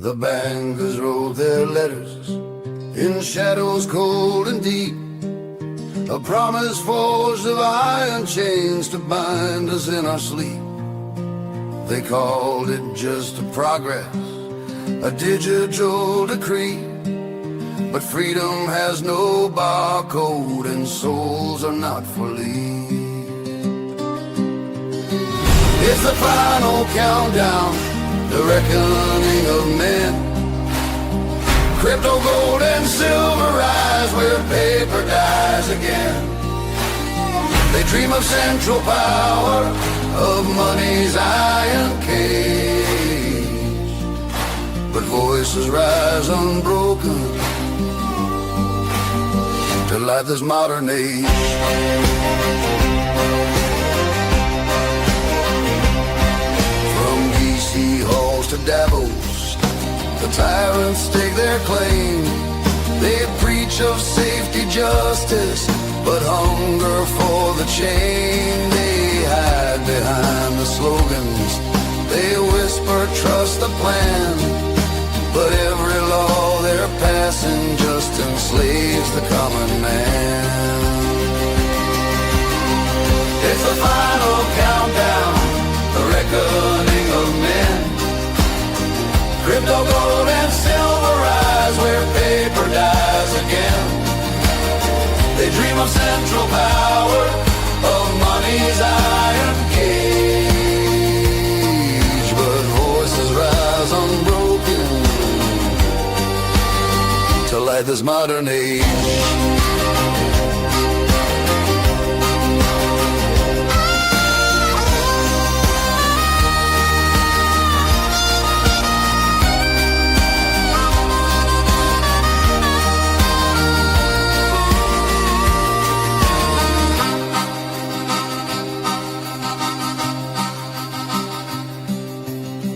The bankers wrote their letters in shadows cold and deep, a promise forged of iron chains to bind us in our sleep. They called it just a progress, a digital decree, but freedom has no barcode and souls are not for leave. It's the final countdown, the reckoning of men. Crypto gold and silver rise where paper dies again. They dream of central power, of money's iron cage, but voices rise unbroken to light this modern age. To Davos, the tyrants stake their claim. They preach of safety, justice, but hunger for the chain. They hide behind the slogans, they whisper trust the plan, but every law they're passing just enslaves the common man. It's the final countdown, the reckoning of men. Crypto gold and silver rise where paper dies again. They dream of central power, of money's iron cage, but voices rise unbroken to light this modern age.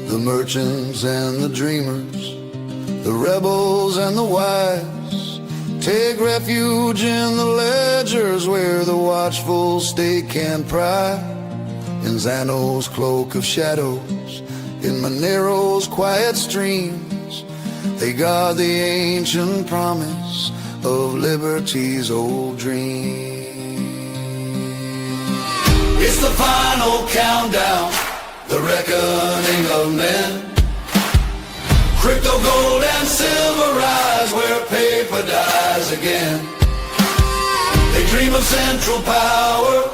The merchants and the dreamers, the rebels and the wise, take refuge in the ledgers where the watchful state can pry. In Zeno's cloak of shadows, in Monero's quiet streams, they guard the ancient promise of liberty's old dream. It's the final countdown, the reckoning of men. Crypto gold and silver rise where paper dies again. They dream of central power,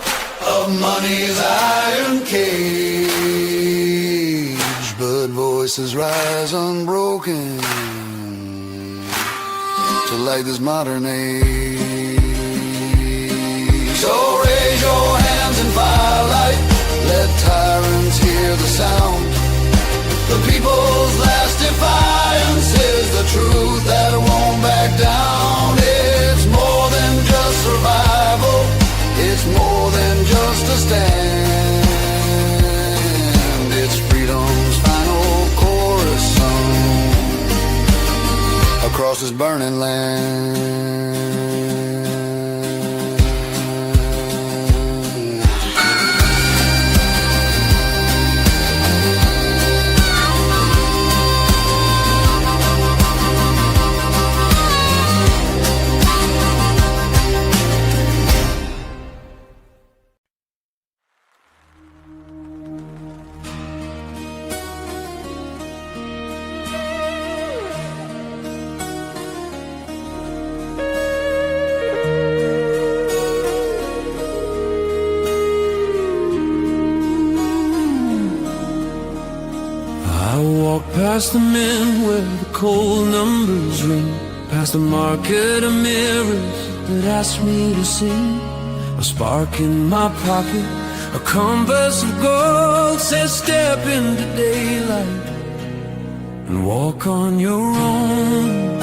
of money's iron cage, but voices rise unbroken to light this modern age. So raise your hands in firelight, let tyrants hear the sound. The people's last defiance is the truth that won't back down. It's more than just survival, it's more than just a stand. It's freedom's final chorus song across this burning land. Past the men where the cold numbers ring, past the market of mirrors that ask me to sing. A spark in my pocket, a compass of gold says step into daylight and walk on your own.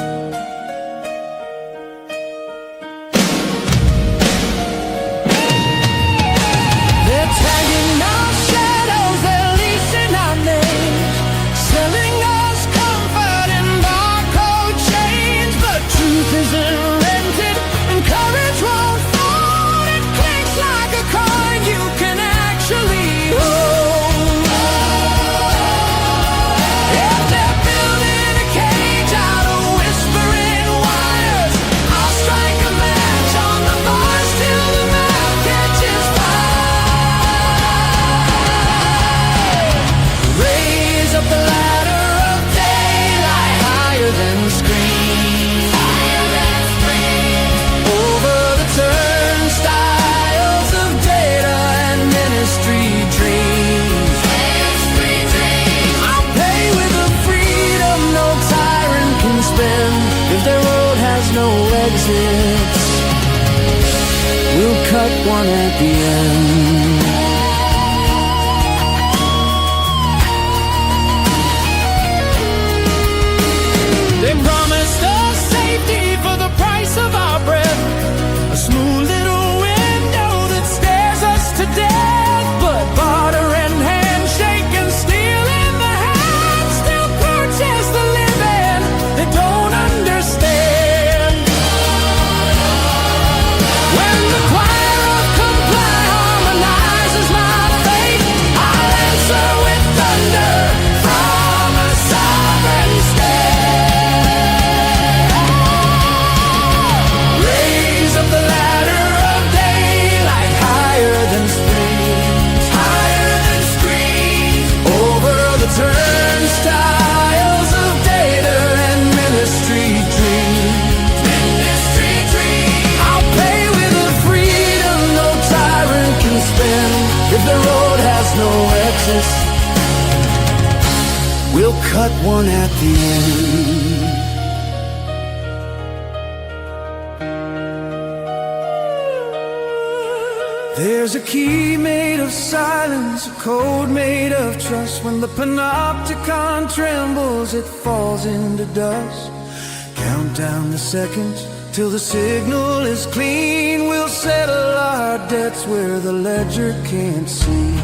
They're tagging our shadows, they're leasing our names, selling us comfort in barcode chains, but truth isn't rented and courage won't fall. It clinks like a coin you can actually hold. If they're building a exits. We'll cut one at the end. They promised us safety for the price of our breath, a smooth little window that stares us to death. But barter and handshake and steel in the hand still purchase the living they don't understand. When the choir of comply harmonizes my fate, I'll answer with thunder from a sovereign state. Raise up the ladder of daylight higher than screens, higher than screens, over the turnstiles of data and ministry dreams, ministry dreams. I'll pay with a freedom no tyrant can spend. If the road has no exits, we'll cut one at the end. There's a key made of silence, a code made of trust. When the panopticon trembles, it falls into dust. Count down the seconds till the signal is clean. We'll settle our debts where the ledger can't see.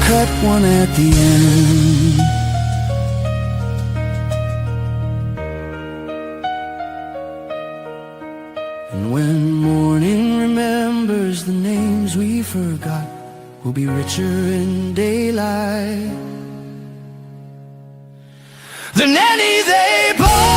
Cut one at the end. And when morning remembers the names we forgot, we'll be richer in daylight than any they bought.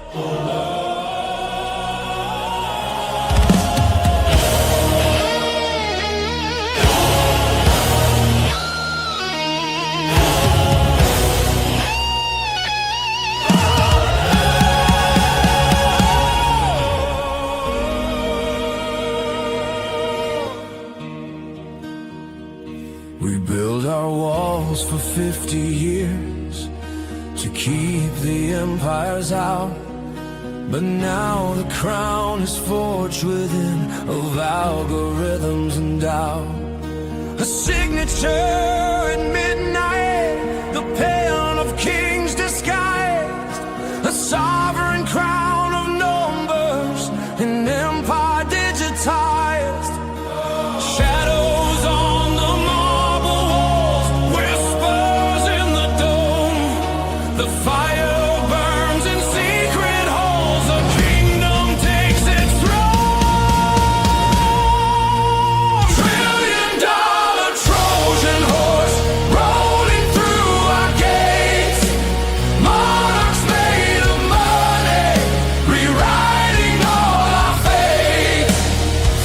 We built our walls for 50 years to keep the empires out, but now the crown is forged within of algorithms and doubt. A signature at midnight, the pen of kings disguised, a sovereign crown of numbers, an empire digitized. Shadows on the marble walls, whispers in the dome. The fire burns in secret halls, a kingdom takes its throne. $1 trillion Trojan horse rolling through our gates. Monarchs made of money, rewriting all our fates.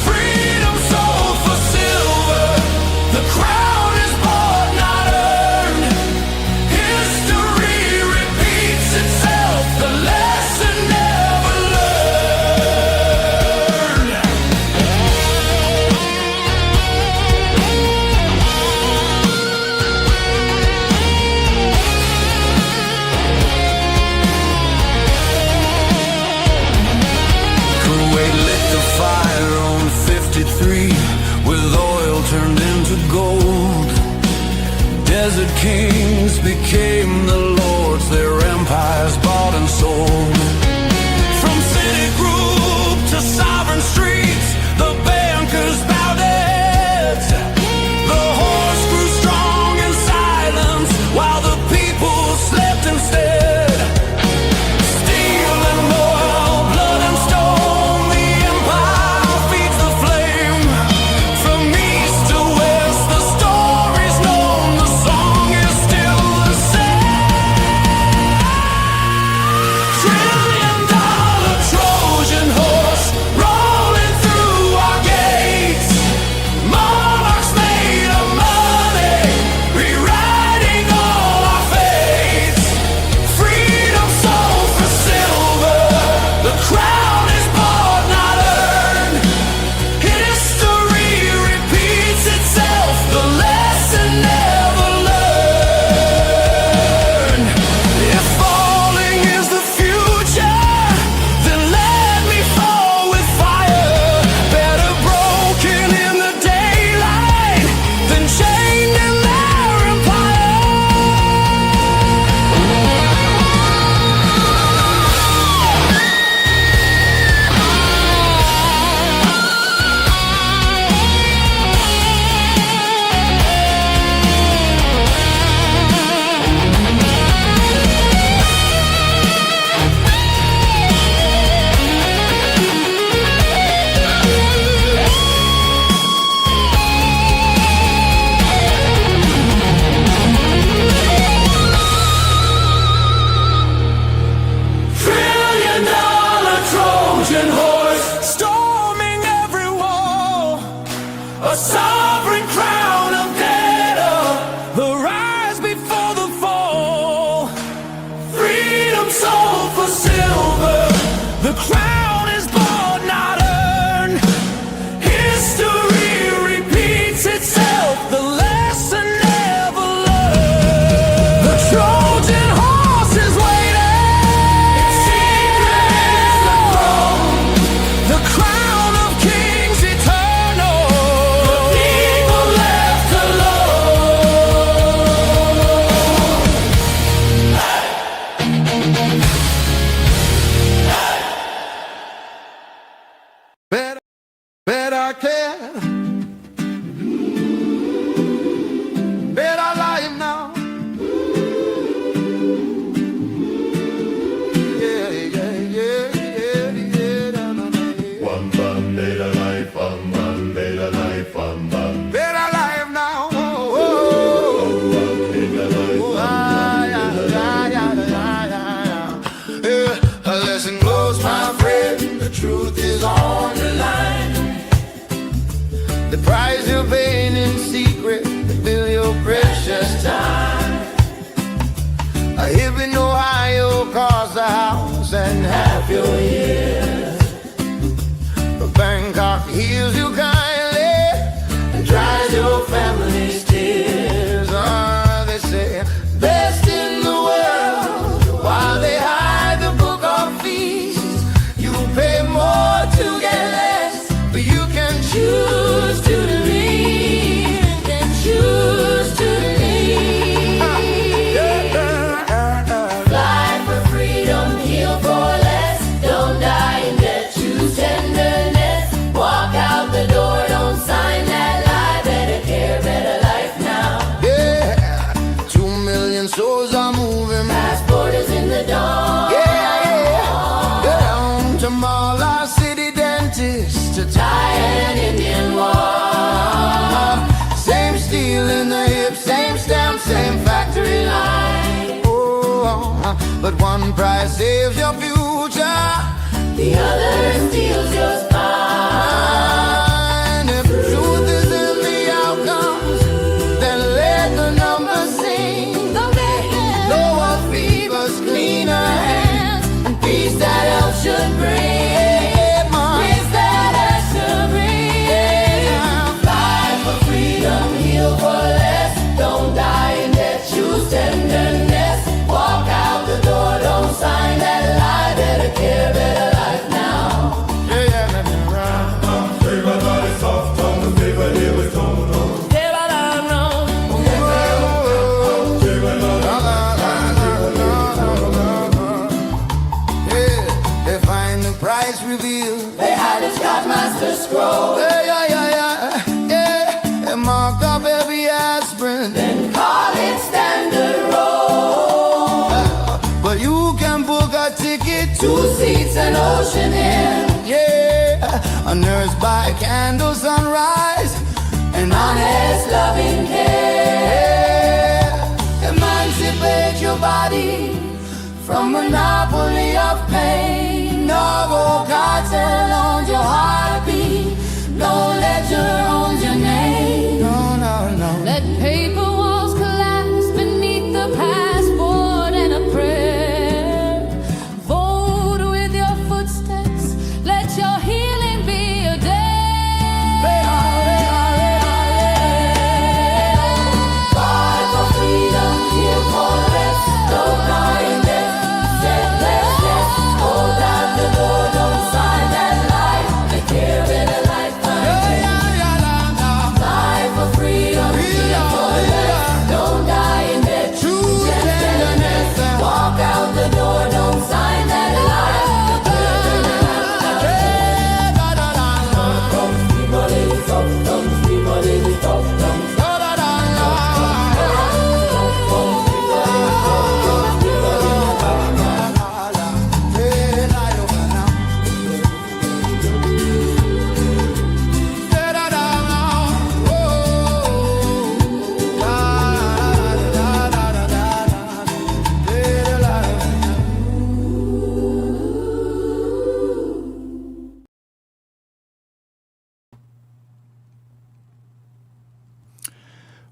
Freedom sold for silver, the crown is bought, not earned. History repeats itself, the lesson never learned. Kuwait lit the fire on 53 with oil turned into gold. Desert kings became the lords, their empires bought and sold. From city group to sovereign streets, the bankers bowed heads. The horse grew strong in silence while the people slept instead. Steel and oil, blood and stone, the empire feeds the flame. From east to west, the story's known, the song is still the same. $1 trillion time. A hip in Ohio costs a house and half your years. But Bangkok heals you kindly and dries your family's tears. They say best in the world while they hide the book of fees. You pay more to get less, but you can choose to leave. Can choose to leave. Fly for freedom, heal for less. Don't die in debt, choose tenderness. Walk out the door, don't sign that lie. Better care, better life now. Yeah, 2 million souls are moving. Passport is in the dawn. Yeah, down to Mala City dentist, to Thai and Indian war. Same steel in the hip, same stamp, same factory line. Oh, but one price saves your future, the other steals your spine. If truth is in the outcomes, then let the numbers sing. Lower fevers, cleaner hands, and peace that else should bring. Peace that else should bring. Fight for freedom, heal for less. Don't die in debt, choose tenderness. Walk out the door, don't sign that lie. Better care, better life now. They find the price revealed. They had a Scottmaster scroll. They marked up every aspirin, then call it standard roll. But you can book a ticket, 2 seats and ocean air. Yeah, a nurse by candle sunrise, an honest loving care. Emancipate your body from monopoly of pain. No go cartel owns your heartbeat. No ledger owns your name. No, no, no. Let paper walls collapse beneath the passport and a prayer. Vote with your footsteps. Let your healing be a day. Fight for freedom, heal for less. Don't die in death. Set less, less. Hold out the door, don't sign that lie. The care in a lifetime. Fight for freedom, heal for less. Don't die in debt, choose tenderness. Walk out the door, don't sign that lie. The care in a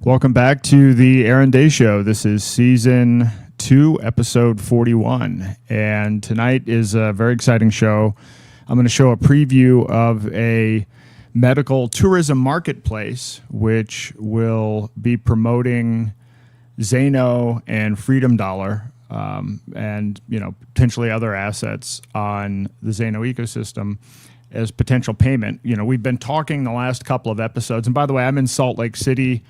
Welcome back to the Aaron Day Show. This is season 2, episode 41. And tonight is a very exciting show. I'm going to show a preview of a medical tourism marketplace, which will be promoting Zeno and Freedom Dollar, and potentially other assets on the Zeno ecosystem as potential payment. We've been talking the last couple of episodes, and by the way, I'm in Salt Lake City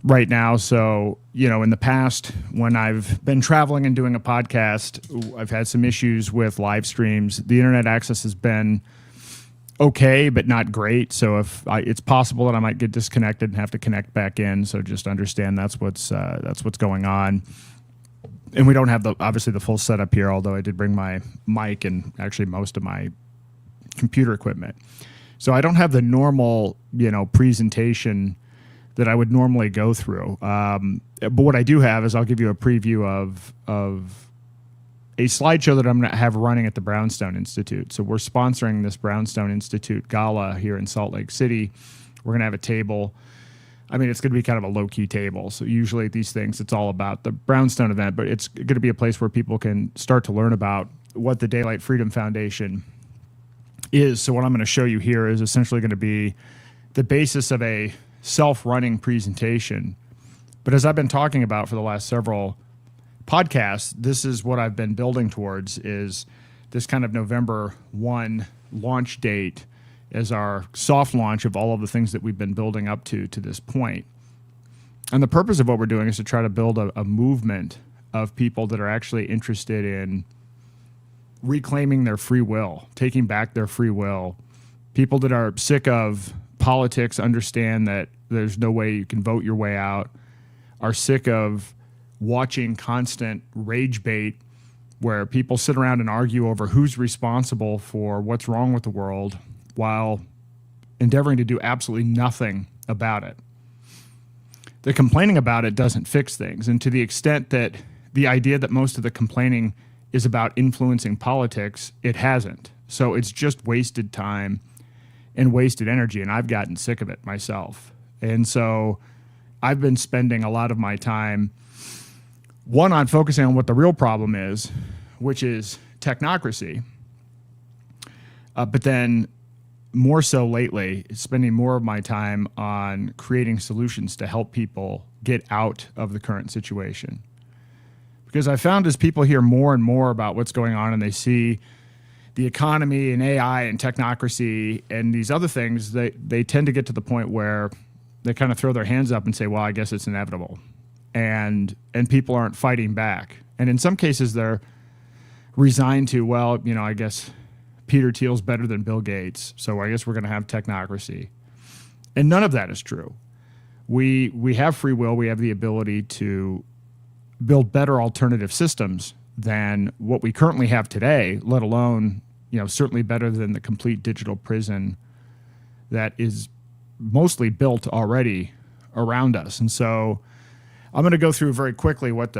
right now. So, in the past, when I've been traveling and doing a podcast, I've had some issues with live streams. The internet access has been okay, but not great. So it's possible that I might get disconnected and have to connect back in. So just understand that's what's going on. And we don't have obviously the full setup here, although I did bring my mic and actually most of my computer equipment. So I don't have the normal, presentation that I would normally go through. But what I do have is I'll give you a preview of a slideshow that I'm going to have running at the Brownstone Institute. So we're sponsoring this Brownstone Institute Gala here in Salt Lake City. We're going to have a table I mean, it's going to be kind of a low-key table. So usually at these things, it's all about the Brownstone event, but it's going to be a place where people can start to learn about what the Daylight Freedom Foundation is. So what I'm going to show you here is essentially going to be the basis of a self-running presentation. But as I've been talking about for the last several podcasts, this is what I've been building towards, is this kind of November 1 launch date as our soft launch of all of the things that we've been building up to this point. And the purpose of what we're doing is to try to build a movement of people that are actually interested in reclaiming their free will, taking back their free will. People that are sick of politics, understand that there's no way you can vote your way out, are sick of watching constant rage bait where people sit around and argue over who's responsible for what's wrong with the world, while endeavoring to do absolutely nothing about it. The complaining about it doesn't fix things. And to the extent that the idea that most of the complaining is about influencing politics, it hasn't. So it's just wasted time and wasted energy. And I've gotten sick of it myself. And so I've been spending a lot of my time, one, on focusing on what the real problem is, which is technocracy. But then more so lately, spending more of my time on creating solutions to help people get out of the current situation. Because I found as people hear more and more about what's going on and they see the economy and AI and technocracy and these other things, they tend to get to the point where they kind of throw their hands up and say, well, I guess it's inevitable. And people aren't fighting back. And in some cases, they're resigned to, well, I guess Peter Thiel's better than Bill Gates, so I guess we're going to have technocracy. And none of that is true. We have free will. We have the ability to build better alternative systems than what we currently have today, let alone, certainly better than the complete digital prison that is mostly built already around us. And so I'm going to go through very quickly what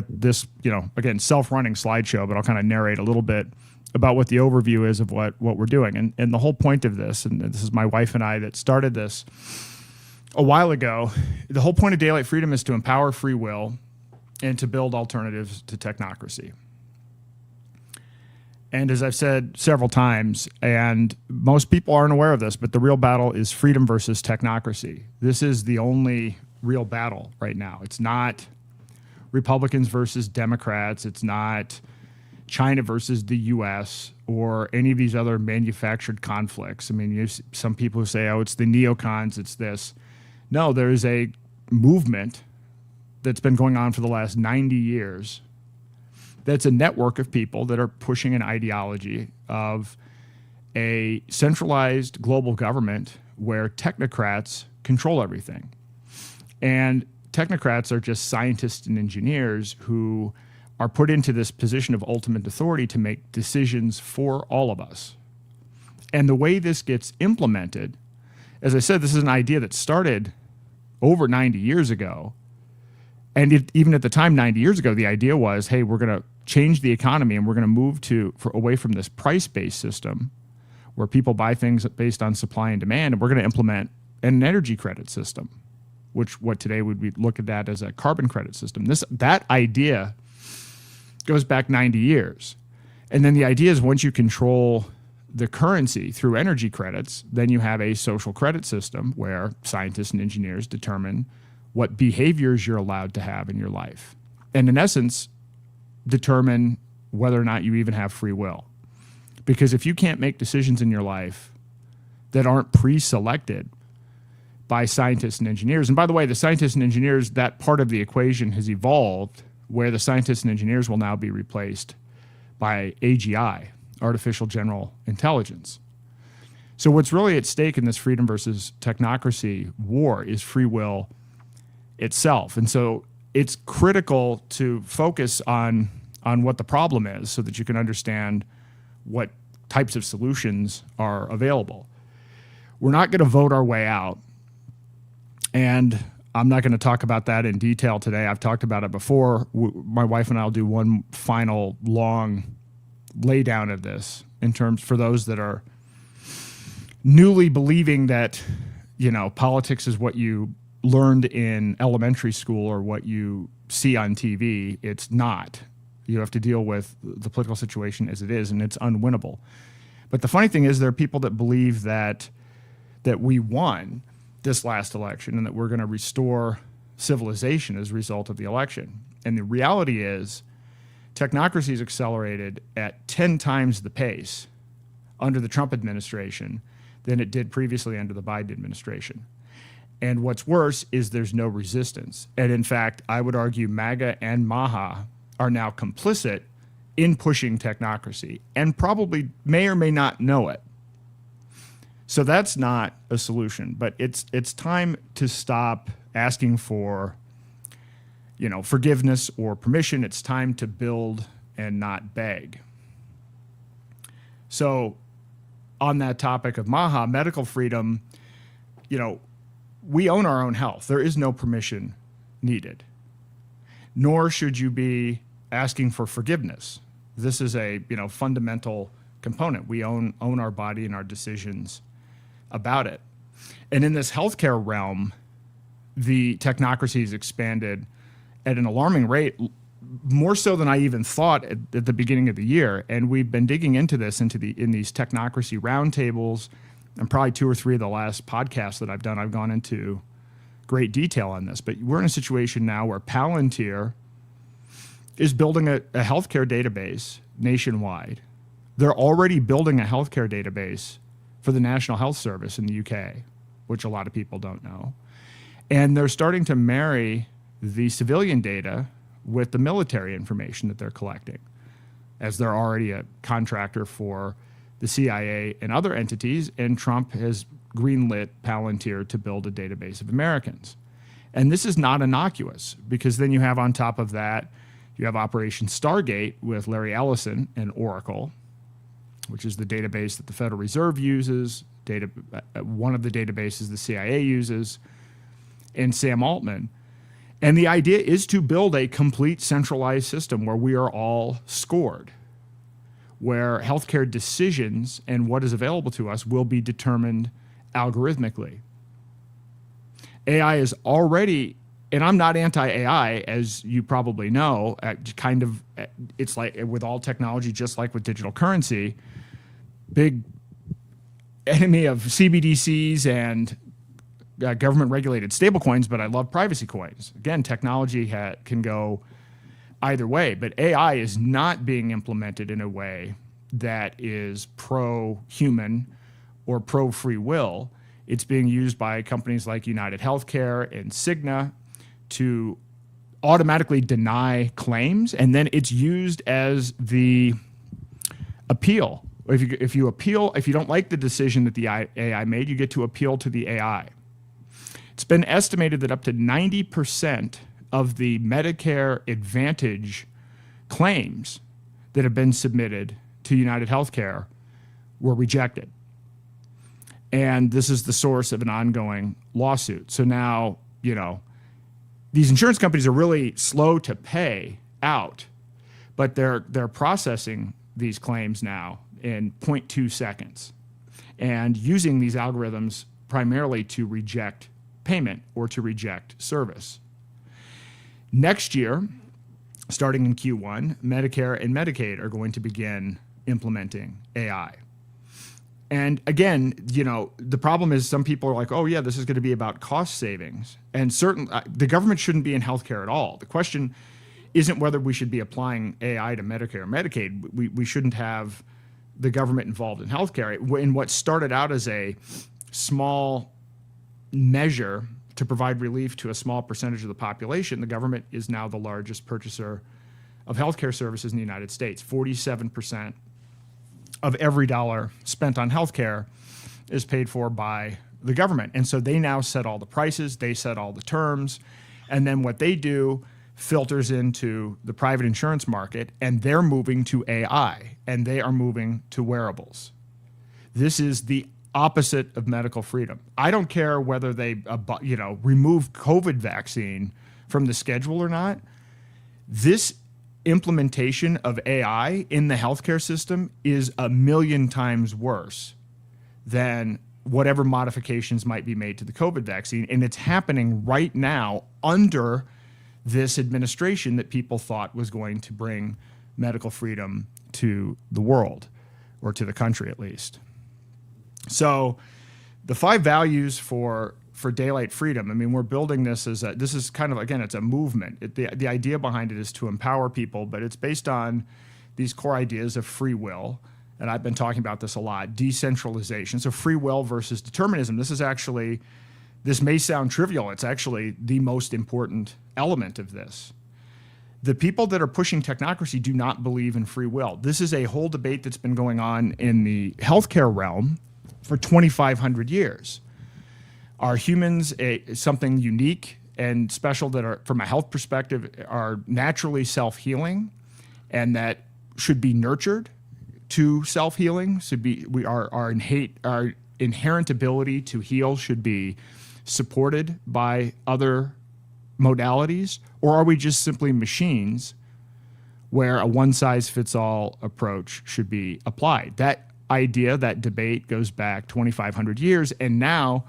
this, again, self-running slideshow, but I'll kind of narrate a little bit about what the overview is of what we're doing. And the whole point of this, and this is my wife and I that started this a while ago, the whole point of Daylight Freedom is to empower free will and to build alternatives to technocracy. And as I've said several times, and most people aren't aware of this, but the real battle is freedom versus technocracy. This is the only real battle right now. It's not Republicans versus Democrats. It's not China versus the U.S. or any of these other manufactured conflicts. I mean, some people who say, oh, it's the neocons, it's this. No, there is a movement that's been going on for the last 90 years that's a network of people that are pushing an ideology of a centralized global government where technocrats control everything. And technocrats are just scientists and engineers who are put into this position of ultimate authority to make decisions for all of us. And the way this gets implemented, as I said, this is an idea that started over 90 years ago. And even at the time, 90 years ago, the idea was, hey, we're going to change the economy and we're going to move away from this price-based system where people buy things based on supply and demand, and we're going to implement an energy credit system, which what today would be look at that as a carbon credit system. That idea goes back 90 years. And then the idea is once you control the currency through energy credits, then you have a social credit system where scientists and engineers determine what behaviors you're allowed to have in your life. And in essence, determine whether or not you even have free will. Because if you can't make decisions in your life that aren't pre-selected by scientists and engineers, and by the way, the scientists and engineers, that part of the equation has evolved where the scientists and engineers will now be replaced by AGI, artificial general intelligence. So what's really at stake in this freedom versus technocracy war is free will itself. And so it's critical to focus on what the problem is so that you can understand what types of solutions are available. We're not going to vote our way out. And I'm not going to talk about that in detail today. I've talked about it before. My wife and I will do one final long lay down of this in terms for those that are newly believing that, politics is what you learned in elementary school or what you see on TV. It's not. You have to deal with the political situation as it is, and it's unwinnable. But the funny thing is there are people that believe that we won this last election and that we're going to restore civilization as a result of the election. And the reality is technocracy has accelerated at 10 times the pace under the Trump administration than it did previously under the Biden administration. And what's worse is there's no resistance. And in fact, I would argue MAGA and MAHA are now complicit in pushing technocracy and probably may or may not know it. So that's not a solution, but it's time to stop asking for, forgiveness or permission. It's time to build and not beg. So on that topic of MAHA, medical freedom, we own our own health. There is no permission needed, nor should you be asking for forgiveness. This is a fundamental component. We own our body and our decisions about it. And in this healthcare realm, the technocracy has expanded at an alarming rate, more so than I even thought at the beginning of the year. And we've been digging into this in these technocracy roundtables, and probably 2 or 3 of the last podcasts that I've done, I've gone into great detail on this. But we're in a situation now where Palantir is building a healthcare database nationwide. They're already building a healthcare database for the National Health Service in the UK, which a lot of people don't know. And they're starting to marry the civilian data with the military information that they're collecting, as they're already a contractor for the CIA and other entities, and Trump has greenlit Palantir to build a database of Americans. And this is not innocuous, because then you have on top of that, you have Operation Stargate with Larry Ellison and Oracle, which is the database that the Federal Reserve uses, one of the databases the CIA uses, and Sam Altman. And the idea is to build a complete centralized system where we are all scored, where healthcare decisions and what is available to us will be determined algorithmically. AI is already, and I'm not anti-AI, as you probably know, it's like with all technology, just like with digital currency, big enemy of CBDCs and government-regulated stablecoins, but I love privacy coins. Again, technology can go either way, but AI is not being implemented in a way that is pro-human or pro-free will. It's being used by companies like United Healthcare and Cigna to automatically deny claims, and then it's used as the appeal. If you don't like the decision that the AI made, you get to appeal to the AI. It's been estimated that up to 90% of the Medicare Advantage claims that have been submitted to United Healthcare were rejected. And this is the source of an ongoing lawsuit. So now, these insurance companies are really slow to pay out, but they're processing these claims now in 0.2 seconds and using these algorithms primarily to reject payment or to reject service. Next year, starting in Q1, Medicare and Medicaid are going to begin implementing AI. And again, the problem is some people are like, oh yeah, this is going to be about cost savings. And the government shouldn't be in healthcare at all. The question isn't whether we should be applying AI to Medicare or Medicaid. We shouldn't have the government involved in healthcare. In what started out as a small measure to provide relief to a small percentage of the population, the government is now the largest purchaser of healthcare services in the United States. 47% of every dollar spent on healthcare is paid for by the government. And so they now set all the prices, they set all the terms, and then what they do filters into the private insurance market, and they're moving to AI, and they are moving to wearables. This is the opposite of medical freedom. I don't care whether they remove COVID vaccine from the schedule or not. This implementation of AI in the healthcare system is 1,000,000 times worse than whatever modifications might be made to the COVID vaccine. And it's happening right now under this administration that people thought was going to bring medical freedom to the world, or to the country at least. So the 5 values for daylight freedom, I mean, we're building this this is kind of, again, it's a movement. The idea behind it is to empower people, but it's based on these core ideas of free will. And I've been talking about this a lot, decentralization. So free will versus determinism. This may sound trivial. It's actually the most important element of this. The people that are pushing technocracy do not believe in free will. This is a whole debate that's been going on in the healthcare realm for 2,500 years. Are humans something unique and special that are, from a health perspective, are naturally self-healing and that should be nurtured to self-healing? Our inherent ability to heal should be supported by other modalities? Or are we just simply machines where a one-size-fits-all approach should be applied? That idea, that debate goes back 2,500 years, and now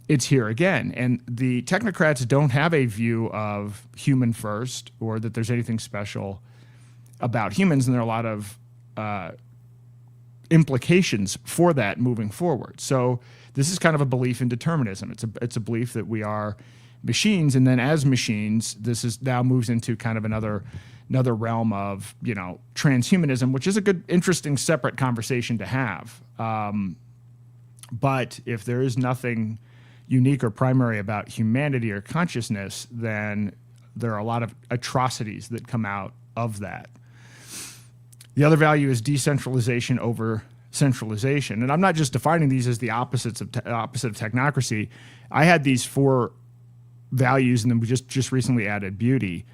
it's here again. And the technocrats don't have a view of human first, or that there's anything special about humans, and there are a lot of implications for that moving forward. So this is kind of a belief in determinism. It's a belief that we are machines, and then as machines, this is now moves into kind of another realm of, transhumanism, which is a good, interesting, separate conversation to have. But if there is nothing unique or primary about humanity or consciousness, then there are a lot of atrocities that come out of that. The other value is decentralization over centralization. And I'm not just defining these as the opposite of technocracy. I had these 4 values, and then we just recently added beauty.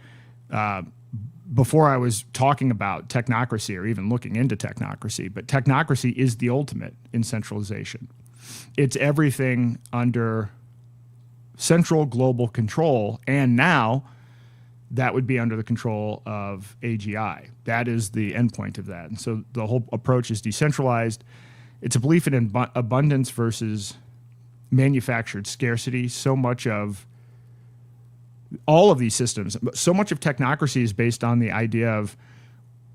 Before I was talking about technocracy or even looking into technocracy, but technocracy is the ultimate in centralization. It's everything under central global control, and now that would be under the control of AGI. That is the endpoint of that. And so the whole approach is decentralized. It's a belief in abundance versus manufactured scarcity. So much of all of these systems, so much of technocracy is based on the idea of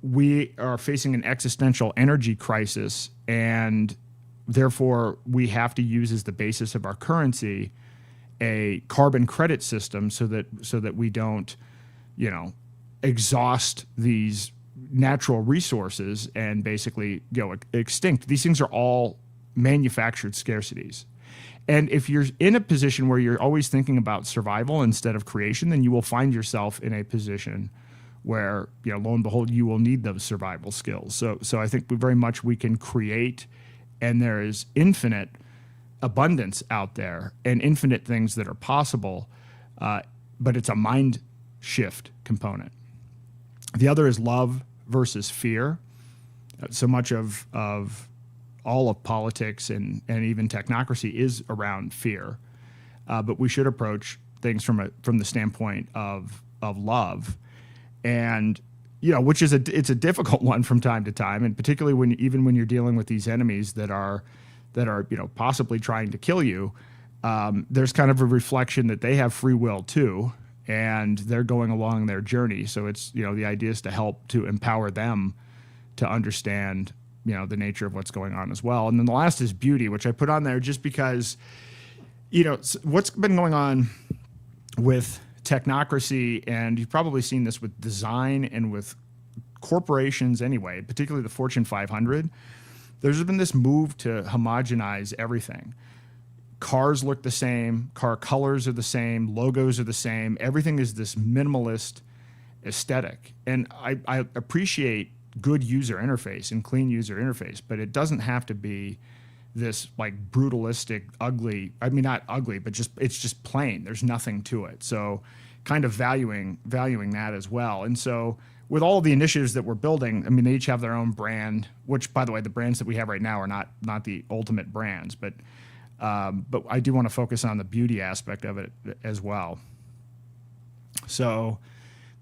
we are facing an existential energy crisis, and therefore we have to use as the basis of our currency a carbon credit system so that we don't, exhaust these natural resources and basically go extinct. These things are all manufactured scarcities. And if you're in a position where you're always thinking about survival instead of creation, then you will find yourself in a position where, lo and behold, you will need those survival skills. So I think we can create, and there is infinite abundance out there and infinite things that are possible, but it's a mind shift component. The other is love versus fear. So much of all of politics and even technocracy is around fear, but we should approach things from the standpoint of love, and which is it's a difficult one from time to time, and particularly when you're dealing with these enemies that are possibly trying to kill you. There's kind of a reflection that they have free will too, and they're going along their journey. So it's the idea is to help to empower them to understand the nature of what's going on as well. And then the last is beauty, which I put on there just because, what's been going on with technocracy, and you've probably seen this with design and with corporations anyway, particularly the Fortune 500, there's been this move to homogenize everything. Cars look the same, car colors are the same, logos are the same, everything is this minimalist aesthetic. And I appreciate good user interface and clean user interface, but it doesn't have to be this like brutalistic, ugly, not ugly, but it's just plain. There's nothing to it. So kind of valuing that as well. And so with all the initiatives that we're building, they each have their own brand, which, by the way, the brands that we have right now are not the ultimate brands, but I do want to focus on the beauty aspect of it as well. So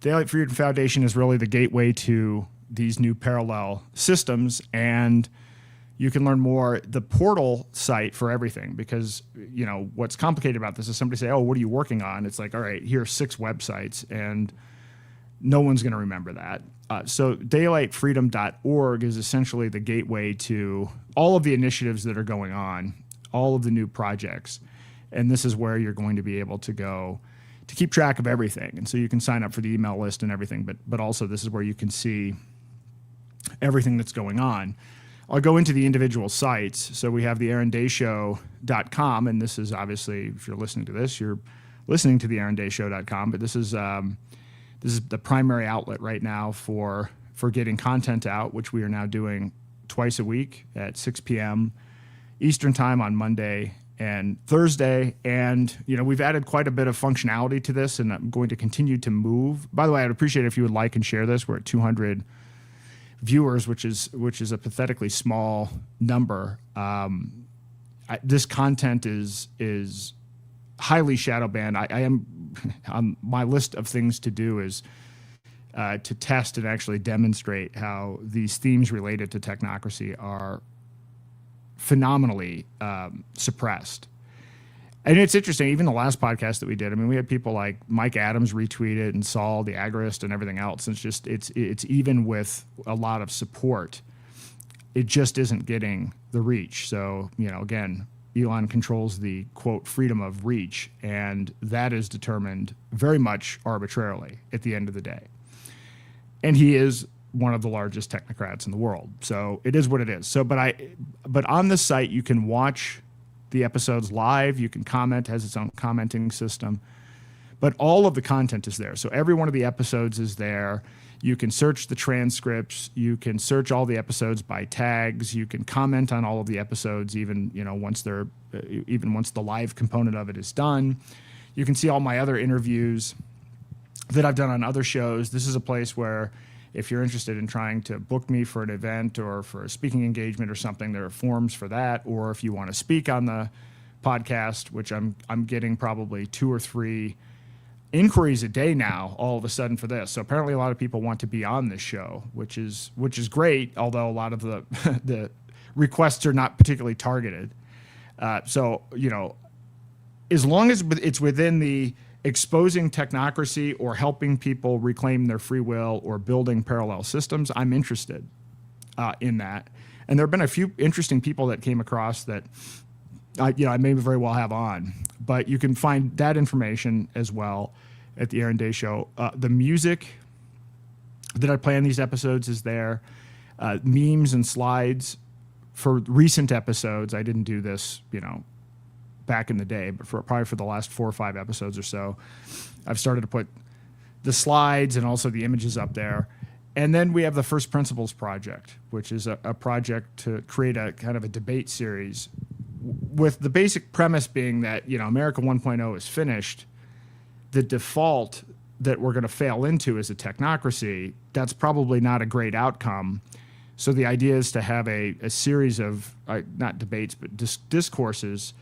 Daylight Freedom Foundation is really the gateway to these new parallel systems, and You can learn more. The portal site for everything, because what's complicated about this is somebody say, "Oh, what are you working on?" It's like, all right, here are 6 websites, and no one's going to remember that. So daylightfreedom.org is essentially the gateway to all of the initiatives that are going on, all of the new projects, and this is where you're going to be able to go to keep track of everything. And so you can sign up for the email list and everything, but also this is where you can see everything that's going on. I'll go into the individual sites. So we have the aarondayshow.com, and this is obviously, if you're listening to this, you're listening to the aarondayshow.com, but this is the primary outlet right now for getting content out, which we are now doing twice a week at 6 p.m. Eastern time on Monday and Thursday. And, we've added quite a bit of functionality to this, and I'm going to continue to move. By the way, I'd appreciate it if you would like and share this. We're at 200 viewers, which is a pathetically small number. This content is highly shadow banned. I am on my list of things to do is to test and actually demonstrate how these themes related to technocracy are phenomenally suppressed. And it's interesting, even the last podcast that we did, I mean, we had people like Mike Adams retweet it, and Saul, the agorist, and everything else. And it's even with a lot of support, it just isn't getting the reach. So, again, Elon controls the, quote, freedom of reach, and that is determined very much arbitrarily at the end of the day. And he is one of the largest technocrats in the world. So it is what it is. So, but on this site, you can watch the episodes live. You can comment, has its own commenting system, but all of the content is there. So every one of the episodes is there. You can search the transcripts. You can search all the episodes by tags. You can comment on all of the episodes, even once the live component of it is done. You can see all my other interviews that I've done on other shows. This is a place where, if you're interested in trying to book me for an event or for a speaking engagement or something, there are forms for that. Or if you want to speak on the podcast, which I'm getting probably 2 or 3 inquiries a day now, all of a sudden, for this. So apparently a lot of people want to be on this show, which is great, although a lot of the the requests are not particularly targeted. So as long as it's within the exposing technocracy or helping people reclaim their free will or building parallel systems, I'm interested in that. And there have been a few interesting people that came across that I may very well have on. But you can find that information as well at the Aaron Day Show. The music that I play on these episodes is there. Memes and slides for recent episodes. I didn't do this, back in the day, but probably for the last 4 or 5 episodes or so, I've started to put the slides and also the images up there. And then we have the First Principles Project, which is a project to create a kind of a debate series, with the basic premise being that, America 1.0 is finished. The default that we're going to fail into as a technocracy, that's probably not a great outcome. So the idea is to have a series of, not debates, but discourses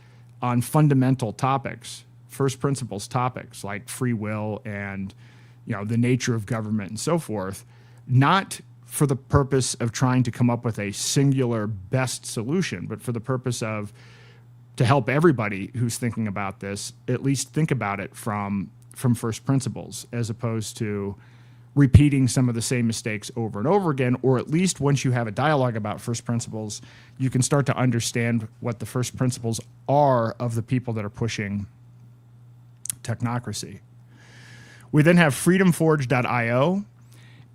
on fundamental topics, first principles topics like free will and, the nature of government and so forth, not for the purpose of trying to come up with a singular best solution, but for the purpose of to help everybody who's thinking about this at least think about it from first principles, as opposed to repeating some of the same mistakes over and over again. Or at least once you have a dialogue about first principles, you can start to understand what the first principles are of the people that are pushing technocracy. We then have freedomforge.io,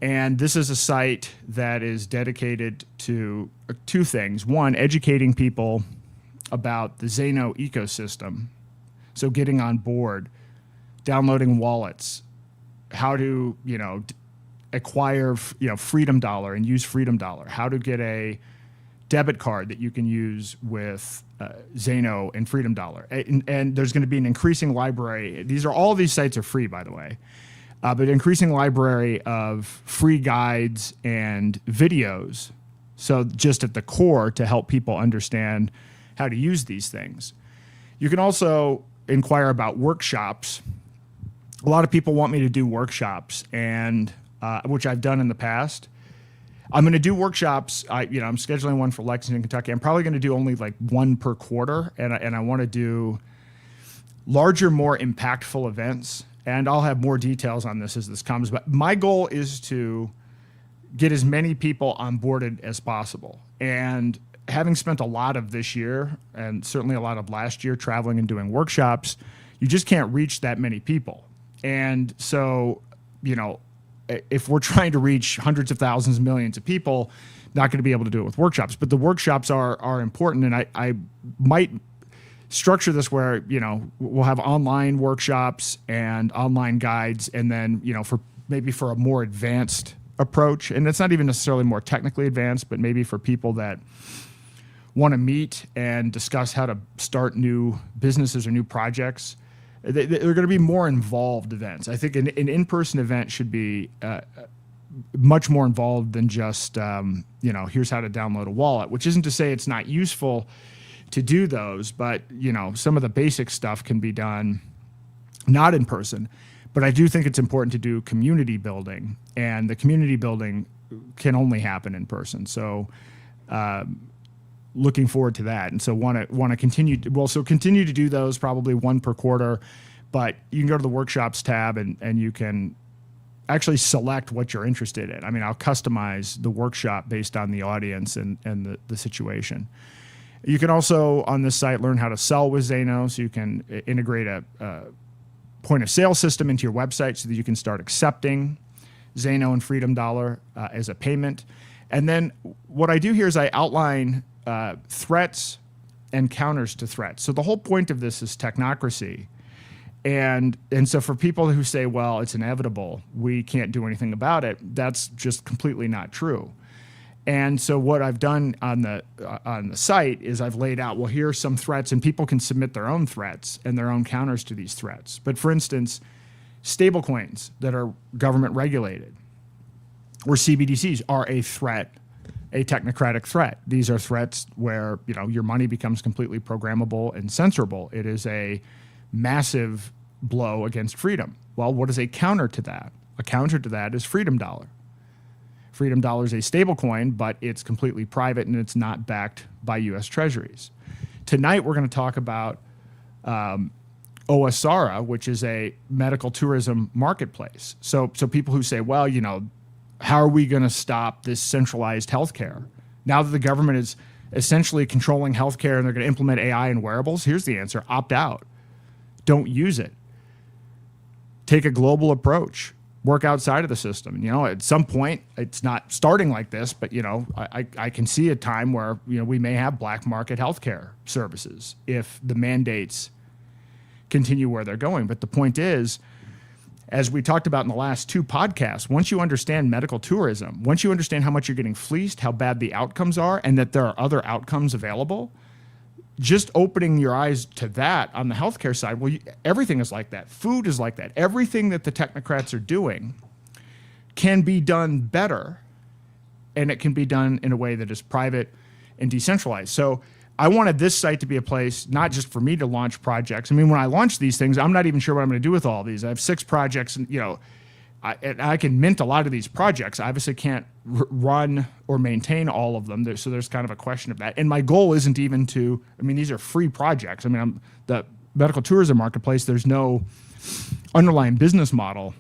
and this is a site that is dedicated to 2 things. One, educating people about the Zeno ecosystem, so getting on board, downloading wallets, how to acquire Freedom Dollar and use Freedom Dollar, how to get a debit card that you can use with Zeno and Freedom Dollar, and there's going to be an increasing library. All these sites are free, by the way, but increasing library of free guides and videos. So just at the core to help people understand how to use these things. You can also inquire about workshops. A lot of people want me to do workshops, and which I've done in the past. I'm going to do workshops. I'm scheduling one for Lexington, Kentucky. I'm probably going to do only like one per quarter, and I want to do larger, more impactful events. And I'll have more details on this as this comes. But my goal is to get as many people onboarded as possible. And having spent a lot of this year and certainly a lot of last year traveling and doing workshops, you just can't reach that many people. And so, if we're trying to reach hundreds of thousands, millions of people, not going to be able to do it with workshops. But the workshops are important, and I might structure this where, we'll have online workshops and online guides, and then, for a more advanced approach. And it's not even necessarily more technically advanced, but maybe for people that want to meet and discuss how to start new businesses or new projects. They're going to be more involved events. I think an in-person event should be much more involved than just, here's how to download a wallet, which isn't to say it's not useful to do those, but, some of the basic stuff can be done not in person. But I do think it's important to do community building, and the community building can only happen in person. So, looking forward to that, and so want to continue. Continue to do those, probably one per quarter. But you can go to the workshops tab, and you can actually select what you're interested in. I mean, I'll customize the workshop based on the audience and the situation. You can also on this site learn how to sell with Zeno, so you can integrate a point of sale system into your website so that you can start accepting Zeno and Freedom Dollar as a payment. And then what I do here is I outline threats and counters to threats. So the whole point of this is technocracy. And so for people who say, well, it's inevitable, we can't do anything about it, that's just completely not true. And so what I've done on the site is I've laid out, well, here are some threats, and people can submit their own threats and their own counters to these threats. But for instance, stablecoins that are government regulated or CBDCs are a threat, a technocratic threat. These are threats where, your money becomes completely programmable and censorable. It is a massive blow against freedom. Well, what is a counter to that? A counter to that is Freedom Dollar. Freedom Dollar is a stable coin, but it's completely private and it's not backed by U.S. Treasuries. Tonight, we're going to talk about OASARA, which is a medical tourism marketplace. So people who say, well, how are we going to stop this centralized healthcare? Now that the government is essentially controlling healthcare and they're going to implement AI and wearables, here's the answer: opt out. Don't use it. Take a global approach. Work outside of the system. At some point, it's not starting like this, but, I can see a time where, we may have black market healthcare services if the mandates continue where they're going. But the point is, as we talked about in the last two podcasts, once you understand medical tourism, once you understand how much you're getting fleeced, how bad the outcomes are, and that there are other outcomes available, just opening your eyes to that on the healthcare side, well, everything is like that. Food is like that. Everything that the technocrats are doing can be done better, and it can be done in a way that is private and decentralized. So I wanted this site to be a place not just for me to launch projects. I mean, when I launch these things, I'm not even sure what I'm going to do with all of these. I have 6 projects, and I can mint a lot of these projects. I obviously can't run or maintain all of them. So there's kind of a question of that. And my goal isn't even to, these are free projects. The medical tourism marketplace, there's no underlying business model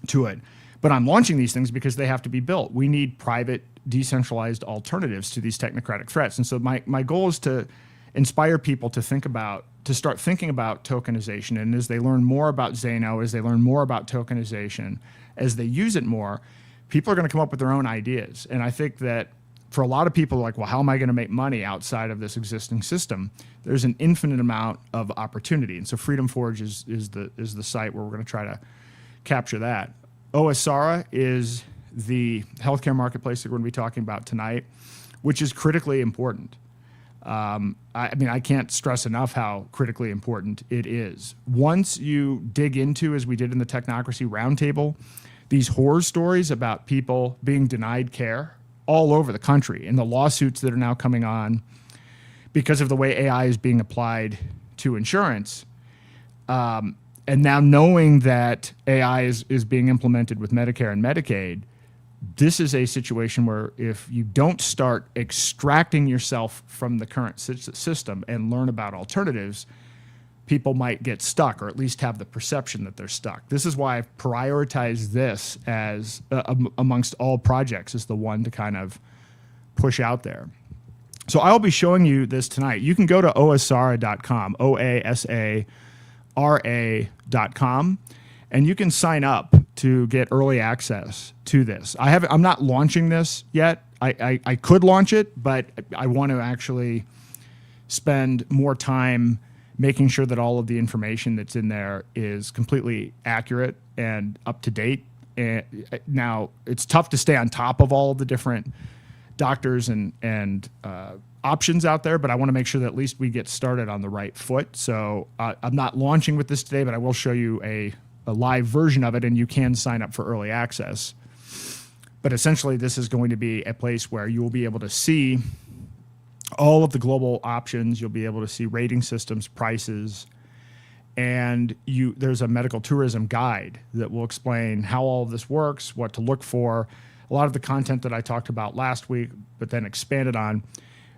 to it. But I'm launching these things because they have to be built. We need private, decentralized alternatives to these technocratic threats. And so my goal is to inspire people to start thinking about tokenization. And as they learn more about Zeno, as they learn more about tokenization, as they use it more, people are going to come up with their own ideas. And I think that for a lot of people, like, well, how am I going to make money outside of this existing system? There's an infinite amount of opportunity. And so Freedom Forge is the site where we're going to try to capture that. OASARA is the healthcare marketplace that we're going to be talking about tonight, which is critically important. I can't stress enough how critically important it is. Once you dig into, as we did in the Technocracy Roundtable, these horror stories about people being denied care all over the country and the lawsuits that are now coming on because of the way AI is being applied to insurance, and now knowing that AI is being implemented with Medicare and Medicaid, this is a situation where if you don't start extracting yourself from the current system and learn about alternatives, people might get stuck, or at least have the perception that they're stuck. This is why I've prioritized this as amongst all projects as the one to kind of push out there. So I'll be showing you this tonight. You can go to OASARA.com, OASARA.com, and you can sign up to get early access to this. I'm not launching this yet. I could launch it, but I want to actually spend more time making sure that all of the information that's in there is completely accurate and up to date. And now it's tough to stay on top of all of the different doctors and options out there, but I want to make sure that at least we get started on the right foot. So I'm not launching with this today, but I will show you a live version of it, and you can sign up for early access. But essentially, this is going to be a place where you will be able to see all of the global options. You'll be able to see rating systems, prices, and there's a medical tourism guide that will explain how all of this works, what to look for, a lot of the content that I talked about last week, but then expanded on.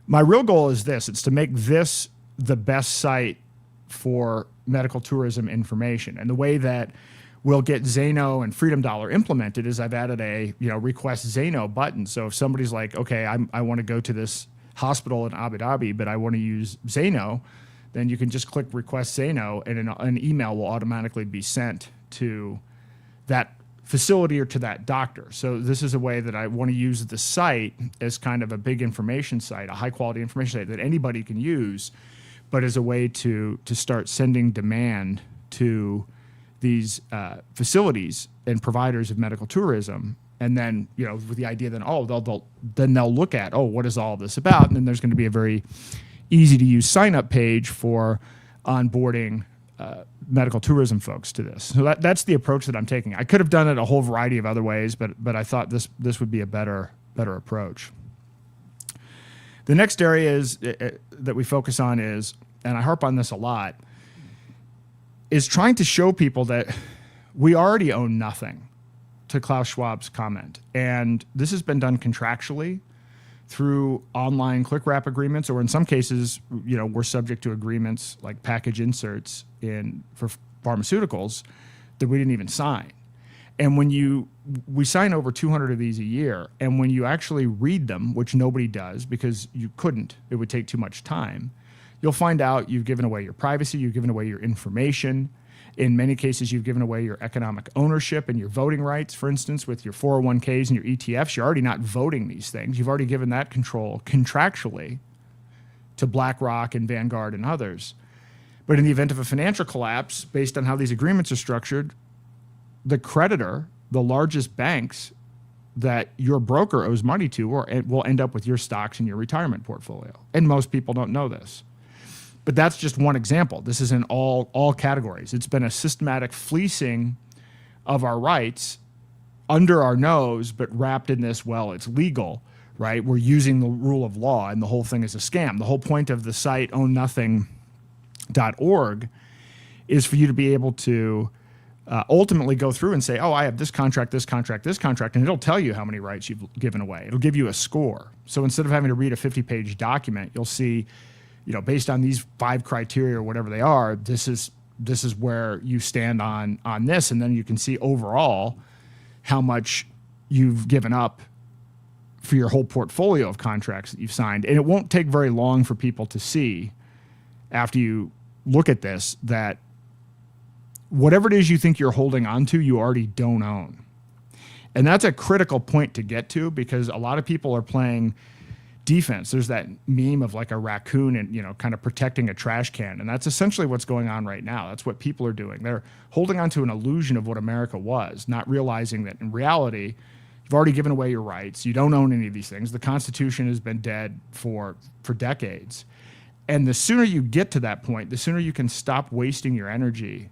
My real goal is this. It's to make this the best site for medical tourism information. And the way that we'll get Zeno and Freedom Dollar implemented is I've added a request Zeno button. So if somebody's like, okay, I want to go to this hospital in Abu Dhabi, but I want to use Zeno, then you can just click request Zeno, and an email will automatically be sent to that facility or to that doctor. So this is a way that I want to use the site as kind of a big information site, a high quality information site that anybody can use, but as a way to start sending demand to these facilities and providers of medical tourism. And then, with the idea that, they'll look at, what is all this about? And then there's going to be a very easy to use sign up page for onboarding medical tourism folks to this. So that's the approach that I'm taking. I could have done it a whole variety of other ways, but I thought this would be a better approach. The next area that we focus on is, and I harp on this a lot, is trying to show people that we already own nothing, to Klaus Schwab's comment. And this has been done contractually through online click wrap agreements, or in some cases, we're subject to agreements like package inserts for pharmaceuticals that we didn't even sign. And we sign over 200 of these a year, and when you actually read them, which nobody does because you couldn't, it would take too much time, you'll find out you've given away your privacy, you've given away your information. In many cases, you've given away your economic ownership and your voting rights. For instance, with your 401ks and your ETFs, you're already not voting these things. You've already given that control contractually to BlackRock and Vanguard and others. But in the event of a financial collapse, based on how these agreements are structured, the creditor, the largest banks that your broker owes money to, will end up with your stocks in your retirement portfolio. And most people don't know this. But that's just one example. This is in all categories. It's been a systematic fleecing of our rights under our nose, but wrapped in this, it's legal, right? We're using the rule of law, and the whole thing is a scam. The whole point of the site ownnothing.org is for you to be able to ultimately go through and say, I have this contract, this contract, this contract, and it'll tell you how many rights you've given away. It'll give you a score. So instead of having to read a 50-page document, you'll see, based on these 5 criteria or whatever they are, this is where you stand on this, and then you can see overall how much you've given up for your whole portfolio of contracts that you've signed. And it won't take very long for people to see, after you look at this, that whatever it is you think you're holding on to, you already don't own. And that's a critical point to get to, because a lot of people are playing defense. There's that meme of like a raccoon and, kind of protecting a trash can. And that's essentially what's going on right now. That's what people are doing. They're holding on to an illusion of what America was, not realizing that in reality, you've already given away your rights. You don't own any of these things. The Constitution has been dead for decades. And the sooner you get to that point, the sooner you can stop wasting your energy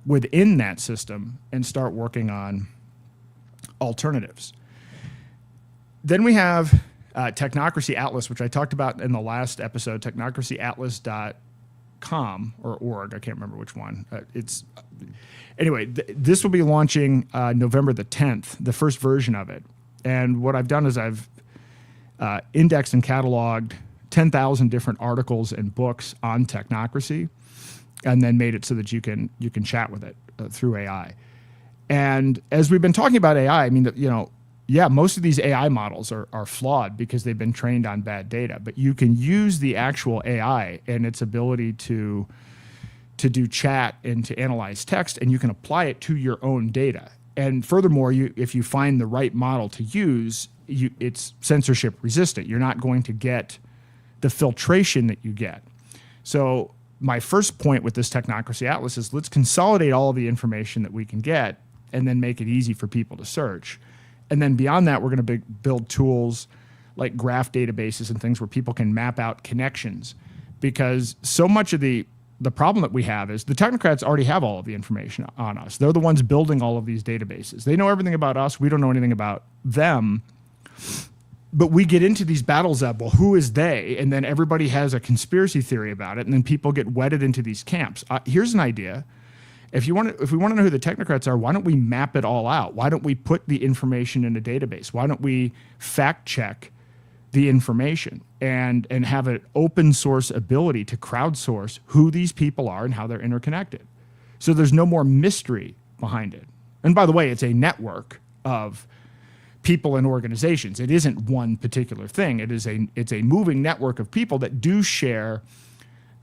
within that system and start working on alternatives. Then we have Technocracy Atlas, which I talked about in the last episode, technocracyatlas.com or org. I can't remember which one. This will be launching November the 10th, the first version of it. And what I've done is I've indexed and cataloged 10,000 different articles and books on technocracy, and then made it so that you can chat with it through AI. And as we've been talking about AI, I mean, most of these AI models are flawed because they've been trained on bad data. But you can use the actual AI and its ability to do chat and to analyze text, and you can apply it to your own data. And furthermore, if you find the right model to use, it's censorship resistant. You're not going to get the filtration that you get. So my first point with this Technocracy Atlas is let's consolidate all of the information that we can get and then make it easy for people to search. And then beyond that, we're going to build tools like graph databases and things where people can map out connections. Because so much of the problem that we have is the technocrats already have all of the information on us. They're the ones building all of these databases. They know everything about us. We don't know anything about them. But we get into these battles of, well, who is they? And then everybody has a conspiracy theory about it. And then people get wedded into these camps. Here's an idea. If we want to know who the technocrats are, why don't we map it all out? Why don't we put the information in a database? Why don't we fact check the information and have an open source ability to crowdsource who these people are and how they're interconnected? So there's no more mystery behind it. And by the way, it's a network of people and organizations. It isn't one particular thing. It's a moving network of people that do share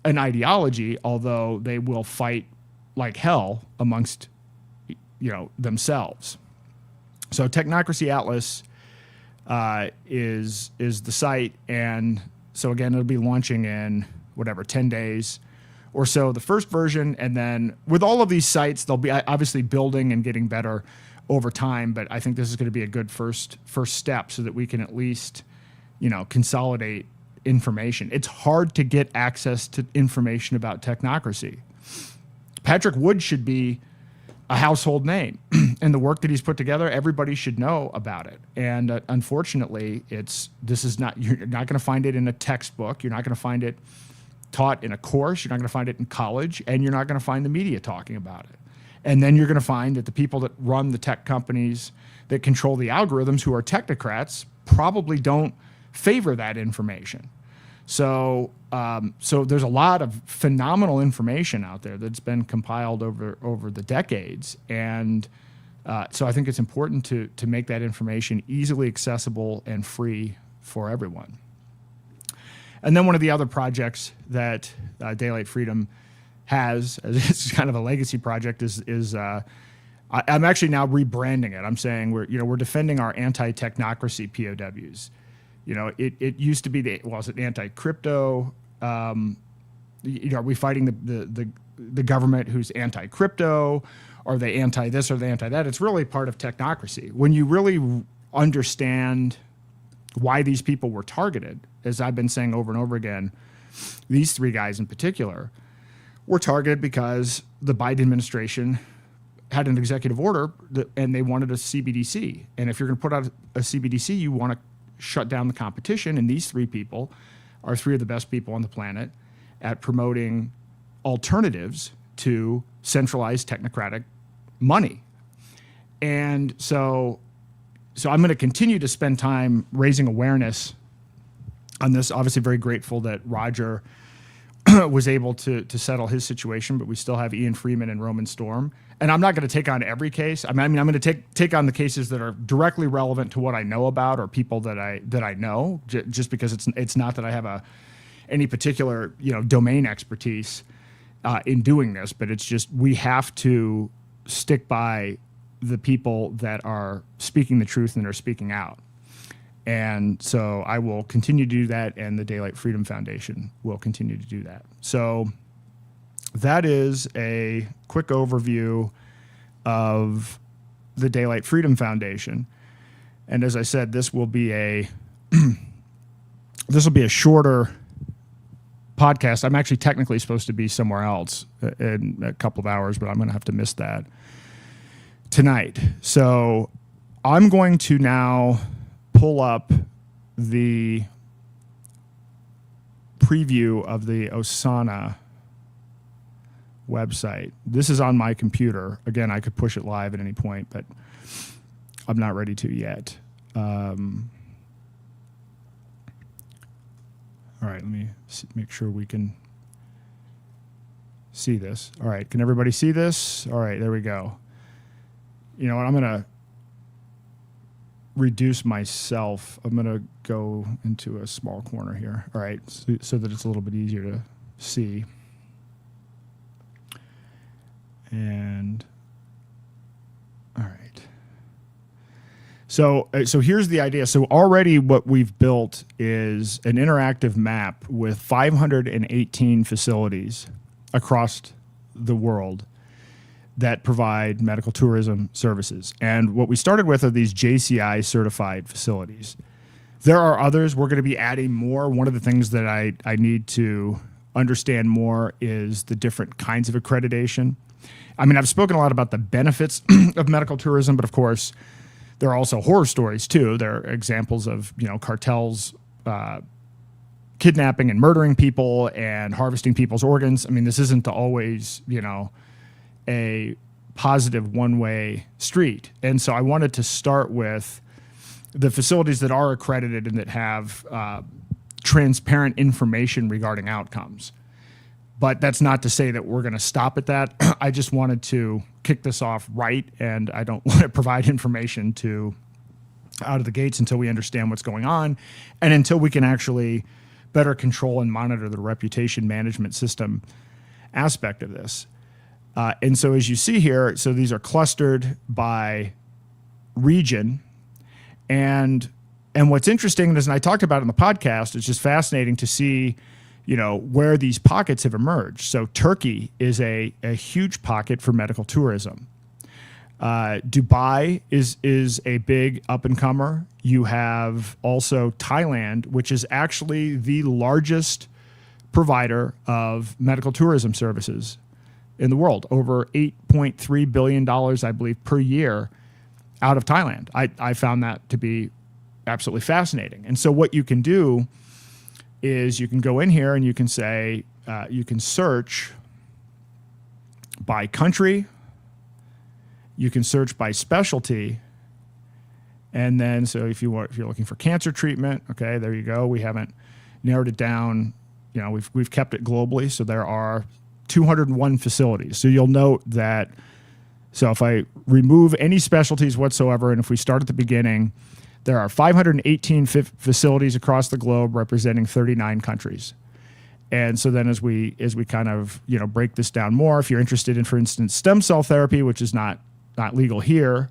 an ideology, although they will fight like hell amongst themselves. So Technocracy Atlas is the site, and so again it'll be launching in 10 days or so, the first version, and then with all of these sites they'll be obviously building and getting better over time, but I think this is going to be a good first step so that we can at least consolidate information. It's hard to get access to information about technocracy. Patrick Wood should be a household name, and the work that he's put together, everybody should know about it. And unfortunately, you're not going to find it in a textbook. You're not going to find it taught in a course. You're not going to find it in college, and you're not going to find the media talking about it. And then you're going to find that the people that run the tech companies that control the algorithms, who are technocrats, probably don't favor that information. So there's a lot of phenomenal information out there that's been compiled over the decades, and so I think it's important to make that information easily accessible and free for everyone. And then one of the other projects that Daylight Freedom has, it's kind of a legacy project, is I'm actually now rebranding it. I'm saying we're defending our anti-technocracy POWs. It used to be was it anti-crypto? Are we fighting the government who's anti-crypto? Are they anti-this or they anti-that? It's really part of technocracy. When you really understand why these people were targeted, as I've been saying over and over again, these three guys in particular were targeted because the Biden administration had an executive order and they wanted a CBDC. And if you're going to put out a CBDC, you want to shut down the competition, and these three people are three of the best people on the planet at promoting alternatives to centralized technocratic money. And so I'm going to continue to spend time raising awareness on this. Obviously very grateful that Roger was able to settle his situation, but we still have Ian Freeman and Roman Storm. And I'm not going to take on every case. I mean, I'm going to take on the cases that are directly relevant to what I know about or people that I know, just because it's not that I have any particular domain expertise in doing this, but it's just we have to stick by the people that are speaking the truth and are speaking out. And so I will continue to do that, and the Daylight Freedom Foundation will continue to do that. So that is a quick overview of the Daylight Freedom Foundation. And as I said, this will be a shorter podcast. I'm actually technically supposed to be somewhere else in a couple of hours, but I'm going to have to miss that tonight. So I'm going to now pull up the preview of the Osana website. This is on my computer. Again, I could push it live at any point, but I'm not ready to yet. All right, let me make sure we can see this. All right, can everybody see this? All right, there we go. You know what, I'm going to reduce myself. I'm going to go into a small corner here. All right, so that it's a little bit easier to see. And all right. So here's the idea. So already what we've built is an interactive map with 518 facilities across the world that provide medical tourism services. And what we started with are these JCI-certified facilities. There are others. We're going to be adding more. One of the things that I need to understand more is the different kinds of accreditation. I mean, I've spoken a lot about the benefits of medical tourism, but of course, there are also horror stories too. There are examples of, cartels kidnapping and murdering people and harvesting people's organs. I mean, this isn't always, a positive one-way street. And so I wanted to start with the facilities that are accredited and that have transparent information regarding outcomes. But that's not to say that we're going to stop at that. I just wanted to kick this off right, and I don't want to provide information out of the gates until we understand what's going on and until we can actually better control and monitor the reputation management system aspect of this. And so as you see here, so these are clustered by region. And what's interesting is, and I talked about it in the podcast, it's just fascinating to see where these pockets have emerged. So Turkey is a huge pocket for medical tourism. Dubai is a big up-and-comer. You have also Thailand, which is actually the largest provider of medical tourism services in the world. Over $8.3 billion, I believe, per year out of Thailand. I found that to be absolutely fascinating. And so what you can do is you can go in here and you can say, you can search by country, you can search by specialty, and then so if you're looking for cancer treatment, okay, there you go. We haven't narrowed it down. We've kept it globally, so there are 201 facilities. So you'll note that. So if I remove any specialties whatsoever, and if we start at the beginning, there are 518 facilities across the globe representing 39 countries. And so then as we kind of, break this down more, if you're interested in, for instance, stem cell therapy, which is not legal here,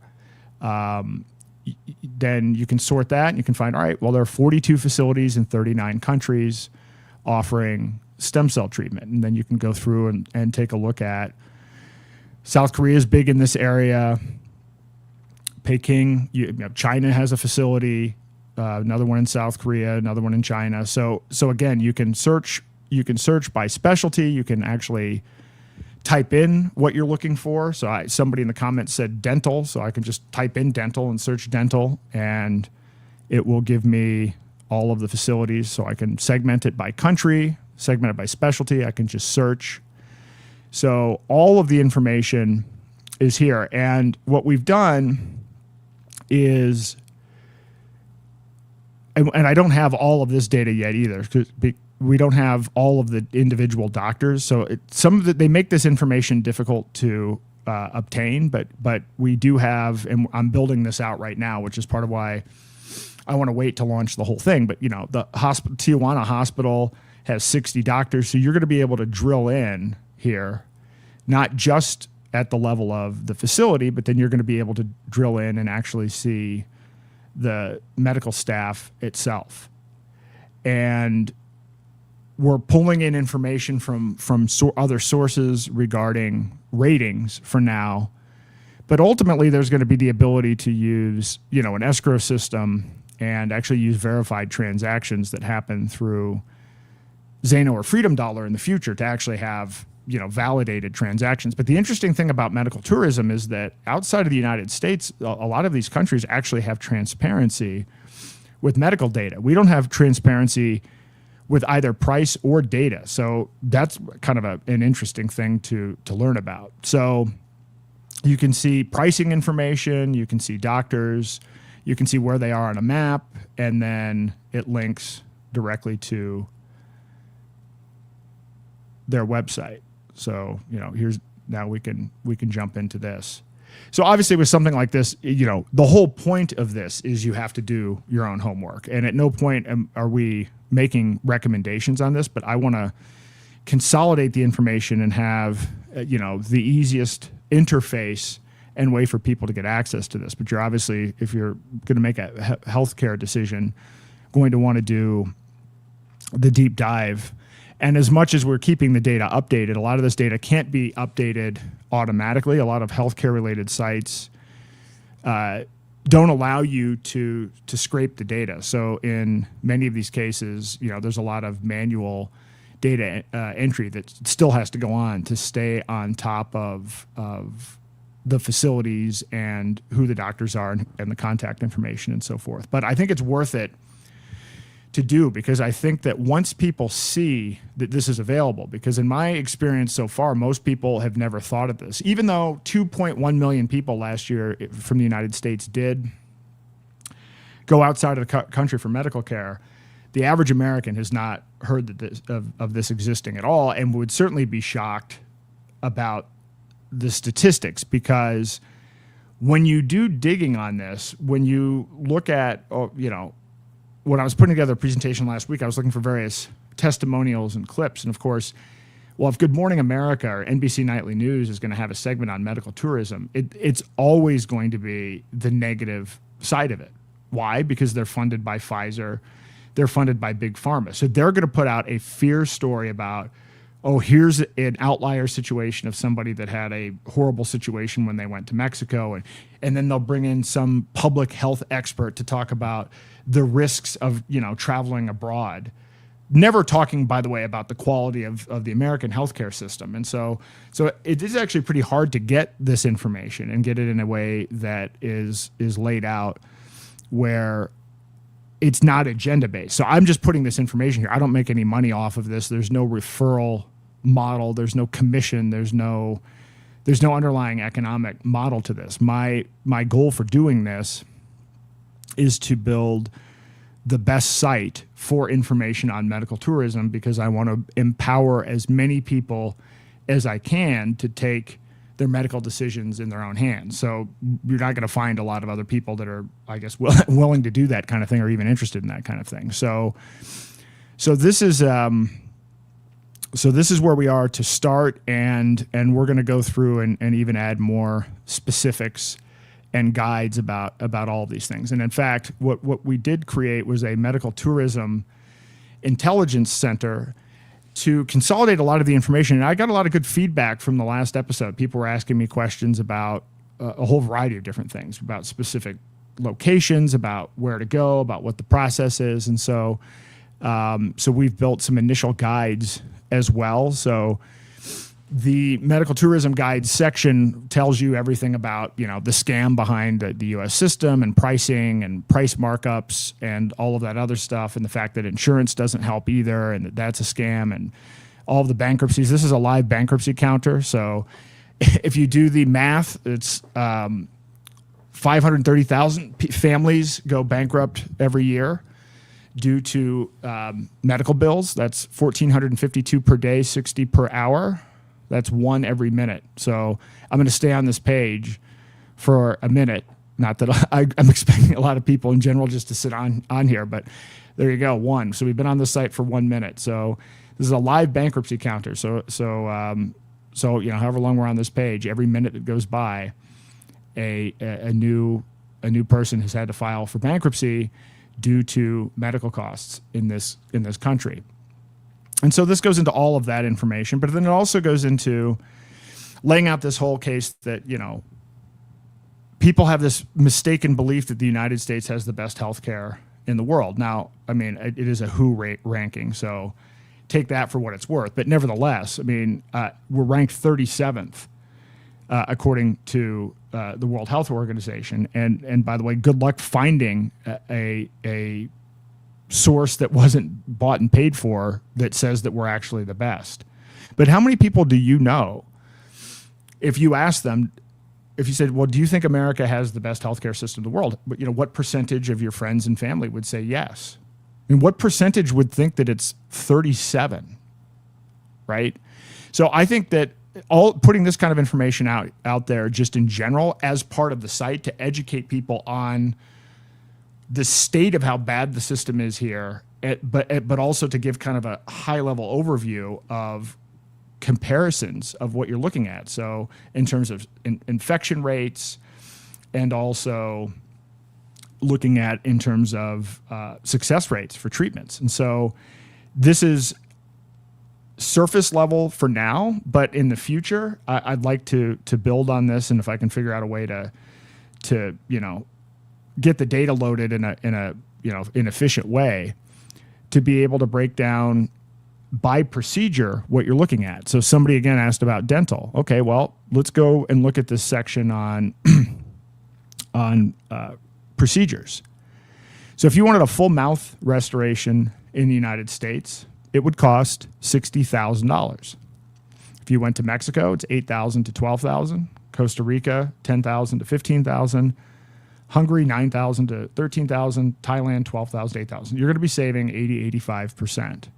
then you can sort that and you can find, all right, well, there are 42 facilities in 39 countries offering stem cell treatment. And then you can go through and take a look at South Korea is big in this area. Peking, China has a facility, another one in South Korea, another one in China. So again, you can search by specialty. You can actually type in what you're looking for. So somebody in the comments said dental, so I can just type in dental and search dental, and it will give me all of the facilities. So I can segment it by country, segment it by specialty. I can just search. So all of the information is here. And what we've done is, and I don't have all of this data yet either, because we don't have all of the individual doctors. So they make this information difficult to obtain, but we do have, and I'm building this out right now, which is part of why I want to wait to launch the whole thing. But the Tijuana hospital has 60 doctors, so you're going to be able to drill in here, not just at the level of the facility, but then you're going to be able to drill in and actually see the medical staff itself. And we're pulling in information from other sources regarding ratings for now. But ultimately, there's going to be the ability to use, an escrow system and actually use verified transactions that happen through Zeno or Freedom Dollar in the future to actually have, validated transactions. But the interesting thing about medical tourism is that outside of the United States, a lot of these countries actually have transparency with medical data. We don't have transparency with either price or data. So that's kind of an interesting thing to learn about. So you can see pricing information, you can see doctors, you can see where they are on a map, and then it links directly to their website. So, now we can jump into this. So obviously with something like this, the whole point of this is you have to do your own homework. And at no point are we making recommendations on this, but I want to consolidate the information and have, the easiest interface and way for people to get access to this. But you're obviously, if you're going to make a healthcare decision, going to want to do the deep dive. And as much as we're keeping the data updated, a lot of this data can't be updated automatically. A lot of healthcare related sites don't allow you to scrape the data. So in many of these cases, there's a lot of manual data entry that still has to go on to stay on top of the facilities and who the doctors are and the contact information and so forth. But I think it's worth it to do, because I think that once people see that this is available, because in my experience so far, most people have never thought of this, even though 2.1 million people last year from the United States did go outside of the country for medical care, the average American has not heard of this existing at all, and would certainly be shocked about the statistics, because when you do digging on this, when you look at, when I was putting together a presentation last week, I was looking for various testimonials and clips. And of course, well, if Good Morning America or NBC Nightly News is going to have a segment on medical tourism, it's always going to be the negative side of it. Why? Because they're funded by Pfizer. They're funded by Big Pharma. So they're going to put out a fear story about, oh, here's an outlier situation of somebody that had a horrible situation when they went to Mexico. And then they'll bring in some public health expert to talk about the risks of, traveling abroad. Never talking, by the way, about the quality of the American healthcare system. And so it is actually pretty hard to get this information and get it in a way that is laid out where it's not agenda-based. So I'm just putting this information here. I don't make any money off of this. There's no referral model. There's no commission. There's no underlying economic model to this. My goal for doing this is to build the best site for information on medical tourism, because I want to empower as many people as I can to take their medical decisions in their own hands. So you're not going to find a lot of other people that are, I guess, willing to do that kind of thing, or even interested in that kind of thing. So this is where we are to start, and we're going to go through and even add more specifics and guides about all of these things. And in fact, what we did create was a medical tourism intelligence center to consolidate a lot of the information. And I got a lot of good feedback from the last episode. People were asking me questions about a whole variety of different things, about specific locations, about where to go, about what the process is. And so we've built some initial guides as well. So the medical tourism guide section tells you everything about, the scam behind the U.S. system and pricing and price markups and all of that other stuff, and the fact that insurance doesn't help either, and that's a scam, and all of the bankruptcies. This is a live bankruptcy counter. So if you do the math, it's 530,000 families go bankrupt every year due to medical bills. That's 1,452 per day, 60 per hour. That's one every minute. So I'm going to stay on this page for a minute. Not that I'm expecting a lot of people in general just to sit on here, but there you go, one. So we've been on the site for 1 minute. So this is a live bankruptcy counter. So however long we're on this page, every minute that goes by, a new person has had to file for bankruptcy due to medical costs in this country. And so this goes into all of that information, but then it also goes into laying out this whole case that, people have this mistaken belief that the United States has the best healthcare in the world. Now, I mean, it is a WHO ranking, so take that for what it's worth. But nevertheless, I mean, we're ranked 37th according to the World Health Organization. And by the way, good luck finding a source that wasn't bought and paid for that says that we're actually the best. But how many people do you know, if you ask them, if you said, well, do you think America has the best healthcare system in the world? But, what percentage of your friends and family would say yes? I mean, what percentage would think that it's 37, right? So I think that putting this kind of information out there just in general as part of the site to educate people on the state of how bad the system is here, but also to give kind of a high-level overview of comparisons of what you're looking at. So in terms of infection rates, and also looking at in terms of success rates for treatments. And so this is surface level for now, but in the future, I'd like to build on this, and if I can figure out a way to get the data loaded in an efficient way, to be able to break down by procedure what you're looking at. So somebody again asked about dental. Okay, well, let's go and look at this section on procedures. So if you wanted a full mouth restoration in the United States, it would cost $60,000. If you went to Mexico, it's $8,000 to $12,000. Costa Rica, $10,000 to $15,000. Hungary, $9,000 to $13,000. Thailand, $12,000 to $8,000. You're going to be saving 85%.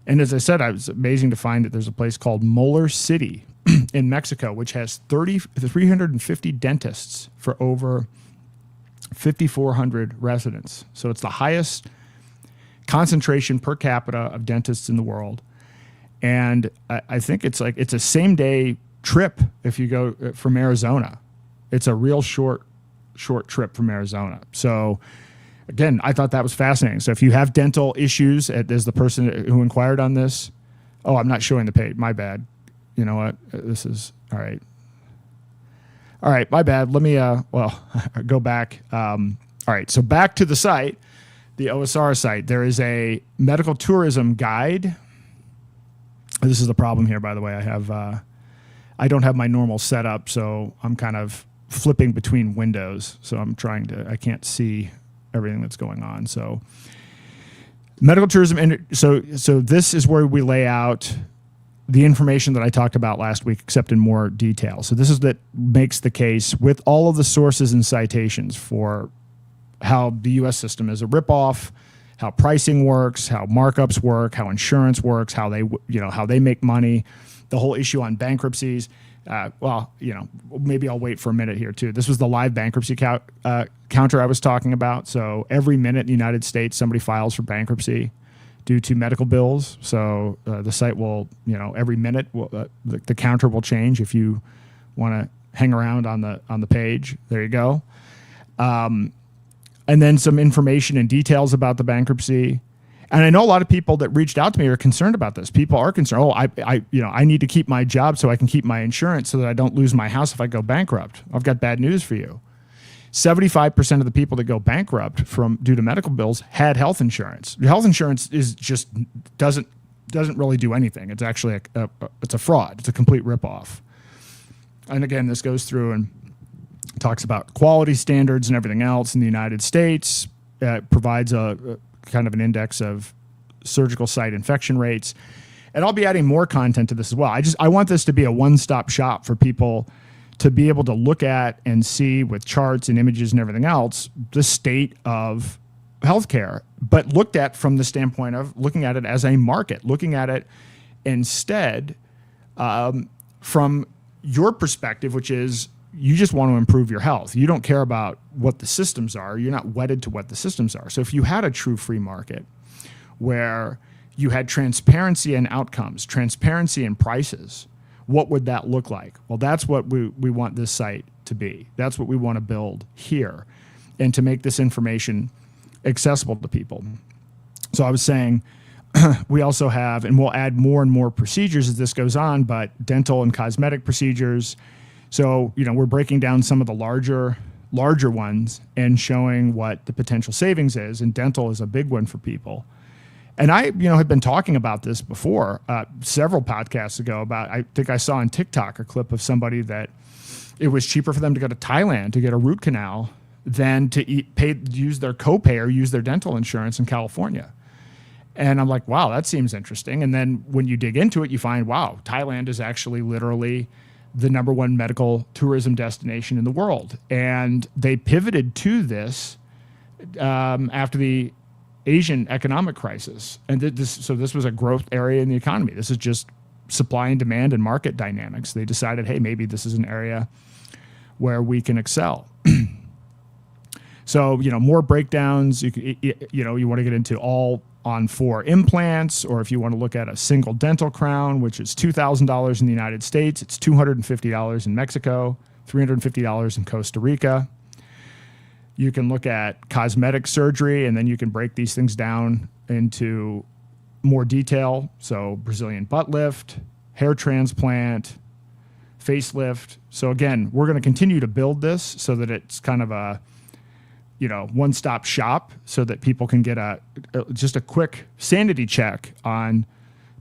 And as I said, it was amazing to find that there's a place called Molar City in Mexico, which has 350 dentists for over 5,400 residents. So it's the highest concentration per capita of dentists in the world. And I think it's a same day trip if you go from Arizona. It's a real short trip from Arizona. So again, I thought that was fascinating. So if you have dental issues, as the person who inquired on this, I'm not showing the page. My bad. You know what? This is all right. All right, my bad. Let me go back. All right, so back to the site, the OASARA site. There is a medical tourism guide. This is the problem here, by the way. I don't have my normal setup, so I'm kind of flipping between windows. So I can't see everything that's going on. So medical tourism. And so this is where we lay out the information that I talked about last week, except in more detail. So this is that makes the case with all of the sources and citations for how the U.S. system is a ripoff, how pricing works, how markups work, how insurance works, how they make money, the whole issue on bankruptcies. Maybe I'll wait for a minute here too. This was the live bankruptcy counter I was talking about. So every minute in the United States, somebody files for bankruptcy due to medical bills. So the site will, every minute the counter will change. If you want to hang around on the page, there you go. And then some information and details about the bankruptcy. And I know a lot of people that reached out to me are concerned about this. People are concerned. I need to keep my job so I can keep my insurance so that I don't lose my house if I go bankrupt. I've got bad news for you. 75% of the people that go bankrupt due to medical bills had health insurance. Health insurance is just doesn't really do anything. It's actually it's a fraud. It's a complete ripoff. And again, this goes through and talks about quality standards and everything else in the United States. Provides a kind of an index of surgical site infection rates. And I'll be adding more content to this as well. I want this to be a one-stop shop for people to be able to look at and see with charts and images and everything else the state of healthcare, but looked at from the standpoint of looking at it as a market, looking at it instead from your perspective, which is you just want to improve your health. You don't care about what the systems are. You're not wedded to what the systems are. So if you had a true free market where you had transparency in outcomes, transparency in prices, what would that look like? Well, that's what we want this site to be. That's what we want to build here, and to make this information accessible to people. So I was saying we also have, and we'll add more and more procedures as this goes on, but dental and cosmetic procedures. So, we're breaking down some of the larger ones and showing what the potential savings is, and dental is a big one for people. And I, had been talking about this before, several podcasts ago I think I saw on TikTok a clip of somebody that it was cheaper for them to go to Thailand to get a root canal than to use their copay or use their dental insurance in California. And I'm like, wow, that seems interesting. And then when you dig into it, you find, wow, Thailand is actually literally the number one medical tourism destination in the world. And they pivoted to this after the Asian economic crisis. And this was a growth area in the economy. This is just supply and demand and market dynamics. They decided, hey, maybe this is an area where we can excel. So, more breakdowns. You want to get into all on 4 implants, or if you want to look at a single dental crown, which is $2,000 in the United States, it's $250 in Mexico, $350 in Costa Rica. You can look at cosmetic surgery, and then you can break these things down into more detail. So Brazilian butt lift, hair transplant, facelift. So again, we're going to continue to build this so that it's kind of a one-stop shop, so that people can get just a quick sanity check on,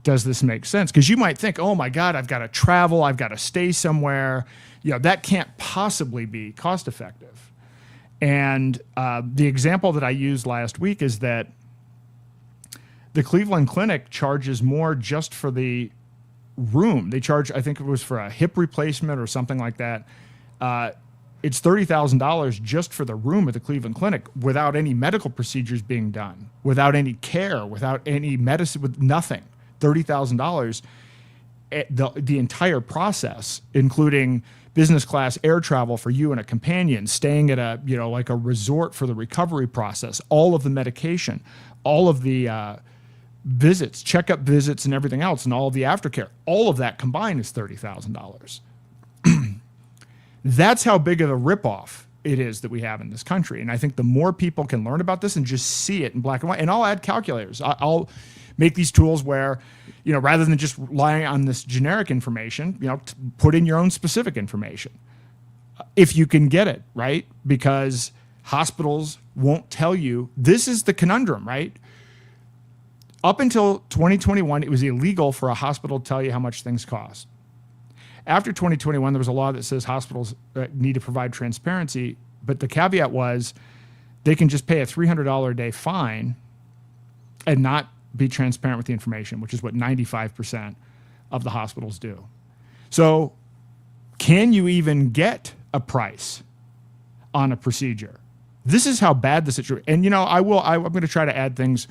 does this make sense? Because you might think, oh my God, I've got to travel, I've got to stay somewhere. That can't possibly be cost effective. And the example that I used last week is that the Cleveland Clinic charges more just for the room. They charge, I think it was for a hip replacement or something like that. It's $30,000 just for the room at the Cleveland Clinic, without any medical procedures being done, without any care, without any medicine, with nothing. $30,000. The entire process, including business class air travel for you and a companion, staying at a like a resort for the recovery process, all of the medication, all of the visits, checkup visits, and everything else, and all of the aftercare, all of that combined is $30,000. That's how big of a ripoff it is that we have in this country. And I think the more people can learn about this and just see it in black and white, and I'll add calculators. I'll make these tools where, rather than just relying on this generic information, put in your own specific information if you can get it, right? Because hospitals won't tell you. This is the conundrum, right? Up until 2021, it was illegal for a hospital to tell you how much things cost. After 2021, there was a law that says hospitals need to provide transparency, but the caveat was they can just pay a $300 a day fine and not be transparent with the information, which is what 95% of the hospitals do. So can you even get a price on a procedure? This is how bad the situation. And I'm going to try to add things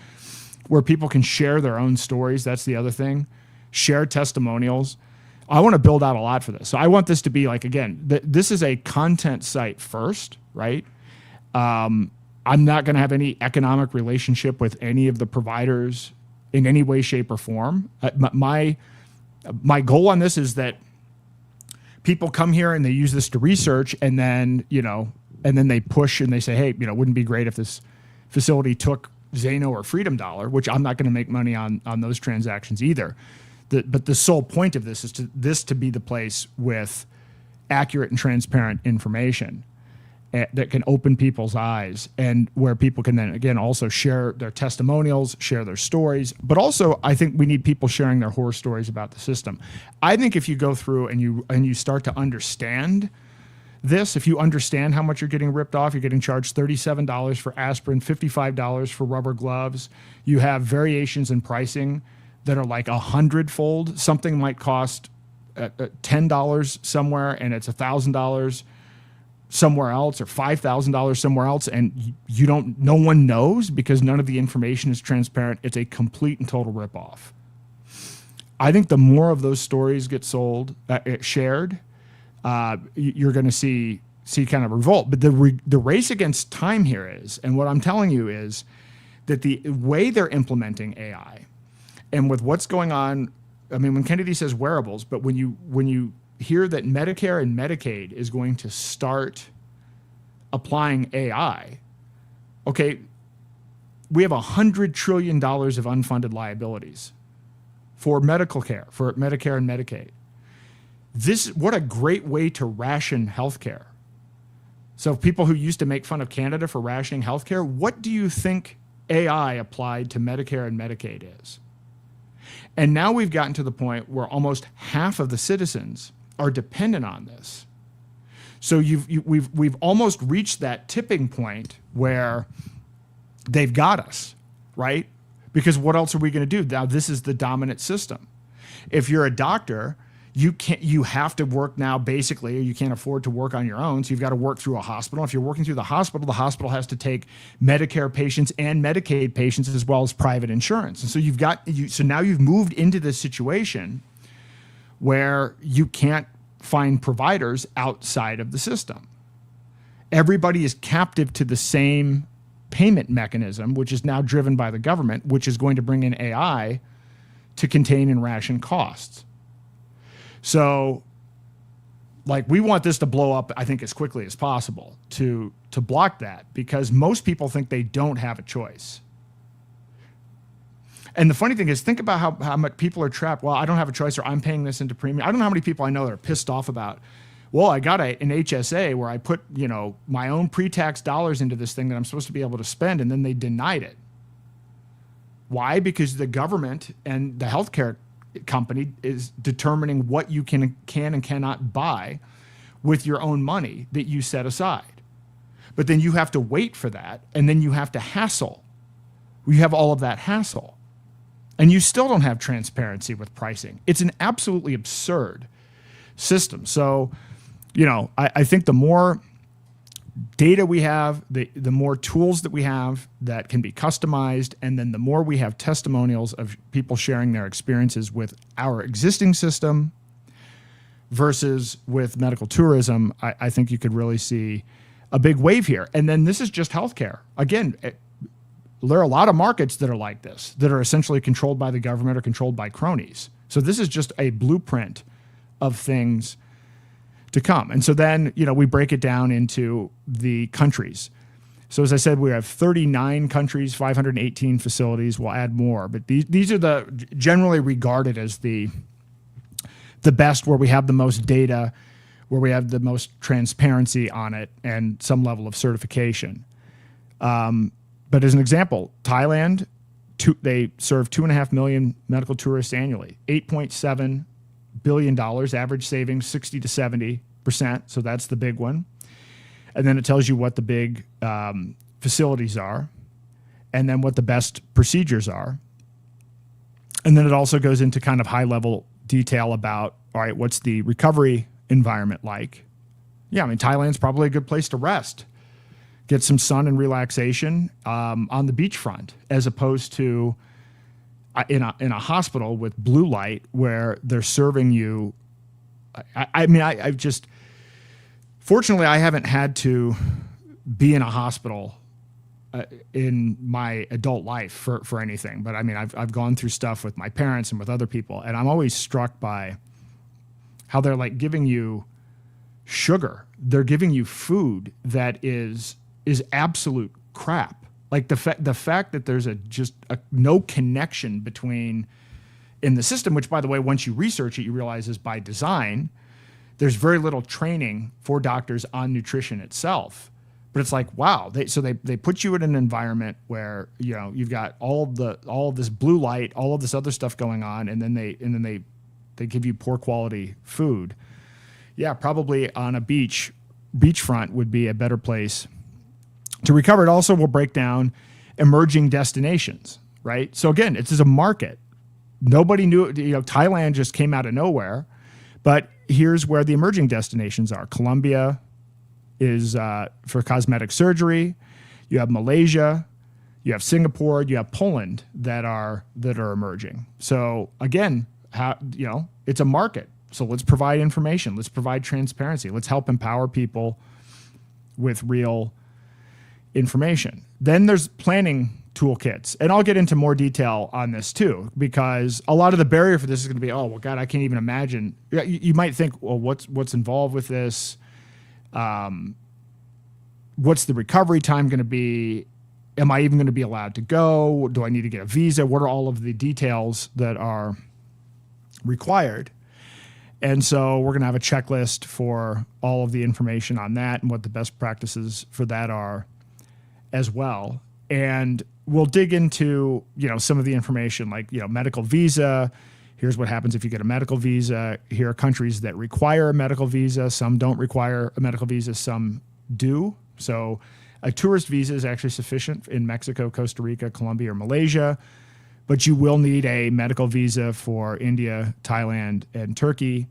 where people can share their own stories. That's the other thing. Share testimonials. I want to build out a lot for this. So I want this to be like, again, this is a content site first, right? I'm not going to have any economic relationship with any of the providers in any way, shape, or form. My goal on this is that people come here and they use this to research, and then they push and they say, hey, wouldn't it be great if this facility took Zeno or Freedom Dollar, which I'm not going to make money on those transactions either. But the sole point of this is to be the place with accurate and transparent information that can open people's eyes, and where people can then, again, also share their testimonials, share their stories. But also, I think we need people sharing their horror stories about the system. I think if you go through and you start to understand this, if you understand how much you're getting ripped off, you're getting charged $37 for aspirin, $55 for rubber gloves. You have variations in pricing that are like 100-fold. Something might cost $10 somewhere, and it's $1,000 somewhere else, or $5,000 somewhere else, and no one knows because none of the information is transparent. It's a complete and total ripoff. I think the more of those stories get shared, you're going to see kind of revolt. But the race against time here is, and what I'm telling you is that the way they're implementing AI, and with what's going on, I mean, when Kennedy says wearables, but when you hear that Medicare and Medicaid is going to start applying AI, okay, we have $100 trillion of unfunded liabilities for medical care, for Medicare and Medicaid. What a great way to ration healthcare. So people who used to make fun of Canada for rationing healthcare, what do you think AI applied to Medicare and Medicaid is? And now we've gotten to the point where almost half of the citizens are dependent on this. So we've almost reached that tipping point where they've got us, right? Because what else are we going to do? Now, this is the dominant system. If you're a doctor, You have to work now basically, or you can't afford to work on your own. So you've got to work through a hospital. If you're working through the hospital has to take Medicare patients and Medicaid patients as well as private insurance. And so so now you've moved into this situation where you can't find providers outside of the system. Everybody is captive to the same payment mechanism, which is now driven by the government, which is going to bring in AI to contain and ration costs. So, like, we want this to blow up, I think, as quickly as possible to block that, because most people think they don't have a choice. And the funny thing is, think about how much people are trapped. Well, I don't have a choice, or I'm paying this into premium. I don't know how many people I know that are pissed off about, well, I got an HSA where I put, my own pre-tax dollars into this thing that I'm supposed to be able to spend, and then they denied it. Why? Because the government and the healthcare company is determining what you can and cannot buy with your own money that you set aside. But then you have to wait for that, and then you have to hassle. You have all of that hassle, and you still don't have transparency with pricing. It's an absolutely absurd system. So, I think the more data we have, the more tools that we have that can be customized, and then the more we have testimonials of people sharing their experiences with our existing system versus with medical tourism, I think you could really see a big wave here. And then this is just healthcare. Again, there are a lot of markets that are like this, that are essentially controlled by the government or controlled by cronies. So this is just a blueprint of things to come. And so then, we break it down into the countries. So as I said, we have 39 countries, 518 facilities. We'll add more, but these are the generally regarded as the best, where we have the most data, where we have the most transparency on it, and some level of certification. But as an example, Thailand, they serve 2.5 million medical tourists annually, $8.7 billion, average savings 60 to 70%. So that's the big one. And then it tells you what the big facilities are, and then what the best procedures are. And then it also goes into kind of high level detail about, all right, what's the recovery environment like? Yeah, Thailand's probably a good place to rest, get some sun and relaxation on the beachfront, as opposed to in a hospital with blue light where they're serving you. I've just, fortunately, I haven't had to be in a hospital in my adult life for anything. But I've gone through stuff with my parents and with other people, and I'm always struck by how they're like giving you sugar. They're giving you food that is absolute crap. Like the fact that there's no connection between in the system, which, by the way, once you research it, you realize is by design. There's very little training for doctors on nutrition itself. But it's like, wow, they put you in an environment where you've got all of this blue light, all of this other stuff going on, and then they give you poor quality food. Yeah, probably on a beachfront would be a better place to recover. It also will break down emerging destinations, right? So again, it's a market. Nobody knew, Thailand just came out of nowhere, but here's where the emerging destinations are. Colombia is for cosmetic surgery. You have Malaysia, you have Singapore, you have Poland that are emerging. So again, it's a market. So let's provide information. Let's provide transparency. Let's help empower people with real information. Then there's planning toolkits. And I'll get into more detail on this too, because a lot of the barrier for this is going to be, oh, well, God, I can't even imagine. You might think, well, what's involved with this? What's the recovery time going to be? Am I even going to be allowed to go? Do I need to get a visa? What are all of the details that are required? And so we're going to have a checklist for all of the information on that and what the best practices for that are as well. And we'll dig into, some of the information like, medical visa. Here's what happens if you get a medical visa. Here are countries that require a medical visa. Some don't require a medical visa. Some do. So a tourist visa is actually sufficient in Mexico, Costa Rica, Colombia, or Malaysia. But you will need a medical visa for India, Thailand, and Turkey.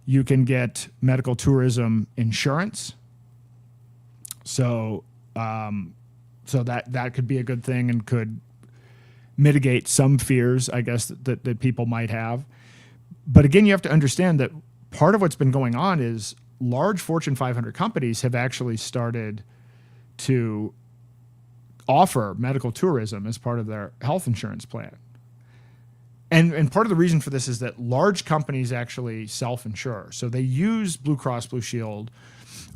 You can get medical tourism insurance. So, that could be a good thing and could mitigate some fears, I guess, that people might have. But again, you have to understand that part of what's been going on is large Fortune 500 companies have actually started to offer medical tourism as part of their health insurance plan. And part of the reason for this is that large companies actually self-insure. So they use Blue Cross Blue Shield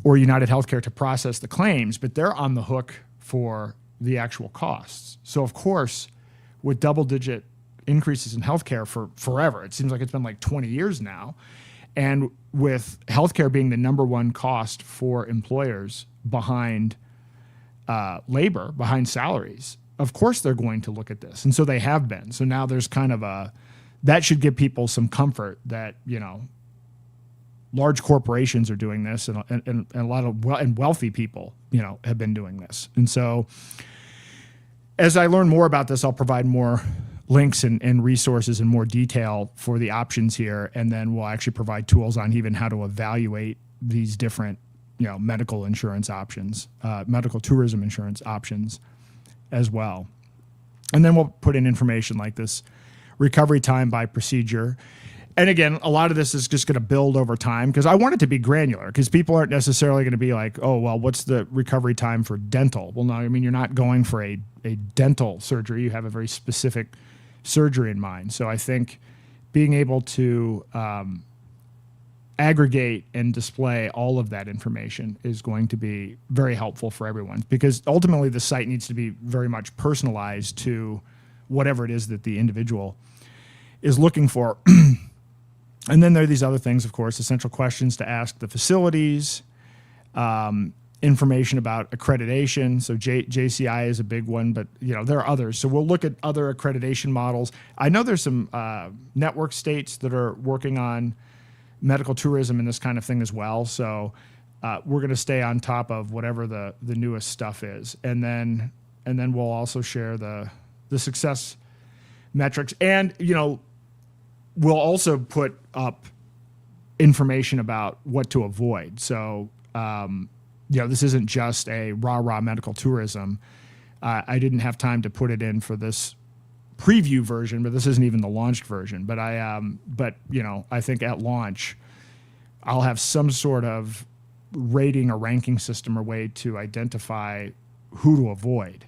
or United Healthcare to process the claims, but they're on the hook for the actual costs. So of course, with double-digit increases in healthcare for forever, it seems like it's been like 20 years now, and with healthcare being the number one cost for employers behind labor, behind salaries, of course they're going to look at this. And so they have been. So now there's kind of that should give people some comfort that, large corporations are doing this and a lot of wealthy people, have been doing this. And so as I learn more about this, I'll provide more links and resources in more detail for the options here. And then we'll actually provide tools on even how to evaluate these different, medical insurance options, medical tourism insurance options as well. And then we'll put in information like this recovery time by procedure. And again, a lot of this is just going to build over time because I want it to be granular because people aren't necessarily going to be like, oh, well, what's the recovery time for dental? Well, no, I mean, you're not going for a dental surgery. You have a very specific surgery in mind. So I think being able to aggregate and display all of that information is going to be very helpful for everyone because ultimately the site needs to be very much personalized to whatever it is that the individual is looking for. And then there are these other things, of course, essential questions to ask the facilities, information about accreditation. So JCI is a big one, but there are others. So we'll look at other accreditation models. I know there's some network states that are working on medical tourism and this kind of thing as well. So we're going to stay on top of whatever the newest stuff is, and then we'll also share the success metrics, and we'll also put up information about what to avoid. So this isn't just a rah medical tourism. I didn't have time to put it in for this preview version, but this isn't even the launched version. But I think at launch, I'll have some sort of rating or ranking system or way to identify who to avoid,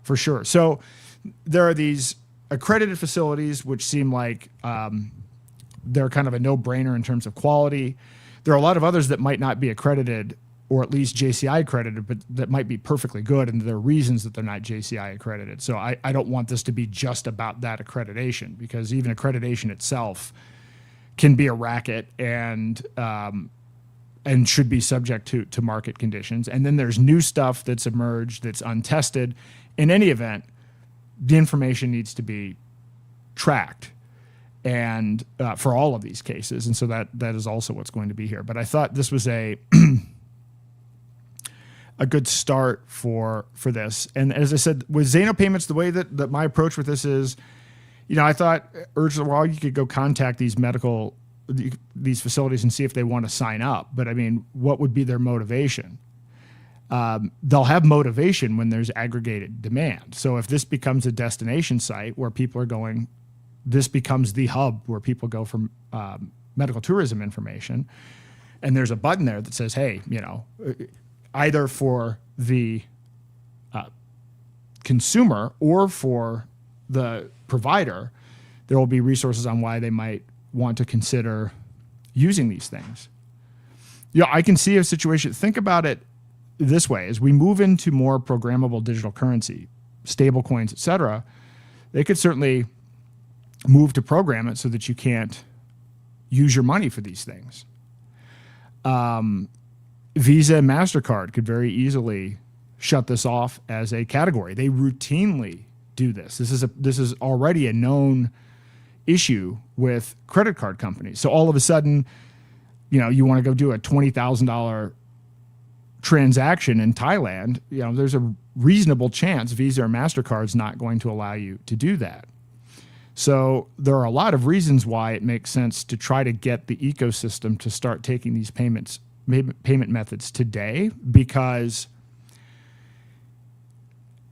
for sure. So there are these accredited facilities which seem like they're kind of a no-brainer in terms of quality. There are a lot of others that might not be accredited, or at least JCI accredited, but that might be perfectly good, and there are reasons that they're not JCI accredited. So I don't want this to be just about that accreditation, because even accreditation itself can be a racket and should be subject to market conditions. And then there's new stuff that's emerged that's untested. In any event, the information needs to be tracked, and for all of these cases. And so that is also what's going to be here. But I thought this was a good start for this. And as I said, with Zeno payments, the way that my approach with this is, I thought you could go contact these facilities and see if they want to sign up. But I mean, what would be their motivation? They'll have motivation when there's aggregated demand. So if this becomes a destination site where people are going, this becomes the hub where people go for medical tourism information, and there's a button there that says, hey, either for the consumer or for the provider, there will be resources on why they might want to consider using these things. I can see a situation. Think about it this way: as we move into more programmable digital currency, stable coins, et cetera, they could certainly move to program it so that you can't use your money for these things. Visa and MasterCard could very easily shut this off as a category. They routinely do this. This is already a known issue with credit card companies. So all of a sudden, you want to go do a $20,000 transaction in Thailand, there's a reasonable chance Visa or MasterCard's not going to allow you to do that. So there are a lot of reasons why it makes sense to try to get the ecosystem to start taking these payment methods today, because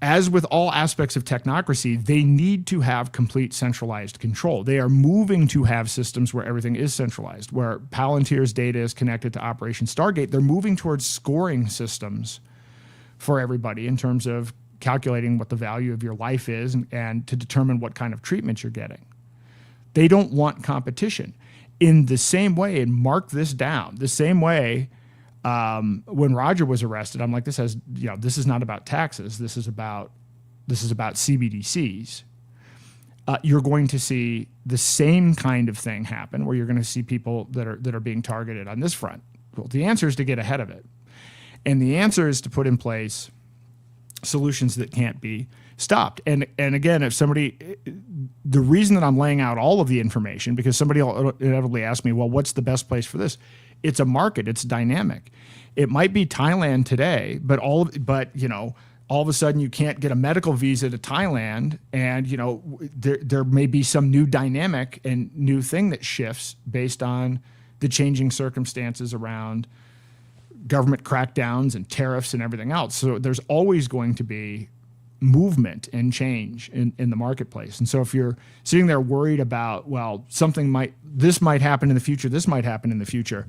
as with all aspects of technocracy, they need to have complete centralized control. They are moving to have systems where everything is centralized, where Palantir's data is connected to Operation Stargate. They're moving towards scoring systems for everybody in terms of calculating what the value of your life is and to determine what kind of treatment you're getting. They don't want competition. In the same way, and mark this down, the same way when Roger was arrested, I'm like, this is not about taxes. This is about CBDCs. You're going to see the same kind of thing happen, where you're going to see people that are being targeted on this front. Well, the answer is to get ahead of it, and the answer is to put in place solutions that can't be stopped. And again, if somebody, the reason that I'm laying out all of the information, because somebody will inevitably ask me, well, what's the best place for this? It's a market. It's dynamic. It might be Thailand today, but all of a sudden you can't get a medical visa to Thailand, and there may be some new dynamic and new thing that shifts based on the changing circumstances around government crackdowns and tariffs and everything else. So there's always going to be movement and change in the marketplace. And so if you're sitting there worried about, well, this might happen in the future, this might happen in the future.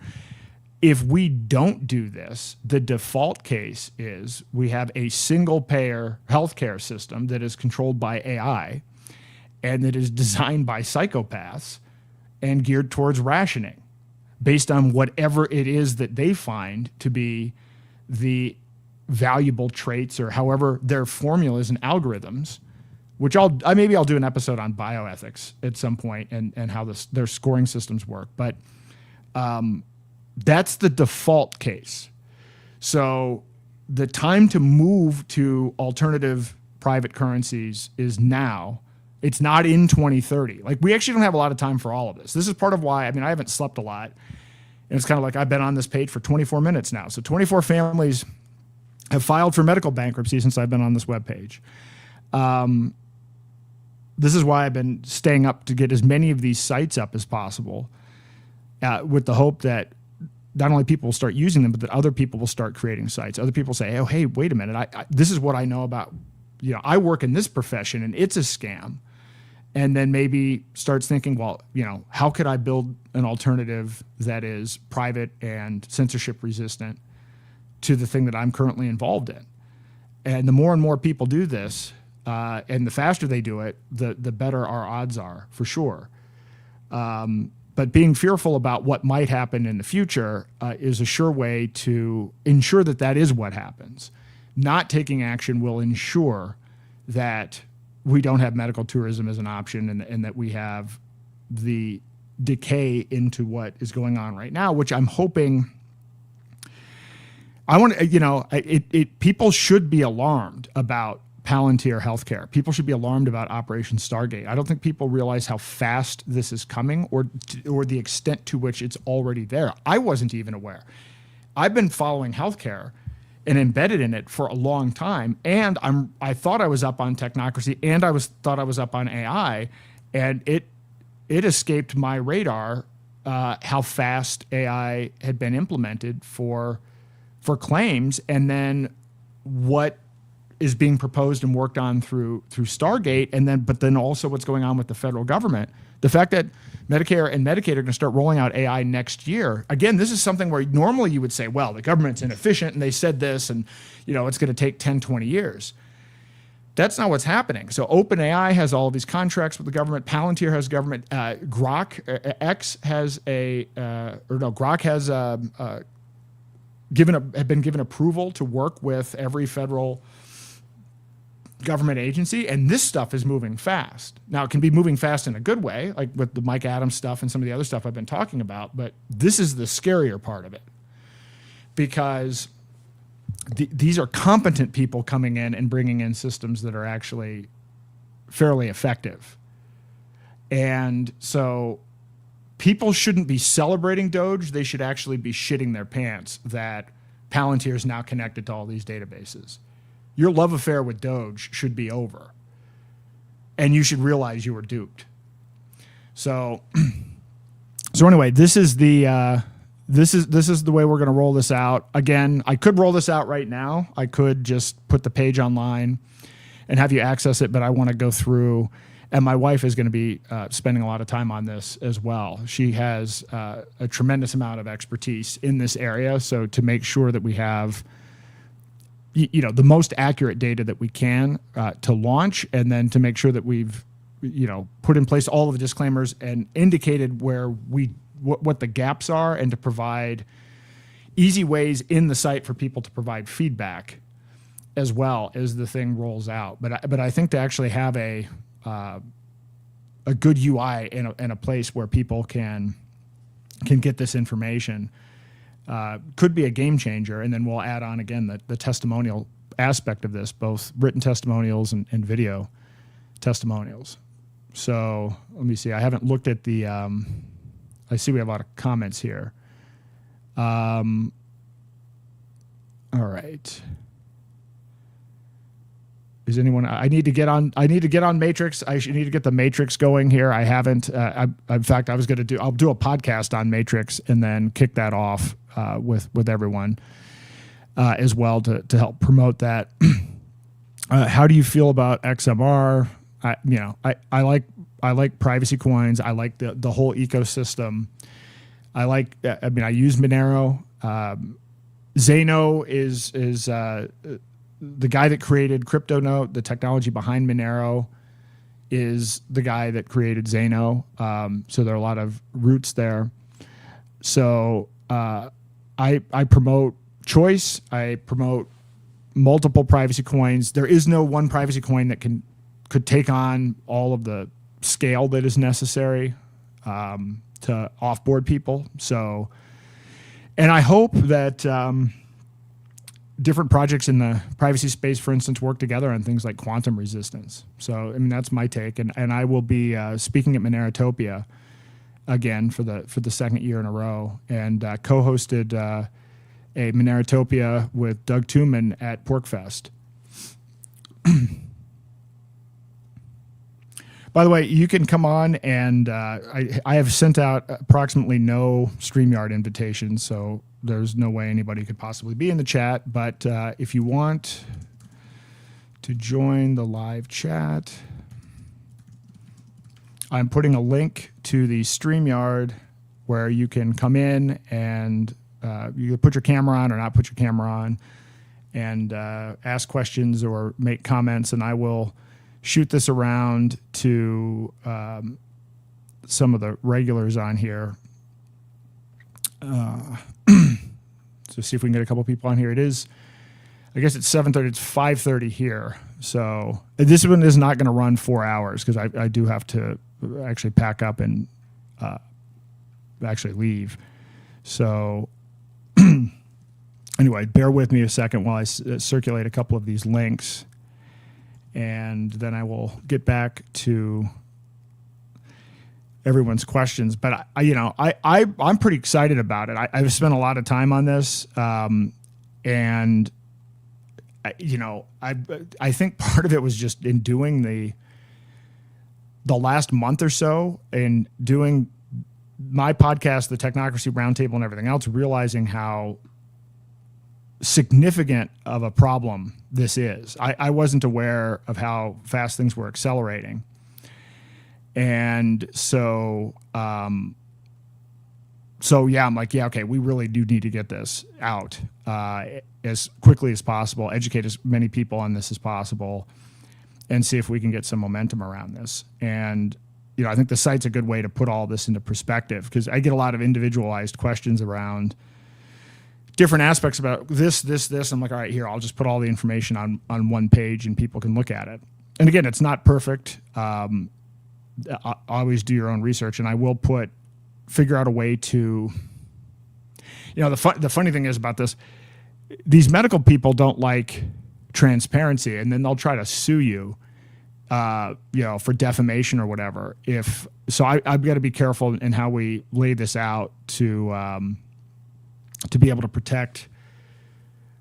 If we don't do this, the default case is we have a single payer healthcare system that is controlled by AI and that is designed by psychopaths and geared towards rationing based on whatever it is that they find to be the valuable traits, or however their formulas and algorithms, which maybe I'll do an episode on bioethics at some point and how their scoring systems work. But that's the default case. So the time to move to alternative private currencies is now. It's not in 2030. Like, we actually don't have a lot of time for all of this. This is part of why, I haven't slept a lot. And it's kind of like, I've been on this page for 24 minutes now. So 24 families have filed for medical bankruptcy since I've been on this webpage. This is why I've been staying up to get as many of these sites up as possible, with the hope that not only people will start using them, but that other people will start creating sites. Other people say, oh, hey, wait a minute. This is what I know about, I work in this profession and it's a scam. And then maybe starts thinking, well, how could I build an alternative that is private and censorship resistant to the thing that I'm currently involved in? And the more and more people do this, and the faster they do it, the better our odds are, for sure. But being fearful about what might happen in the future is a sure way to ensure that is what happens. Not taking action will ensure that we don't have medical tourism as an option, and that we have the decay into what is going on right now, which I'm hoping. People should be alarmed about Palantir Healthcare. People should be alarmed about Operation Stargate. I don't think people realize how fast this is coming, or the extent to which it's already there. I wasn't even aware. I've been following healthcare and embedded in it for a long time, and I thought I was up on technocracy, and thought I was up on AI, and it escaped my radar how fast AI had been implemented for claims, and then what is being proposed and worked on through Stargate, but then also what's going on with the federal government. The fact that Medicare and Medicaid are going to start rolling out AI next year. Again, this is something where normally you would say, well, the government's inefficient and they said this, and it's going to take 10, 20 years. That's not what's happening. So OpenAI has all of these contracts with the government. Palantir has government. Grok have been given approval to work with every federal government agency, and this stuff is moving fast. Now, it can be moving fast in a good way, like with the Mike Adams stuff and some of the other stuff I've been talking about, but this is the scarier part of it, because these are competent people coming in and bringing in systems that are actually fairly effective. And so people shouldn't be celebrating Doge. They should actually be shitting their pants that Palantir is now connected to all these databases. Your love affair with Doge should be over, and you should realize you were duped. So, so anyway, this is the this is the way we're going to roll this out. Again, I could roll this out right now. I could just put the page online and have you access it, but I want to go through. And my wife is going to be spending a lot of time on this as well. She has a tremendous amount of expertise in this area. So to make sure that we have, the most accurate data that we can to launch, and then to make sure that we've, put in place all of the disclaimers and indicated where what the gaps are, and to provide easy ways in the site for people to provide feedback as well as the thing rolls out. But I think to actually have a good UI in a place where people can get this information could be a game changer. And then we'll add on again the testimonial aspect of this, both written testimonials and video testimonials. So let me see. I haven't looked at the. I see we have a lot of comments here. All right. Is anyone? I need to get on. I need to get on Matrix. Need to get the Matrix going here. I haven't. In fact, I was going to do. I'll do a podcast on Matrix and then kick that off with everyone as well to help promote that. How do you feel about XMR? I like privacy coins. I like the whole ecosystem. I use Monero. Zeno is the guy that created CryptoNote. The technology behind Monero is the guy that created Zeno. So there are a lot of roots there. So I promote choice. I promote multiple privacy coins. There is no one privacy coin that could take on all of the scale that is necessary to offboard people. So, and I hope that different projects in the privacy space, for instance, work together on things like quantum resistance. So, that's my take. And I will be speaking at Monerotopia again for the second year in a row, and co-hosted a Monerotopia with Doug Tooman at PorkFest. By the way, you can come on, and I have sent out approximately no StreamYard invitations, so there's no way anybody could possibly be in the chat. But if you want to join the live chat, I'm putting a link to the StreamYard where you can come in and you can put your camera on or not put your camera on, and ask questions or make comments, and I will shoot this around to some of the regulars on here. So see if we can get a couple people on here. It is, I guess it's 7:30. It's 5:30 here. So this one is not going to run 4 hours because I do have to actually pack up and actually leave. So anyway, bear with me a second while I circulate a couple of these links. And then I will get back to everyone's questions. But I'm pretty excited about it. I've spent a lot of time on this, and I think part of it was just in doing the last month or so and doing my podcast, the Technocracy Roundtable, and everything else, realizing how significant of a problem this is. I wasn't aware of how fast things were accelerating. And so I'm like, okay, we really do need to get this out as quickly as possible, educate as many people on this as possible, and see if we can get some momentum around this. And, I think the site's a good way to put all this into perspective, because I get a lot of individualized questions around different aspects about this. I'm like, all right, here, I'll just put all the information on one page and people can look at it. And again, it's not perfect. Always do your own research, and I will figure out a way to, the funny thing is about this, these medical people don't like transparency, and then they'll try to sue you, for defamation or whatever. I've got to be careful in how we lay this out to be able to protect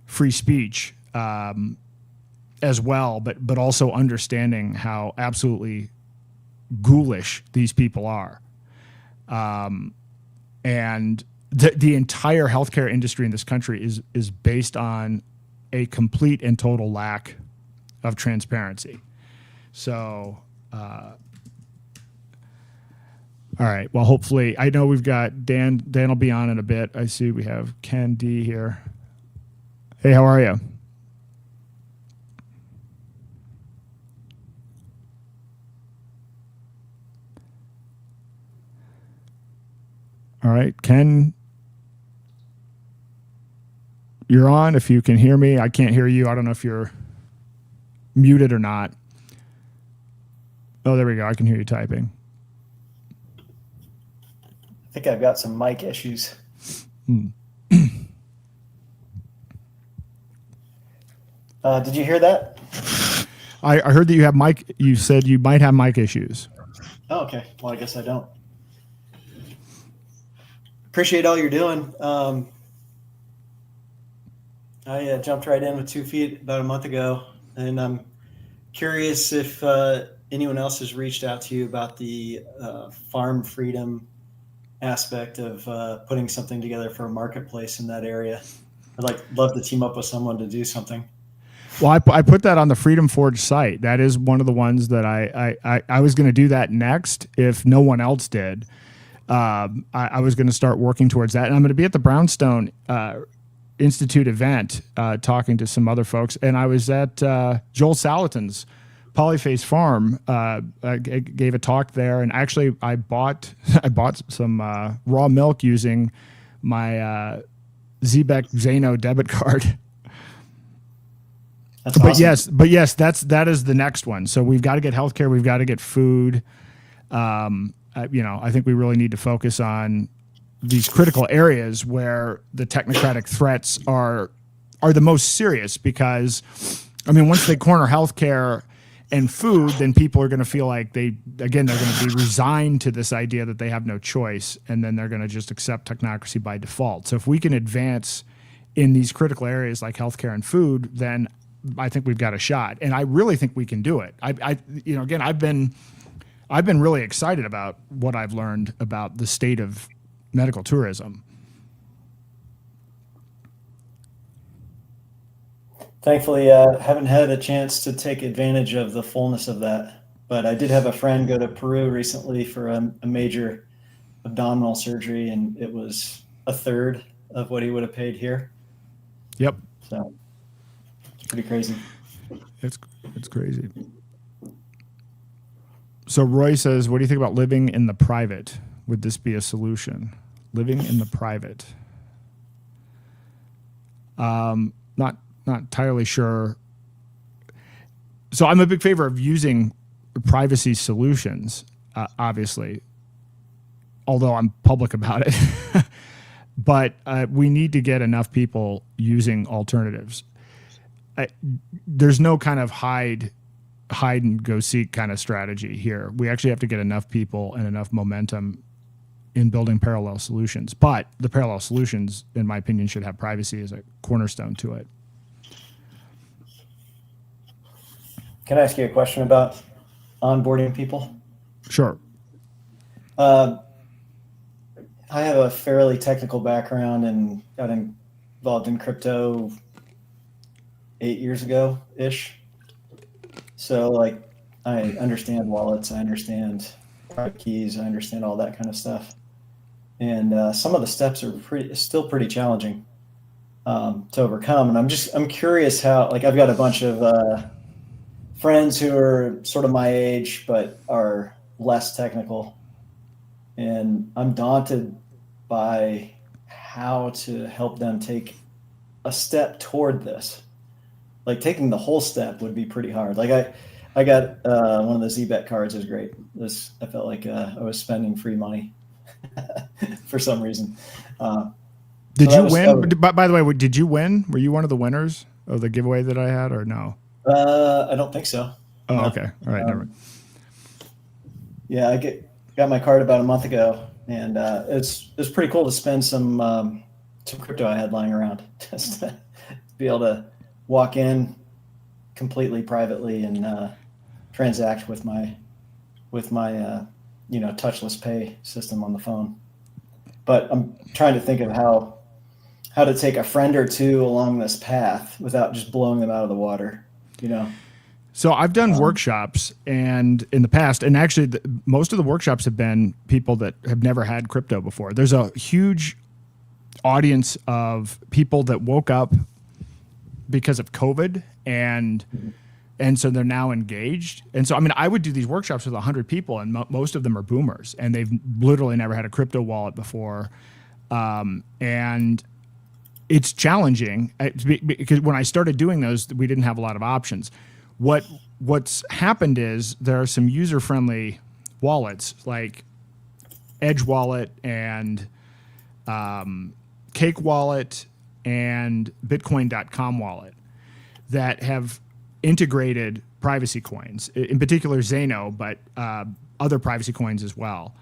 free speech as well, but also understanding how absolutely ghoulish these people are. And the entire healthcare industry in this country is based on a complete and total lack of transparency. So, all right. Well, hopefully, I know we've got Dan. Dan will be on in a bit. I see we have Ken D here. Hey, how are you? All right, Ken, you're on. If you can hear me, I can't hear you. I don't know if you're muted or not. Oh, there we go. I can hear you typing. I think I've got some mic issues. Did you hear that? I heard that you have mic. You said you might have mic issues. Oh, okay. Well, I guess I don't. Appreciate all you're doing. I jumped right in with 2 feet about a month ago, and I'm curious if anyone else has reached out to you about the farm freedom aspect of putting something together for a marketplace in that area. I'd love to team up with someone to do something. Well, I put that on the Freedom Forge site. That is one of the ones that I was going to do that next if no one else did. I was going to start working towards that. And I'm going to be at the Brownstone Institute event talking to some other folks. And I was at Joel Salatin's Polyface Farm. I gave a talk there. And actually, I bought some raw milk using my Zebek Zeno debit card. That's awesome. But yes, that is the next one. So we've got to get healthcare. We've got to get food. I think we really need to focus on these critical areas where the technocratic threats are the most serious, because, I mean, once they corner healthcare and food, then people are going to feel like they're going to be resigned to this idea that they have no choice, and then they're going to just accept technocracy by default. So if we can advance in these critical areas like healthcare and food, then I think we've got a shot. And I really think we can do it. I've been really excited about what I've learned about the state of medical tourism. Thankfully, haven't had a chance to take advantage of the fullness of that. But I did have a friend go to Peru recently for a major abdominal surgery, and it was a third of what he would have paid here. Yep. So it's pretty crazy. It's crazy. So Roy says, what do you think about living in the private? Would this be a solution? Living in the private. Not entirely sure. So I'm a big favor of using privacy solutions, obviously, although I'm public about it. But we need to get enough people using alternatives. There's no kind of hide and go seek kind of strategy here. We actually have to get enough people and enough momentum in building parallel solutions. But the parallel solutions, in my opinion, should have privacy as a cornerstone to it. Can I ask you a question about onboarding people? Sure. I have a fairly technical background and got involved in crypto 8 years ago-ish. So I understand wallets, I understand private keys, I understand all that kind of stuff. And some of the steps are still pretty challenging to overcome. And I'm curious how, I've got a bunch of friends who are sort of my age, but are less technical. And I'm daunted by how to help them take a step toward this. Taking the whole step would be pretty hard. I got one of the ZBet cards is great. I felt like I was spending free money for some reason. Did you win? By the way, did you win? Were you one of the winners of the giveaway that I had, or no? I don't think so. Oh, no. Okay. All right. Never mind. Yeah, I got my card about a month ago, and it's pretty cool to spend some crypto I had lying around, just to be able to walk in completely privately and transact with my touchless pay system on the phone. But I'm trying to think of how to take a friend or two along this path without just blowing them out of the water. So I've done workshops and in the past, and actually most of the workshops have been people that have never had crypto before. There's a huge audience of people that woke up because of COVID and so they're now engaged. And so, I mean, I would do these workshops with 100 people and most of them are boomers and they've literally never had a crypto wallet before. And it's challenging because when I started doing those, we didn't have a lot of options. What's happened is there are some user-friendly wallets like Edge Wallet and Cake Wallet and Bitcoin.com wallet that have integrated privacy coins, in particular Zeno, but other privacy coins as well.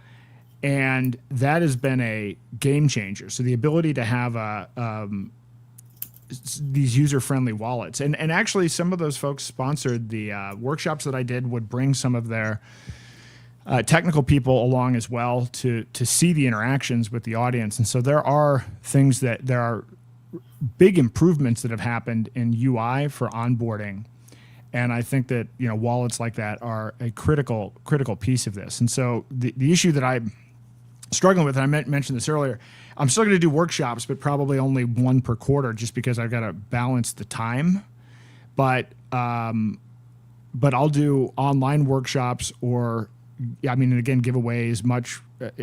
And that has been a game changer. So the ability to have these user-friendly wallets. And actually some of those folks sponsored the workshops that I did would bring some of their technical people along as well to see the interactions with the audience. And so there are big improvements that have happened in UI for onboarding. And I think that, wallets like that are a critical piece of this. And so the issue that I'm struggling with, and I mentioned this earlier, I'm still going to do workshops, but probably only one per quarter just because I've got to balance the time. But I'll do online workshops or, again, give away as much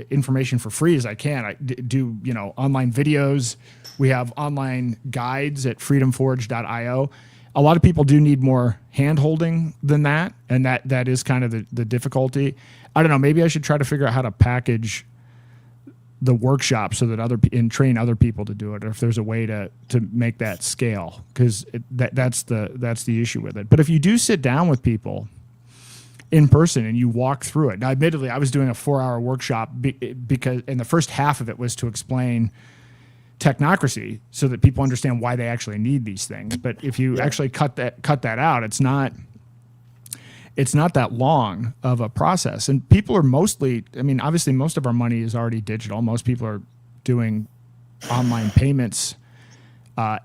information for free as I can. I do, online videos. We have online guides at freedomforge.io. A lot of people do need more hand-holding than that, and that is kind of the difficulty. I don't know, maybe I should try to figure out how to package the workshop so that and train other people to do it, or if there's a way to make that scale, because that's the issue with it. But if you do sit down with people in person and you walk through it, now admittedly I was doing a 4-hour workshop because in the first half of it was to explain technocracy so that people understand why they actually need these things. But if you actually cut that out, it's not that long of a process. And people are mostly, obviously most of our money is already digital. Most people are doing online payments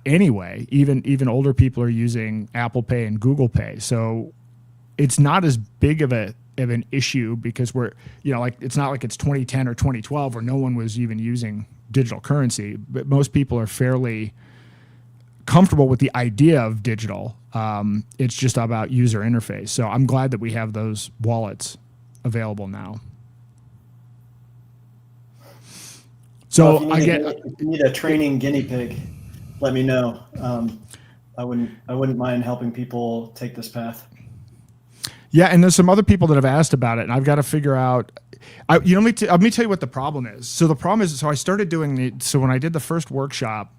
anyway. Even older people are using Apple Pay and Google Pay. So it's not as big of an issue because we're, it's not like it's 2010 or 2012 where no one was even using digital currency, but most people are fairly comfortable with the idea of digital. It's just about user interface. So I'm glad that we have those wallets available now. So if you need a training guinea pig, let me know. I wouldn't mind helping people take this path. Yeah, and there's some other people that have asked about it, and I've got to figure out. Let me tell you what the problem is. So the problem is, I started doing so when I did the first workshop,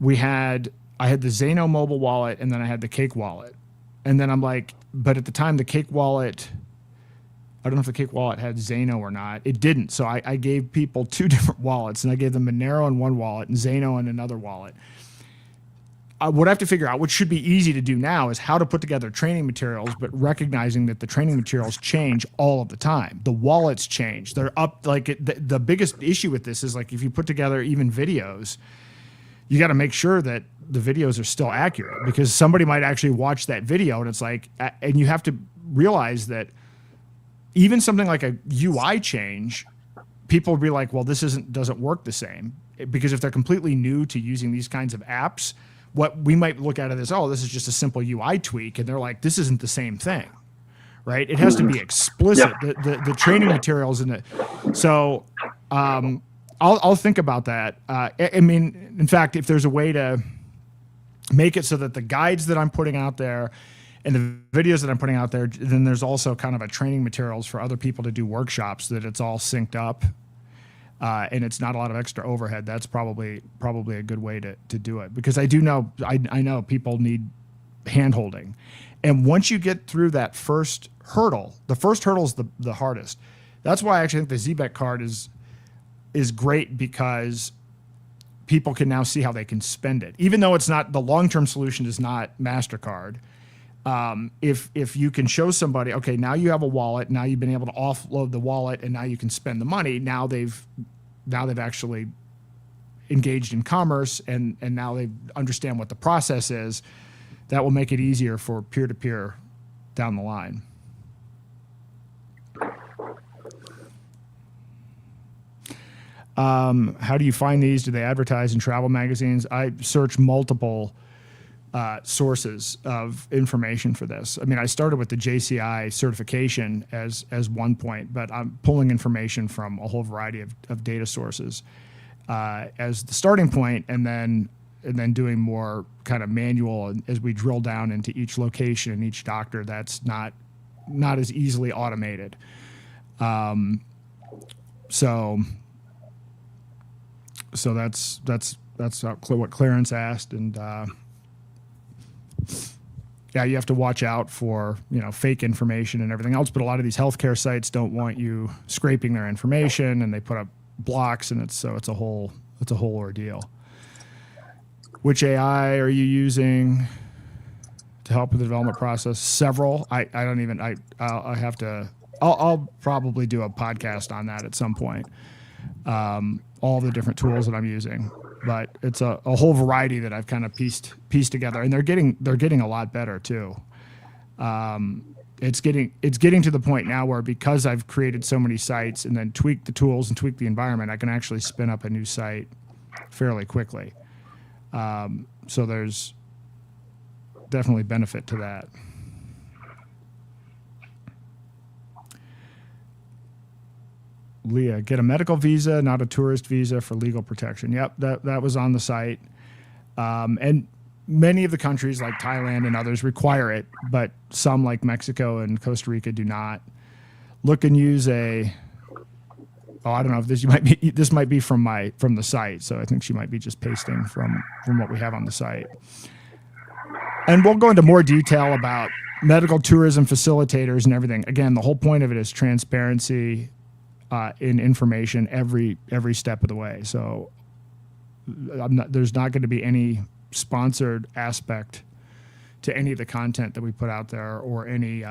I had the Zeno mobile wallet, and then I had the Cake wallet, and then I'm like, but at the time the Cake wallet, I don't know if the Cake wallet had Zeno or not. It didn't, so I gave people 2 different wallets, and I gave them Monero in one wallet and Zeno in another wallet. What I have to figure out, which should be easy to do now, is how to put together training materials, but recognizing that the training materials change all of the time. The wallets change. They're up. The biggest issue with this is if you put together even videos, you got to make sure that the videos are still accurate because somebody might actually watch that video and and you have to realize that even something like a UI change, people will be like, well, this doesn't work the same, because if they're completely new to using these kinds of apps, what we might look at it as, this is just a simple UI tweak. And they're like, this isn't the same thing, right? It has to be explicit. Yeah. The training materials so I'll think about that. In fact, if there's a way to make it so that the guides that I'm putting out there and the videos that I'm putting out there, then there's also kind of a training materials for other people to do workshops, that it's all synced up. And it's not a lot of extra overhead. That's probably a good way to do it, because I know people need hand-holding. And once you get through that first hurdle, the first hurdle is the hardest. That's why I actually think the ZBEC card is great, because people can now see how they can spend it. Even though it's not, the long-term solution is not MasterCard, If you can show somebody, okay, now you have a wallet, now you've been able to offload the wallet, and now you can spend the money. Now they've actually engaged in commerce, and now they understand what the process is. That will make it easier for peer-to-peer down the line. How do you find these? Do they advertise in travel magazines? I search multiple sources of information for this. I mean, I started with the JCI certification as one point, but I'm pulling information from a whole variety of data sources as the starting point, and then doing more kind of manual as we drill down into each location and each doctor. That's not as easily automated. So that's what Clarence asked, and yeah, you have to watch out for fake information and everything else. But a lot of these healthcare sites don't want you scraping their information, and they put up blocks, and it's a whole ordeal. Which AI are you using to help with the development process? Several. I'll probably do a podcast on that at some point. All the different tools that I'm using, but it's a whole variety that I've kind of pieced together, and they're getting a lot better too. It's getting to the point now where, because I've created so many sites and then tweaked the tools and tweaked the environment, I can actually spin up a new site fairly quickly. So there's definitely benefit to that. Leah, get a medical visa, not a tourist visa, for legal protection. Yep, that was on the site. And many of the countries like Thailand and others require it, but some like Mexico and Costa Rica do not. Look and use I don't know if this might be from the site, so I think she might be just pasting from what we have on the site. And we'll go into more detail about medical tourism facilitators and everything. Again, the whole point of it is transparency in information every step of the way. So there's not going to be any sponsored aspect to any of the content that we put out there, or any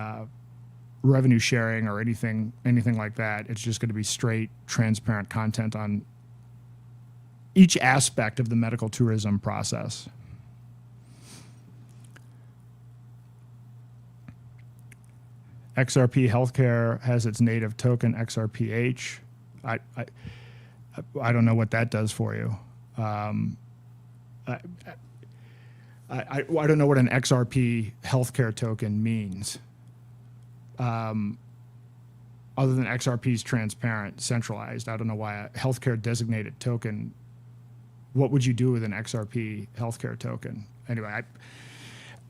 revenue sharing or anything like that. It's just going to be straight, transparent content on each aspect of the medical tourism process. XRP Healthcare has its native token, XRPH. I don't know what that does for you. I don't know what an XRP Healthcare token means. Other than XRP is transparent, centralized. I don't know why a healthcare designated token. What would you do with an XRP Healthcare token? Anyway,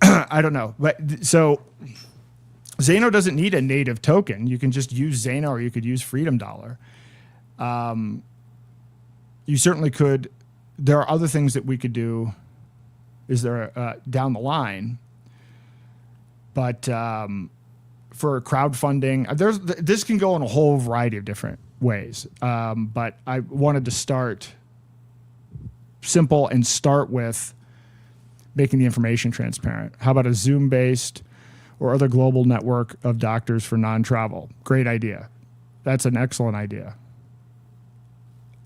I don't know. But so Zeno doesn't need a native token. You can just use Zeno, or you could use Freedom Dollar. You certainly could. There are other things that we could do. Is there down the line? But for crowdfunding, this can go in a whole variety of different ways. But I wanted to start simple and start with making the information transparent. How about a Zoom-based or other global network of doctors for non-travel? Great idea. That's an excellent idea.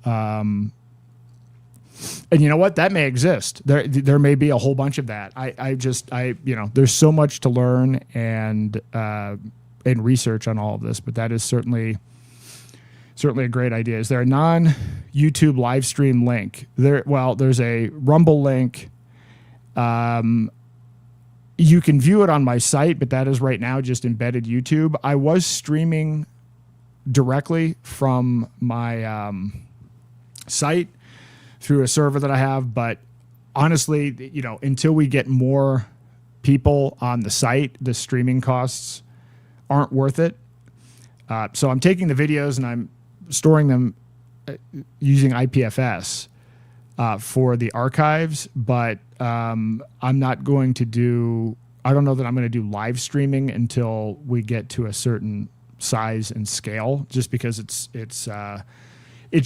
And you know what? That may exist. There may be a whole bunch of that. There's so much to learn and research on all of this, but that is certainly a great idea. Is there a non-YouTube live stream link? There's a Rumble link. You can view it on my site, but that is right now just embedded YouTube. I was streaming directly from my site through a server that I have, but honestly, until we get more people on the site, the streaming costs aren't worth it. So I'm taking the videos and I'm storing them using IPFS for the archives, but I'm not going to do. I don't know that I'm going to do live streaming until we get to a certain size and scale, just because it's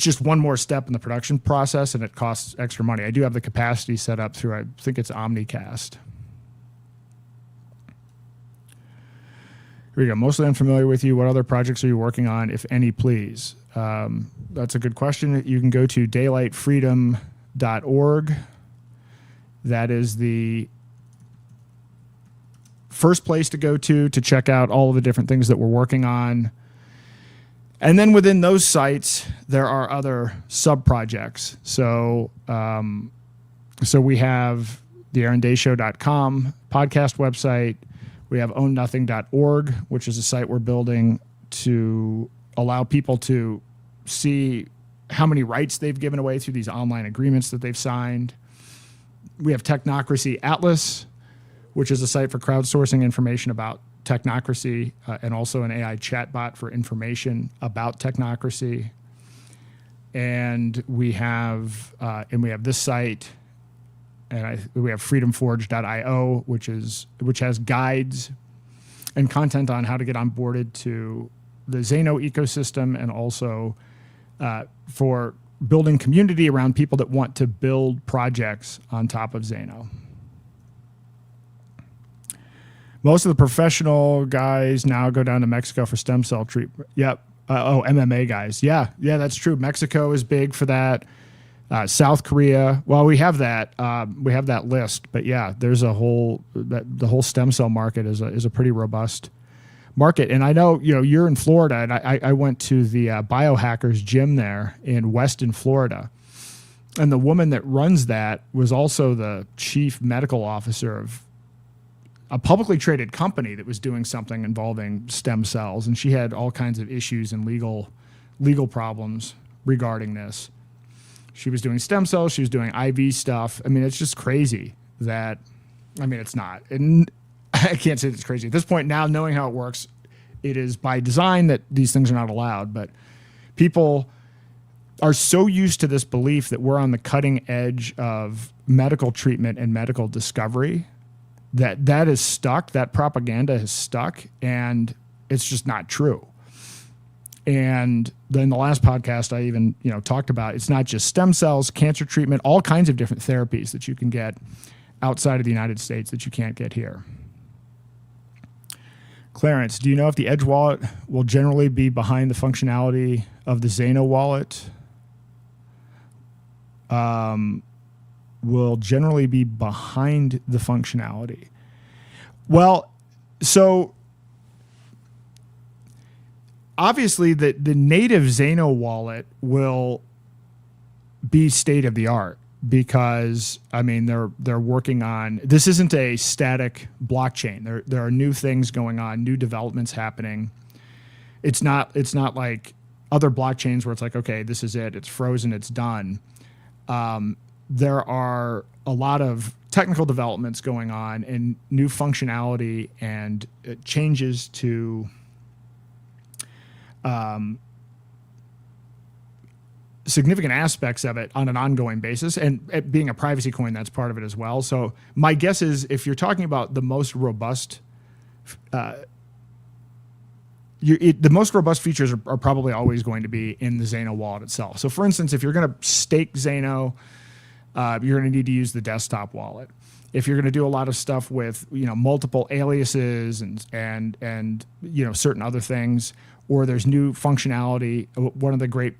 just one more step in the production process, and it costs extra money. I do have the capacity set up through, I think it's Omnicast. Here we go. Mostly unfamiliar with you. What other projects are you working on, if any, please? That's a good question. You can go to daylightfreedom.org. That is the first place to go to check out all of the different things that we're working on. And then within those sites, there are other sub-projects. So we have the aarondayshow.com podcast website. We have ownnothing.org, which is a site we're building to allow people to see how many rights they've given away through these online agreements that they've signed. We have Technocracy Atlas, which is a site for crowdsourcing information about technocracy, and also an AI chatbot for information about technocracy. And we have this site, and we have freedomforge.io, which has guides and content on how to get onboarded to the Zeno ecosystem, and also for building community around people that want to build projects on top of Zeno. Most of the professional guys now go down to Mexico for stem cell treatment. Yep. MMA guys. Yeah, that's true. Mexico is big for that. South Korea. Well, we have that list, but yeah, there's the whole stem cell market is a pretty robust market. And I know, you're in Florida, and I went to the biohackers gym there in Weston, Florida. And the woman that runs that was also the chief medical officer of a publicly traded company that was doing something involving stem cells. And she had all kinds of issues and legal problems regarding this. She was doing stem cells. She was doing IV stuff. I mean, it's just crazy that, it's not. And I can't say it's crazy. At this point now, knowing how it works, it is by design that these things are not allowed. But people are so used to this belief that we're on the cutting edge of medical treatment and medical discovery that is stuck. That propaganda has stuck, and it's just not true. And then the last podcast I even, talked about, it's not just stem cells, cancer treatment, all kinds of different therapies that you can get outside of the United States that you can't get here. Clarence, do you know if the Edge wallet will generally be behind the functionality of the Zeno wallet? Will generally be behind the functionality. Well, so obviously the native Zeno wallet will be state of the art, because they're working on, this isn't a static blockchain. There are new things going on, new developments happening. It's not like other blockchains where it's like, okay, this is it, it's frozen, it's done. There are a lot of technical developments going on and new functionality and changes to significant aspects of it on an ongoing basis. And it being a privacy coin, that's part of it as well. So my guess is, if you're talking about the most robust, the most robust features are probably always going to be in the Zeno wallet itself. So for instance, if you're going to stake Zeno, you're going to need to use the desktop wallet. If you're going to do a lot of stuff with, multiple aliases and certain other things, or there's new functionality, one of the great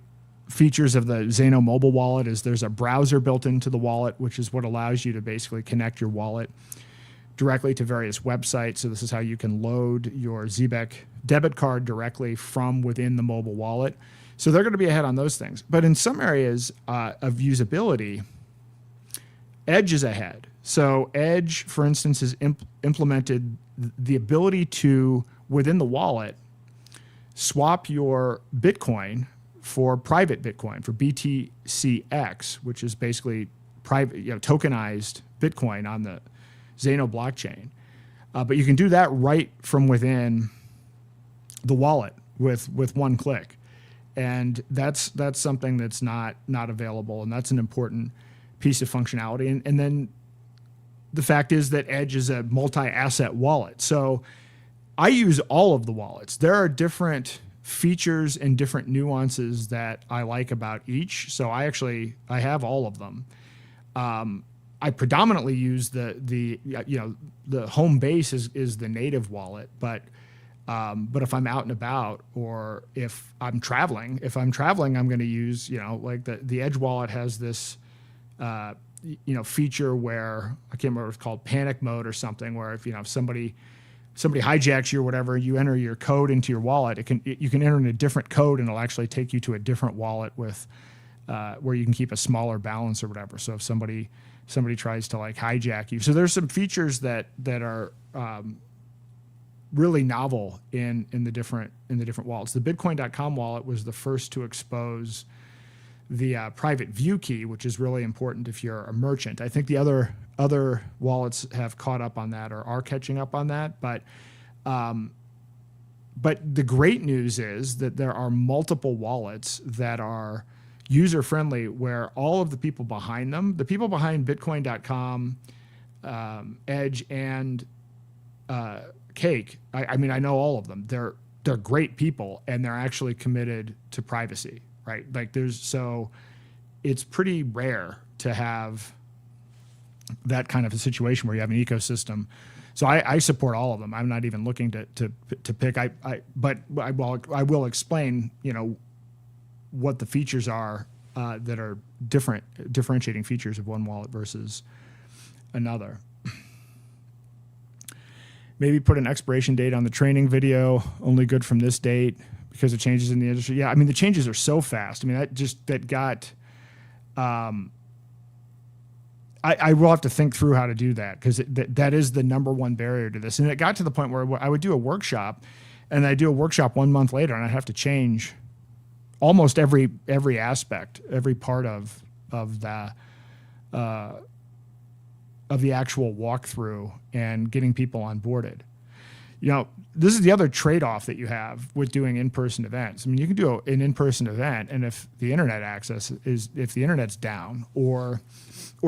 features of the Zeno mobile wallet is there's a browser built into the wallet, which is what allows you to basically connect your wallet directly to various websites. So this is how you can load your Zbeck debit card directly from within the mobile wallet. So they're going to be ahead on those things. But in some areas of usability, Edge is ahead. So Edge, for instance, has implemented the ability to, within the wallet, swap your Bitcoin for private Bitcoin, for BTCX, which is basically private, tokenized Bitcoin on the Zeno blockchain. But you can do that right from within the wallet with one click. And that's something that's not available, and that's an important piece of functionality. And then the fact is that Edge is a multi-asset wallet. So I use all of the wallets. There are different features and different nuances that I like about each. So I have all of them. I predominantly use the home base is the native wallet, but But if I'm out and about, or if I'm traveling, I'm going to use, like the Edge wallet has this, feature where I can't remember what it's called, panic mode or something, where if somebody hijacks you or whatever, you enter your code into your wallet, you can enter in a different code and it'll actually take you to a different wallet with, where you can keep a smaller balance or whatever. So if somebody tries to like hijack you, so there's some features that are, really novel in the different wallets. The Bitcoin.com wallet was the first to expose the private view key, which is really important if you're a merchant. I think the other wallets have caught up on that or are catching up on that. But the great news is that there are multiple wallets that are user friendly, where all of the people behind them, the people behind Bitcoin.com, Edge, and Cake, I mean, I know all of them. They're great people, and they're actually committed to privacy, right? Like it's pretty rare to have that kind of a situation where you have an ecosystem. So I support all of them. I'm not even looking to pick. But I will explain, what the features are that are differentiating features of one wallet versus another. Maybe put an expiration date on the training video, only good from this date because of changes in the industry. Yeah, I mean, the changes are so fast. I mean, that got, I will have to think through how to do that, because that is the number one barrier to this. And it got to the point where I would do a workshop, and I do a workshop 1 month later, and I'd have to change almost every aspect, every part of the actual walkthrough and getting people onboarded. This is the other trade-off that you have with doing in-person events. I mean, you can do an in-person event, and if the internet's down, or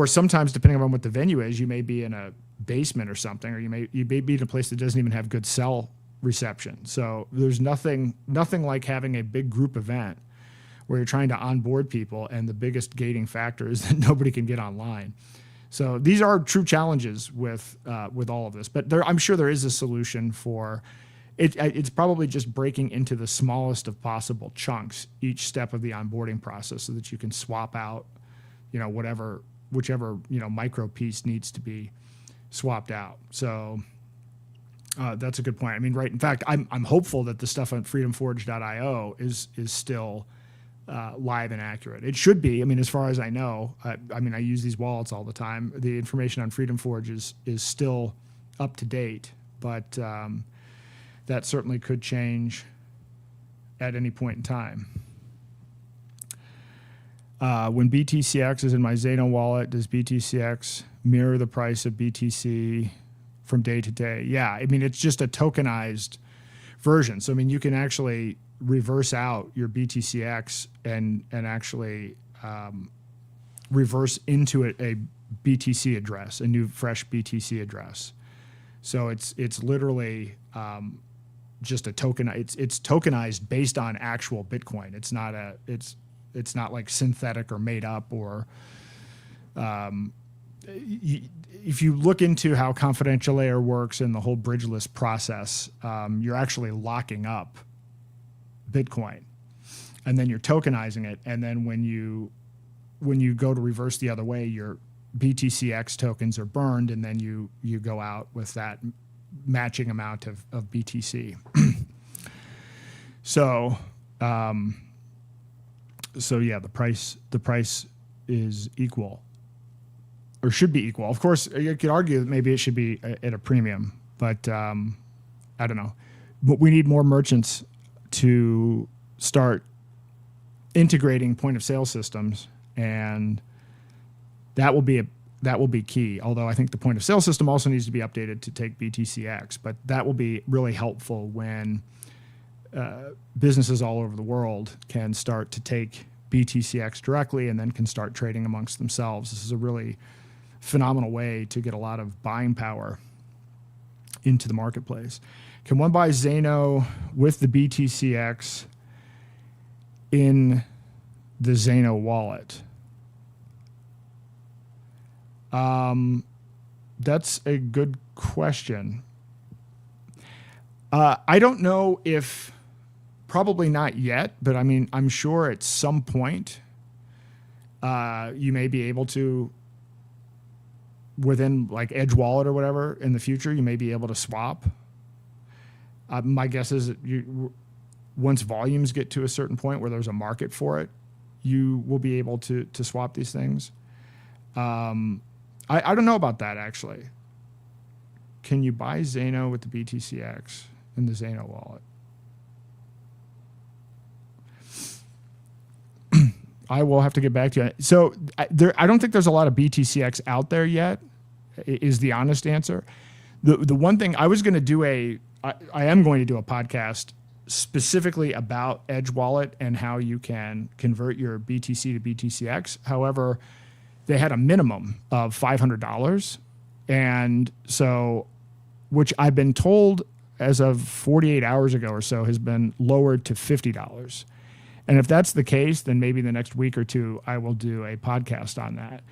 sometimes depending on what the venue is, you may be in a basement or something, or you may be in a place that doesn't even have good cell reception. So there's nothing like having a big group event where you're trying to onboard people, and the biggest gating factor is that nobody can get online. So these are true challenges with all of this, but I'm sure there is a solution for it. It's probably just breaking into the smallest of possible chunks each step of the onboarding process, so that you can swap out, whichever micro piece needs to be swapped out. So that's a good point. I mean, right. In fact, I'm hopeful that the stuff on freedomforge.io is still live and accurate. It should be. I mean, as far as I know, I use these wallets all the time. The information on Freedom Forge is still up to date, but that certainly could change at any point in time. When BTCX is in my Zeno wallet, does BTCX mirror the price of BTC from day to day? Yeah, I mean, it's just a tokenized version. So, I mean, you can actually reverse out your BTCX and actually reverse into a BTC address, a new fresh BTC address. So it's literally just a token. It's tokenized based on actual Bitcoin. It's not like synthetic or made up, or if you look into how confidential layer works and the whole bridgeless process, you're actually locking up Bitcoin, and then you're tokenizing it, and then when you go to reverse the other way, your BTCX tokens are burned, and then you go out with that matching amount of BTC. So yeah, the price is equal, or should be equal. Of course, you could argue that maybe it should be at a premium, but I don't know. But we need more merchants to start integrating point of sale systems, and that will be key. Although I think the point of sale system also needs to be updated to take BTCX, but that will be really helpful when businesses all over the world can start to take BTCX directly and then can start trading amongst themselves. This is a really phenomenal way to get a lot of buying power into the marketplace. Can one buy Zeno with the BTCX in the Zeno wallet? That's a good question. I don't know if, probably not yet, but I mean, I'm sure at some point you may be able to, within like Edge Wallet or whatever in the future, you may be able to swap. My guess is that once volumes get to a certain point where there's a market for it, you will be able to swap these things. I don't know about that, actually. Can you buy Zeno with the BTCX in the Zeno wallet? I will have to get back to you. So I don't think there's a lot of BTCX out there yet, is the honest answer. The one thing I was going to do I am going to do a podcast specifically about Edge Wallet and how you can convert your BTC to BTCX. However, they had a minimum of $500. And so, which I've been told as of 48 hours ago or so has been lowered to $50. And if that's the case, then maybe the next week or two, I will do a podcast on that.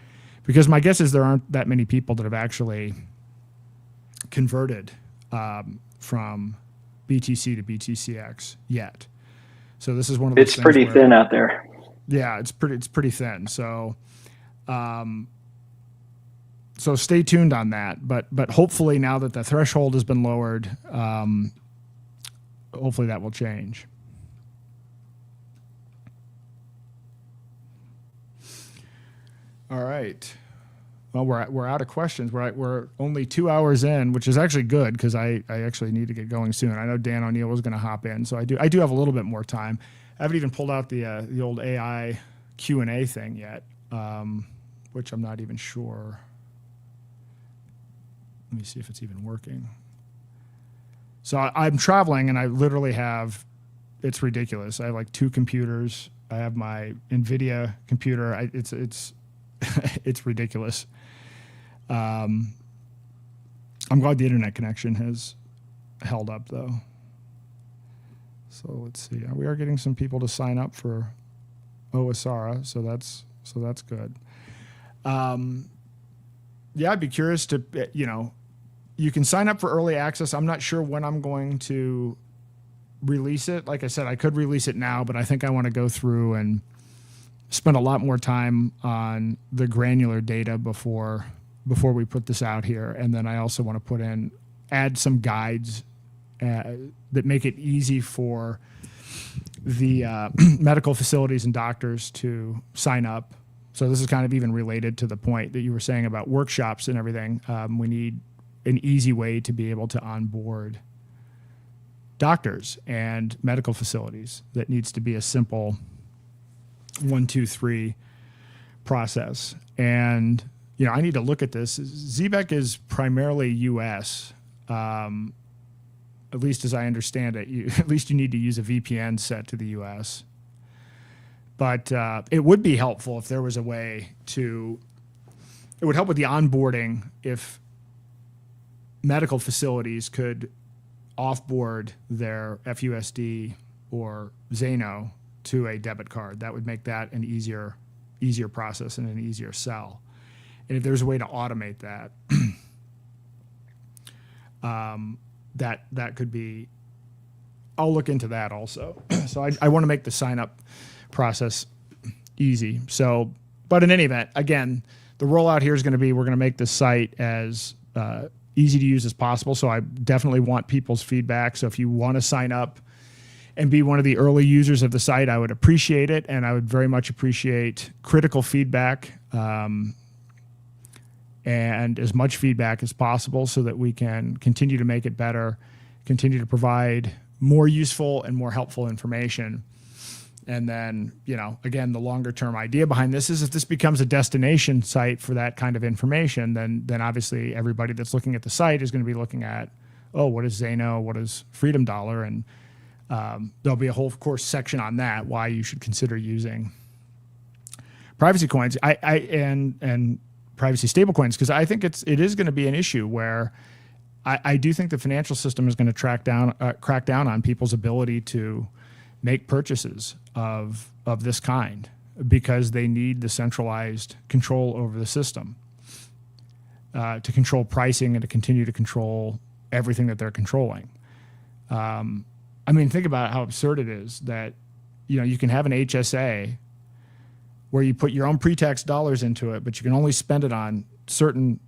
Because my guess is there aren't that many people that have actually converted from BTC to BTCX yet. So this is one of those things. It's pretty thin out there. Yeah, it's pretty thin. So, so stay tuned on that. But hopefully now that the threshold has been lowered, hopefully that will change. All right. Well, we're out of questions. We're only 2 hours in, which is actually good because I actually need to get going soon. I know Dan O'Neill was going to hop in, so I do have a little bit more time. I haven't even pulled out the old AI Q&A thing yet, which I'm not even sure. Let me see if it's even working. So I'm traveling, and I literally have, it's ridiculous. I have like 2 computers. I have my NVIDIA computer. It's it's ridiculous. I'm glad the internet connection has held up, though. So let's see. We are getting some people to sign up for OASARA, so that's good. Yeah, I'd be curious to, you can sign up for early access. I'm not sure when I'm going to release it. Like I said, I could release it now, but I think I want to go through and spend a lot more time on the granular data before we put this out here. And then I also want to add some guides that make it easy for the medical facilities and doctors to sign up. So this is kind of even related to the point that you were saying about workshops and everything. We need an easy way to be able to onboard doctors and medical facilities. That needs to be a simple 1, 2, 3 process. And, I need to look at this. ZBEC is primarily U.S., at least as I understand it. At least you need to use a VPN set to the U.S. But it would be helpful if there was a way it would help with the onboarding if medical facilities could offboard their FUSD or Zeno to a debit card. That would make that an easier process and an easier sell. And if there's a way to automate that, that could be, I'll look into that also. So I want to make the sign up process easy. So, but in any event, again, the rollout here is going to be, we're going to make this site as easy to use as possible. So I definitely want people's feedback. So if you want to sign up and be one of the early users of the site, I would appreciate it. And I would very much appreciate critical feedback and as much feedback as possible so that we can continue to make it better, continue to provide more useful and more helpful information. And then, again, the longer term idea behind this is if this becomes a destination site for that kind of information, then obviously everybody that's looking at the site is going to be looking at, what is Zeno? What is Freedom Dollar? And there'll be a whole, of course, section on that, why you should consider using privacy coins and privacy stable coins, because I think it is going to be an issue where I do think the financial system is going to crack down on people's ability to make purchases of this kind because they need the centralized control over the system to control pricing and to continue to control everything that they're controlling. I mean, think about how absurd it is that, you can have an HSA where you put your own pre-tax dollars into it, but you can only spend it on certain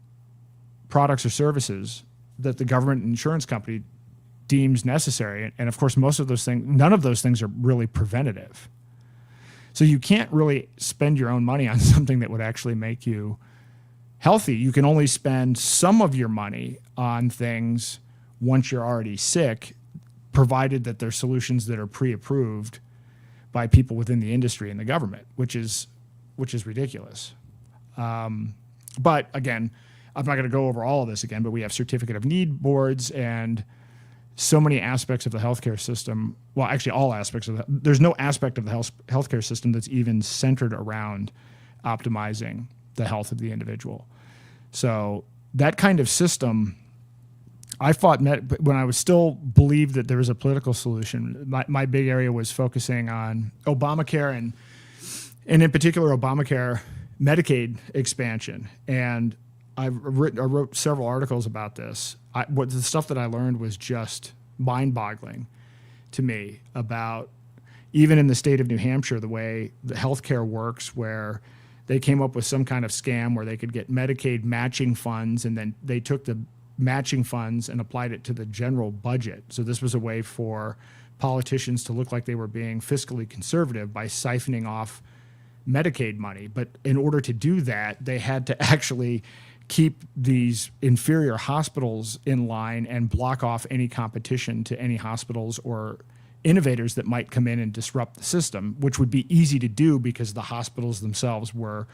products or services that the government insurance company deems necessary. And of course, none of those things are really preventative. So you can't really spend your own money on something that would actually make you healthy. You can only spend some of your money on things once you're already sick, provided that they're solutions that are pre-approved by people within the industry and the government, which is ridiculous. But again, I'm not going to go over all of this again, but we have certificate of need boards and so many aspects of the healthcare system. Well, actually all aspects there's no aspect of the healthcare system that's even centered around optimizing the health of the individual. So that kind of system, I fought when I was still believed that there was a political solution. My big area was focusing on Obamacare and in particular Obamacare Medicaid expansion. And I wrote several articles about this. The stuff that I learned was just mind-boggling to me about, even in the state of New Hampshire, the way the healthcare works, where they came up with some kind of scam where they could get Medicaid matching funds, and then they took the matching funds and applied it to the general budget. So this was a way for politicians to look like they were being fiscally conservative by siphoning off Medicaid money. But in order to do that, they had to actually keep these inferior hospitals in line and block off any competition to any hospitals or innovators that might come in and disrupt the system, which would be easy to do because the hospitals themselves were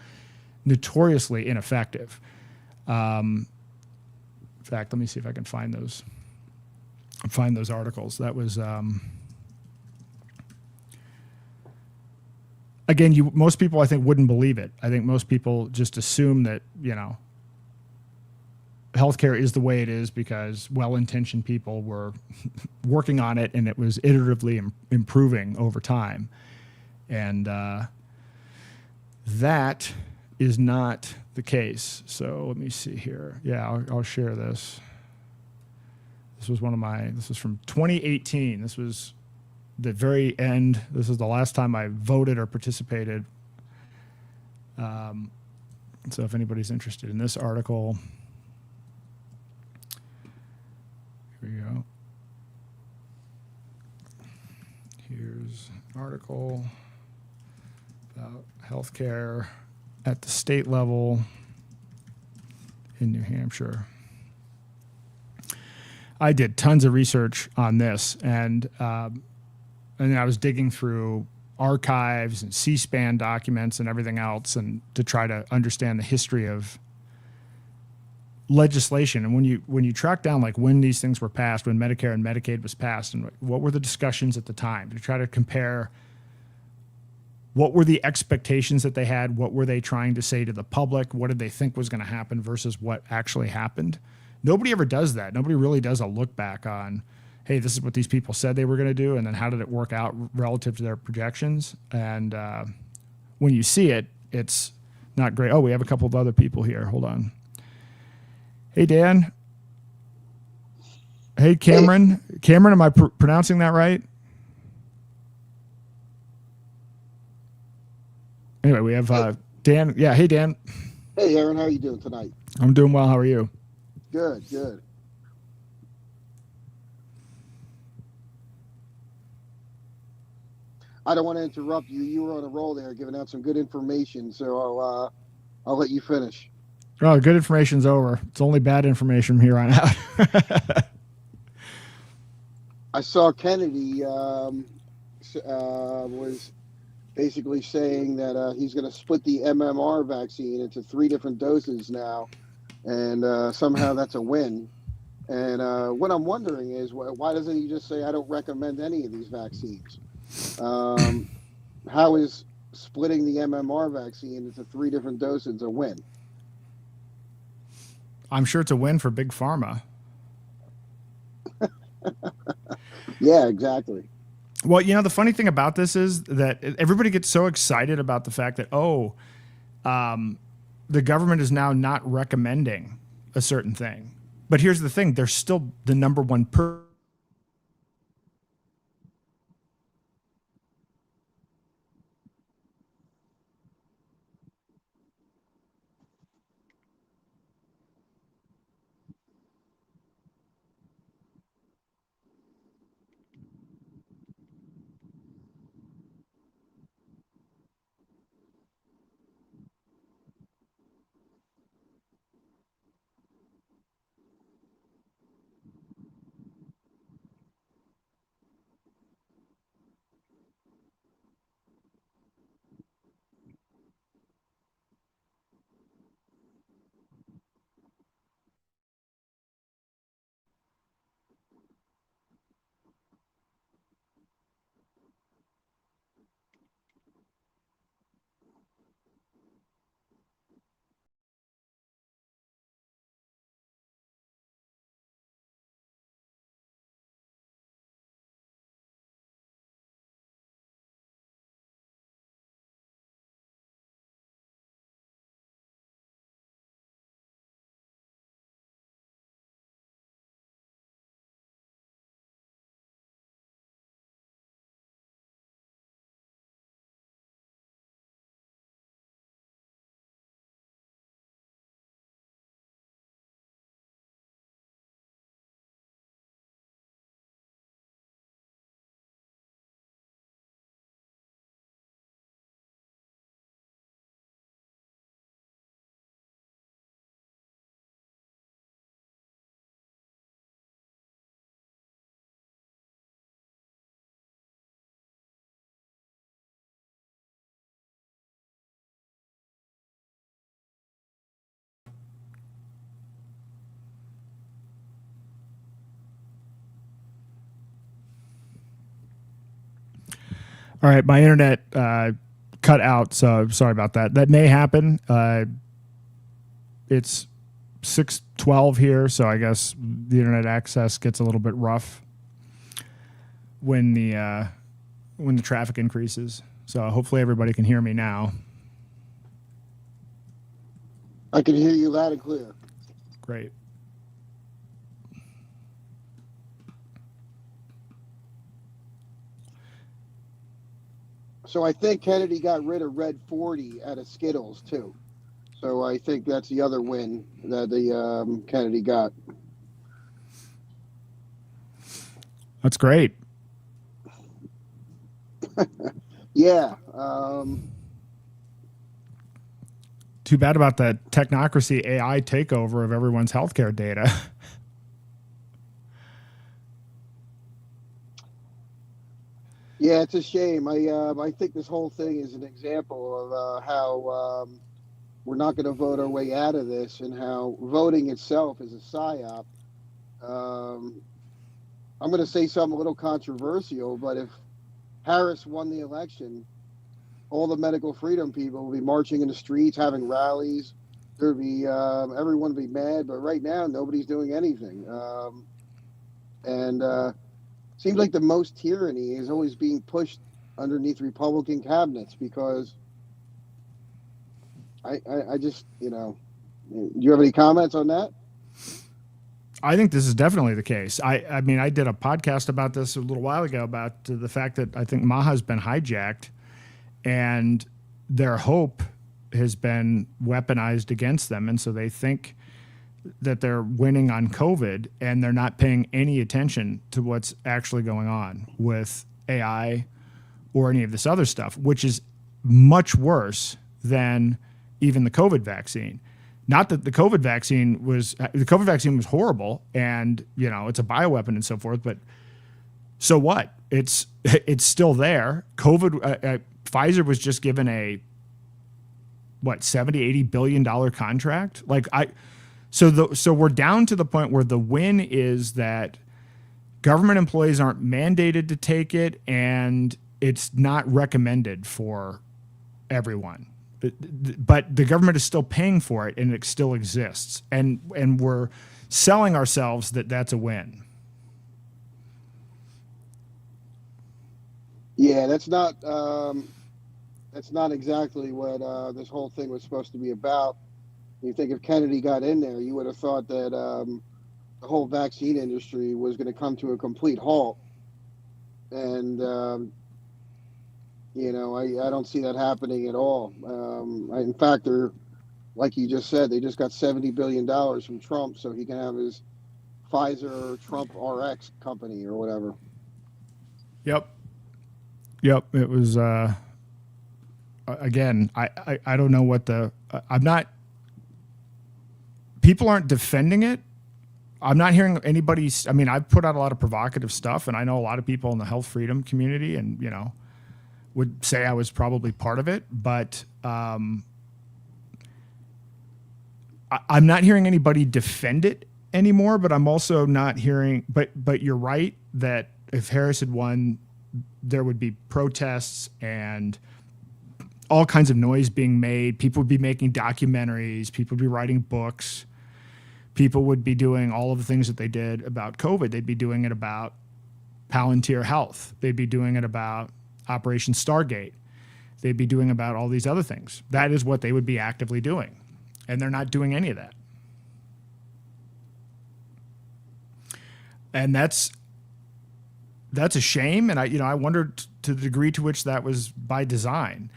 notoriously ineffective. In fact, let me see if I can find those articles. That was again, most people I think wouldn't believe it. I think most people just assume that healthcare is the way it is because well-intentioned people were working on it and it was iteratively improving over time. And that is not the case. So let me see here. Yeah, I'll share this. This was this was from 2018. This was the very end. This is the last time I voted or participated. So if anybody's interested in this article, here we go. Here's an article about healthcare at the state level in New Hampshire. I did tons of research on this, and then I was digging through archives and C-SPAN documents and everything else, and to try to understand the history of legislation. And when you track down like when these things were passed, when Medicare and Medicaid was passed, and what were the discussions at the time, to try to compare what were the expectations that they had, what were they trying to say to the public, what did they think was going to happen versus what actually happened. Nobody ever does that. Nobody really does a look back on, hey, this is what these people said they were going to do, and then how did it work out relative to their projections. And when you see it, it's not great. Oh, we have a couple of other people here. Hold on. Hey, Dan. Hey, Cameron. Hey. Cameron, am I pronouncing that right? Anyway, we have Dan. Yeah, hey, Dan. Hey, Aaron, how are you doing tonight? I'm doing well. How are you? Good, good. I don't want to interrupt you. You were on a roll there, giving out some good information, so I'll let you finish. Oh, good information's over. It's only bad information from here on out. I saw Kennedy was basically saying that he's going to split the MMR vaccine into 3 different doses now, and somehow that's a win. And what I'm wondering is, why doesn't he just say, I don't recommend any of these vaccines? How is splitting the MMR vaccine into 3 different doses a win? I'm sure it's a win for Big Pharma. Yeah, exactly. Well, the funny thing about this is that everybody gets so excited about the fact that, the government is now not recommending a certain thing. But here's the thing. They're still the number one All right, my internet cut out, so sorry about that. That may happen. It's 6:12 here, so I guess the internet access gets a little bit rough when the traffic increases. So hopefully everybody can hear me now. I can hear you loud and clear. Great. So I think Kennedy got rid of Red 40 out of Skittles too. So I think that's the other win that the Kennedy got. That's great. Yeah. Too bad about that technocracy AI takeover of everyone's healthcare data. Yeah, it's a shame. I think this whole thing is an example of how we're not going to vote our way out of this, and how voting itself is a psyop. I'm going to say something a little controversial, but if Harris won the election, all the medical freedom people will be marching in the streets, having rallies. There'll be everyone will be mad, but right now nobody's doing anything. Seems like the most tyranny is always being pushed underneath Republican cabinets, because I just, do you have any comments on that? I think this is definitely the case. I mean, I did a podcast about this a little while ago about the fact that I think Maha's been hijacked, and their hope has been weaponized against them. And so they think that they're winning on COVID, and they're not paying any attention to what's actually going on with AI or any of this other stuff, which is much worse than even the COVID vaccine. Not that the COVID vaccine was horrible, and it's a bioweapon and so forth, but so what? It's still there. COVID, Pfizer was just given a $70-80 billion contract. So we're down to the point where the win is that government employees aren't mandated to take it, and it's not recommended for everyone. But the government is still paying for it, and it still exists. And we're selling ourselves that that's a win. Yeah, that's not exactly what this whole thing was supposed to be about. You think if Kennedy got in there, you would have thought that the whole vaccine industry was going to come to a complete halt. And, I don't see that happening at all. In fact, they're, like you just said, they just got $70 billion from Trump so he can have his Pfizer Trump RX company or whatever. Yep. It was, again, I don't know what I'm not, people aren't defending it. I'm not hearing anybody. I mean, I've put out a lot of provocative stuff, and I know a lot of people in the health freedom community, and would say I was probably part of it, but I'm not hearing anybody defend it anymore. But I'm also not hearing. But you're right that if Harris had won, there would be protests and all kinds of noise being made. People would be making documentaries. People would be writing books. People would be doing all of the things that they did about COVID. They'd be doing it about Palantir Health. They'd be doing it about Operation Stargate. They'd be doing about all these other things. That is what they would be actively doing. And they're not doing any of that. And that's a shame. And I wondered to the degree to which that was by design.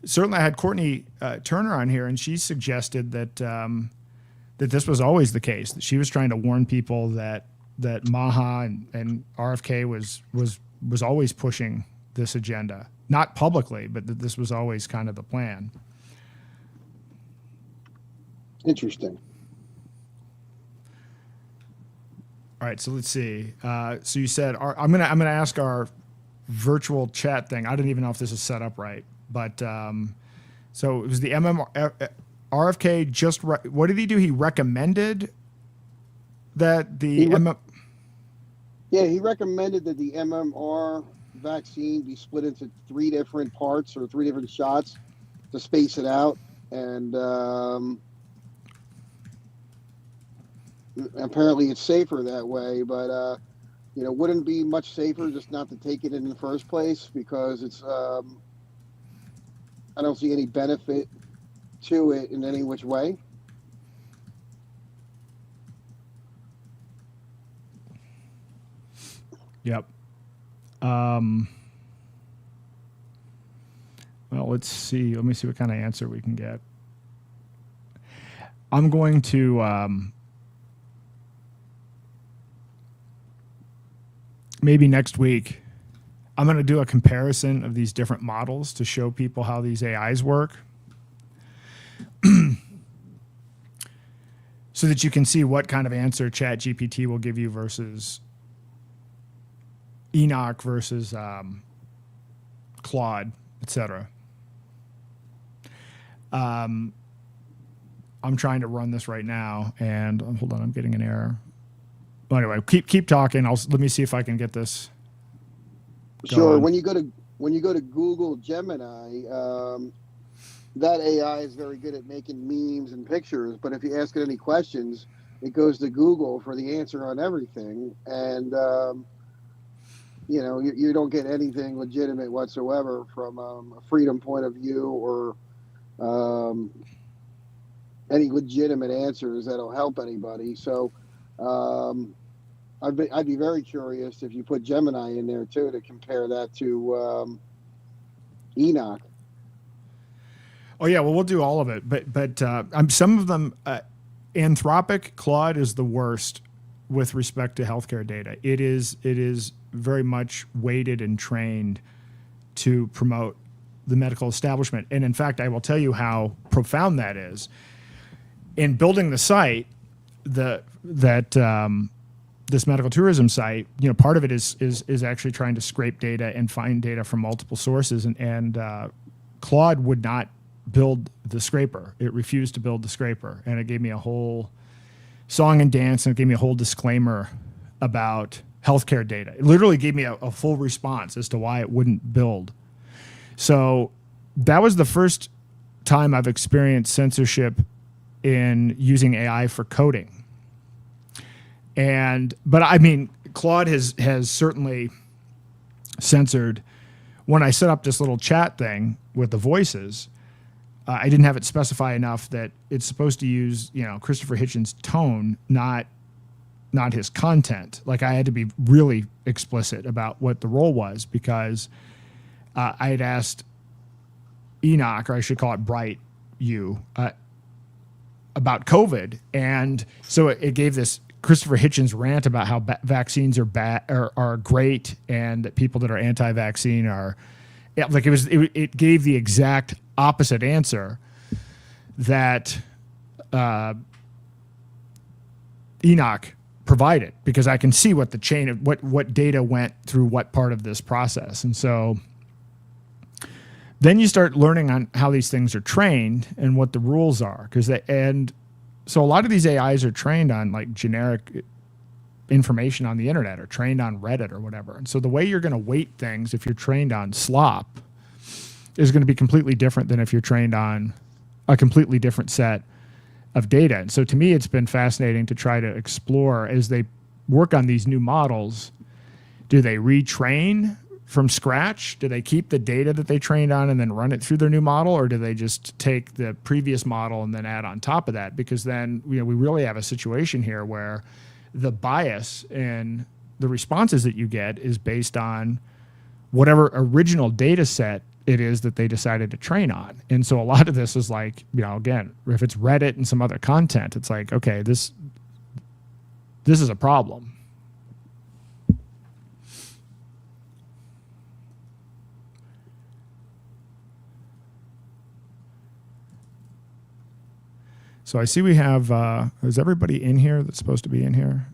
Certainly I had Courtney Turner on here, and she suggested that that this was always the case, that she was trying to warn people that Maha and RFK was always pushing this agenda. Not publicly, but that this was always kind of the plan. Interesting. All right, so let's see. So you said I'm gonna ask our virtual chat thing. I don't even know if this is set up right, but so it was the RFK. What did he do? He recommended that he recommended that the MMR vaccine be split into 3 different parts or 3 different shots to space it out, and apparently it's safer that way. But wouldn't it be much safer just not to take it in the first place, because it's I don't see any benefit to it in any which way. Yep. Well, let's see. Let me see what kind of answer we can get. I'm going to maybe next week, I'm going to do a comparison of these different models to show people how these AIs work, so that you can see what kind of answer ChatGPT will give you versus Enoch versus Claude, etc. I'm trying to run this right now, and hold on, I'm getting an error. Well, anyway, keep talking. Let me see if I can get this Sure. going. When you go to Google Gemini, that AI is very good at making memes and pictures. But if you ask it any questions, it goes to Google for the answer on everything, and you don't get anything legitimate whatsoever from a freedom point of view, or any legitimate answers that'll help anybody. So I'd be very curious if you put Gemini in there too, to compare that to Enoch. Oh yeah, well we'll do all of it, but some of them, Anthropic Claude is the worst with respect to healthcare data. It is very much weighted and trained to promote the medical establishment, and in fact, I will tell you how profound that is. In building the site, this medical tourism site, part of it is actually trying to scrape data and find data from multiple sources, and Claude would not build the scraper. It refused to build the scraper, and it gave me a whole song and dance, and it gave me a whole disclaimer about healthcare data. It literally gave me a full response as to why it wouldn't build. So that was the first time I've experienced censorship in using AI for coding. But I mean, Claude has certainly censored. When I set up this little chat thing with the voices, I didn't have it specify enough that it's supposed to use, Christopher Hitchens' tone, not his content. Like, I had to be really explicit about what the role was, because I had asked Enoch, or I should call it Bright You, about COVID, and so it gave this Christopher Hitchens rant about how vaccines are bad, are great, and that people that are anti-vaccine are, like, it gave the exact opposite answer that Enoch provided, because I can see what the chain of what data went through what part of this process. And so then you start learning on how these things are trained and what the rules are, and so a lot of these AIs are trained on like generic information on the internet, or trained on Reddit or whatever. And so the way you're going to weight things, if you're trained on slop, is going to be completely different than if you're trained on a completely different set of data. And so to me, it's been fascinating to try to explore, as they work on these new models, do they retrain from scratch? Do they keep the data that they trained on and then run it through their new model, or do they just take the previous model and then add on top of that? Because then we really have a situation here where the bias in the responses that you get is based on whatever original data set it is that they decided to train on. And so a lot of this is like, again, if it's Reddit and some other content, it's like, okay, this is a problem. So I see we have, is everybody in here that's supposed to be in here?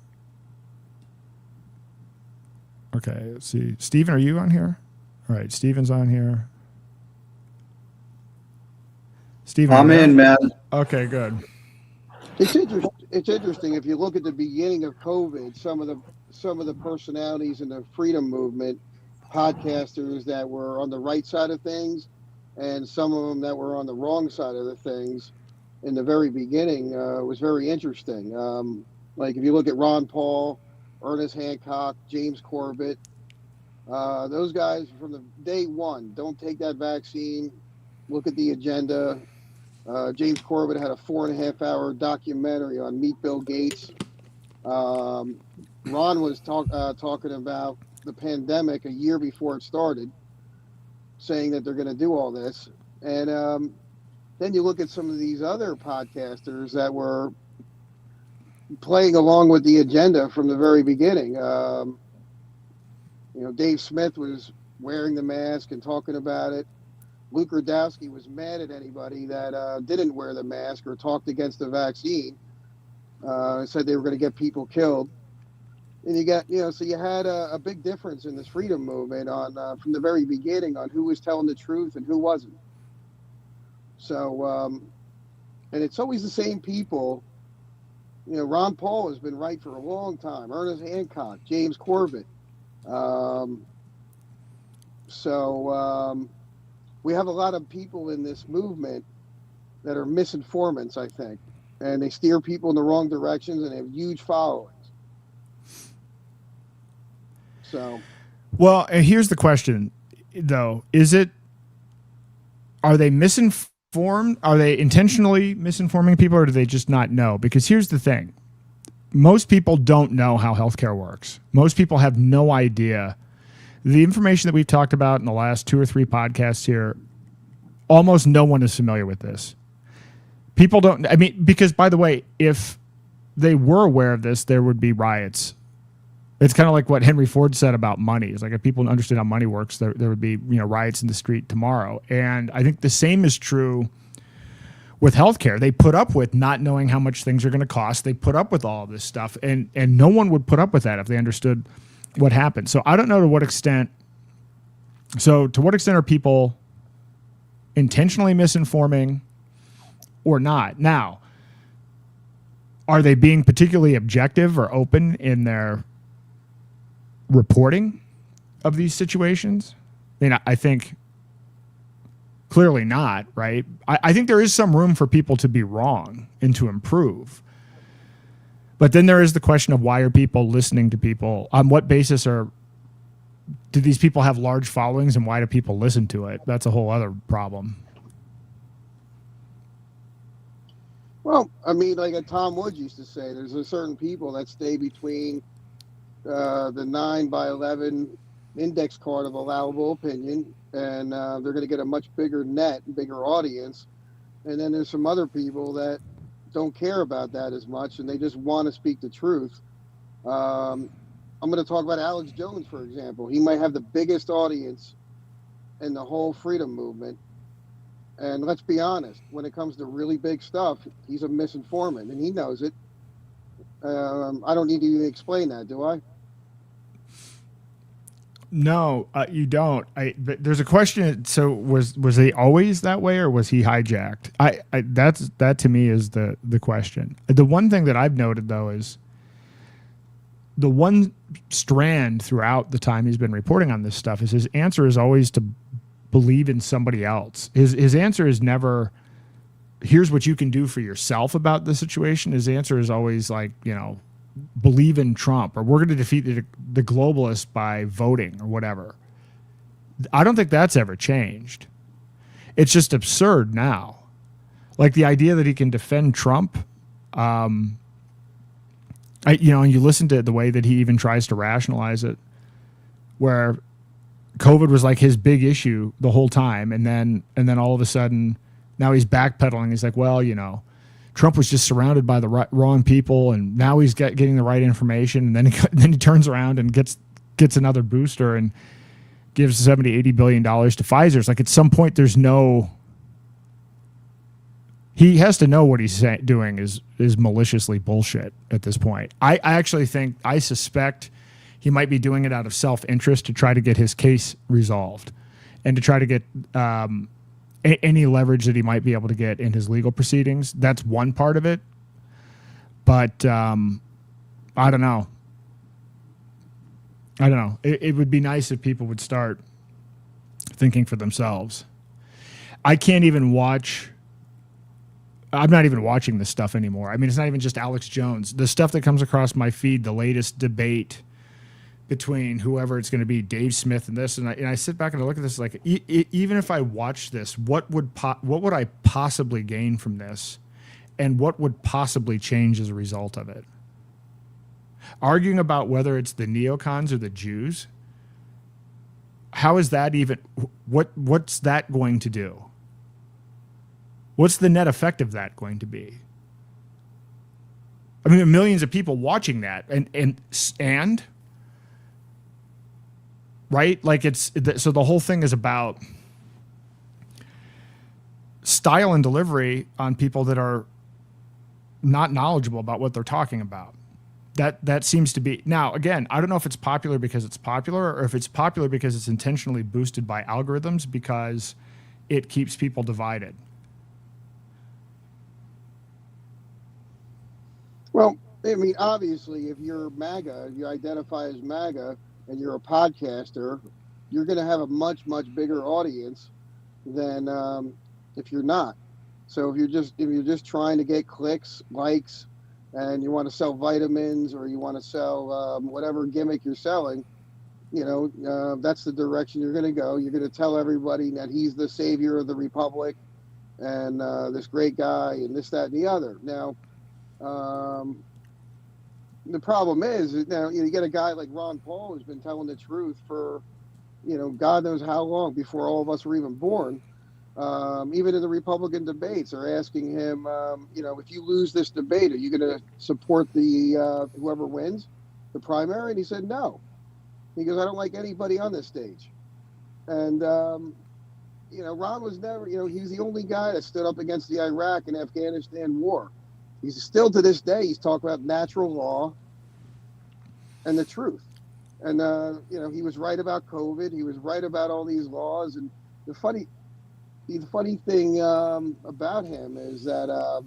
Okay, let's see. Steven, are you on here? All right, Steven's on here. Steven, I'm in, man. Okay, good. It's interesting if you look at the beginning of COVID, some of the personalities in the freedom movement podcasters that were on the right side of things and some of them that were on the wrong side of the things in the very beginning. Was very interesting. Like if you look at Ron Paul, Ernest Hancock, James Corbett, those guys from the day one, don't take that vaccine. Look at the agenda. James Corbett had a 4.5-hour documentary on Meet Bill Gates. Ron was talking about the pandemic a year before it started, saying that they're going to do all this. And then you look at some of these other podcasters that were playing along with the agenda from the very beginning. Dave Smith was wearing the mask and talking about it. Luke Rudowski was mad at anybody that didn't wear the mask or talked against the vaccine. Said they were going to get people killed. And you got, so you had a big difference in this freedom movement on from the very beginning on who was telling the truth and who wasn't. So, and it's always the same people. Ron Paul has been right for a long time. Ernest Hancock, James Corbett. We have a lot of people in this movement that are misinformants, I think, and they steer people in the wrong directions and they have huge followings. So, well, and here's the question, though: are they misinformed? Are they intentionally misinforming people, or do they just not know? Because here's the thing: most people don't know how healthcare works. Most people have no idea. The information that we've talked about in the last 2 or 3 podcasts here, almost no one is familiar with this. People don't, because by the way, if they were aware of this, there would be riots. It's kind of like what Henry Ford said about money. It's like if people understood how money works, there would be riots in the street tomorrow. And I think the same is true with healthcare. They put up with not knowing how much things are going to cost. They put up with all of this stuff, and no one would put up with that if they understood what happened. So I don't know to what extent. So to what extent are people intentionally misinforming or not? Now, are they being particularly objective or open in their reporting of these situations? I think clearly not, right? I think there is some room for people to be wrong and to improve. But then there is the question of why are people listening to people? On what basis do these people have large followings, and why do people listen to it? That's a whole other problem. Well, like Tom Woods used to say, there's a certain people that stay between the 9x11 index card of allowable opinion, and they're going to get a much bigger net, bigger audience. And then there's some other people that don't care about that as much, and they just want to speak the truth. I'm going to talk about Alex Jones, for example. He might have the biggest audience in the whole freedom movement. And let's be honest, when it comes to really big stuff, he's a misinformant, and he knows it. I don't need to even explain that, do I? No, you don't. But there's a question. So was he always that way, or was he hijacked? That to me is the question. The one thing that I've noted though is the one strand throughout the time he's been reporting on this stuff is his answer is always to believe in somebody else. His answer is never, here's what you can do for yourself about the situation. His answer is always like, believe in Trump, or we're going to defeat the globalists by voting or whatever. I don't think that's ever changed. It's just absurd now. Like the idea that he can defend Trump. And you listen to the way that he even tries to rationalize it, where COVID was like his big issue the whole time. And then all of a sudden now he's backpedaling. He's like, well, Trump was just surrounded by the wrong people, and now he's getting the right information. And then he turns around and gets another booster and gives $70-80 billion to Pfizer. It's like at some point he has to know what he's doing is maliciously bullshit at this point. I suspect he might be doing it out of self-interest to try to get his case resolved and to try to get any leverage that he might be able to get in his legal proceedings. That's one part of it. But I don't know. I don't know. It would be nice if people would start thinking for themselves. I can't even watch. I'm not even watching this stuff anymore. I mean, it's not even just Alex Jones. The stuff that comes across my feed, the latest debate between whoever it's going to be, Dave Smith and this, and I sit back and I look at this like, even if I watch this, what would I possibly gain from this, and what would possibly change as a result of it? Arguing about whether it's the neocons or the Jews, how is that even? What's that going to do? What's the net effect of that going to be? I mean, millions of people watching that, and right, like so the whole thing is about style and delivery on people that are not knowledgeable about what they're talking about. That seems to be, now again, I don't know if it's popular because it's popular, or if it's popular because it's intentionally boosted by algorithms because it keeps people divided. Well, I mean, obviously, if you're MAGA, you identify as MAGA, and you're a podcaster, you're going to have a much, much bigger audience than if you're not. So if you're just trying to get clicks, likes, and you want to sell vitamins, or you want to sell whatever gimmick you're selling, that's the direction you're going to go. You're going to tell everybody that he's the savior of the republic, and this great guy, and this, that, and the other. Now, the problem is, now you get a guy like Ron Paul who's been telling the truth for, God knows how long before all of us were even born. Even in the Republican debates, are asking him, if you lose this debate, are you going to support the whoever wins the primary? And he said no. He goes, I don't like anybody on this stage. And Ron was never, he's the only guy that stood up against the Iraq and Afghanistan war. He's still, to this day, he's talking about natural law and the truth. And, he was right about COVID. He was right about all these laws. And the funny thing about him is that,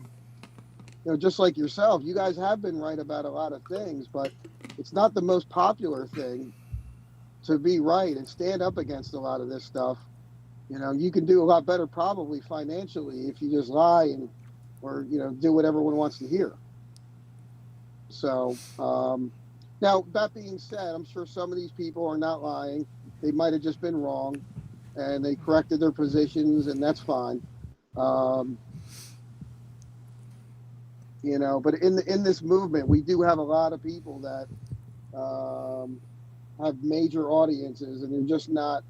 just like yourself, you guys have been right about a lot of things, but it's not the most popular thing to be right and stand up against a lot of this stuff. You can do a lot better probably financially if you just lie or do what everyone wants to hear. So, now, that being said, I'm sure some of these people are not lying. They might have just been wrong, and they corrected their positions, and that's fine. But in this movement, we do have a lot of people that have major audiences, and they're just not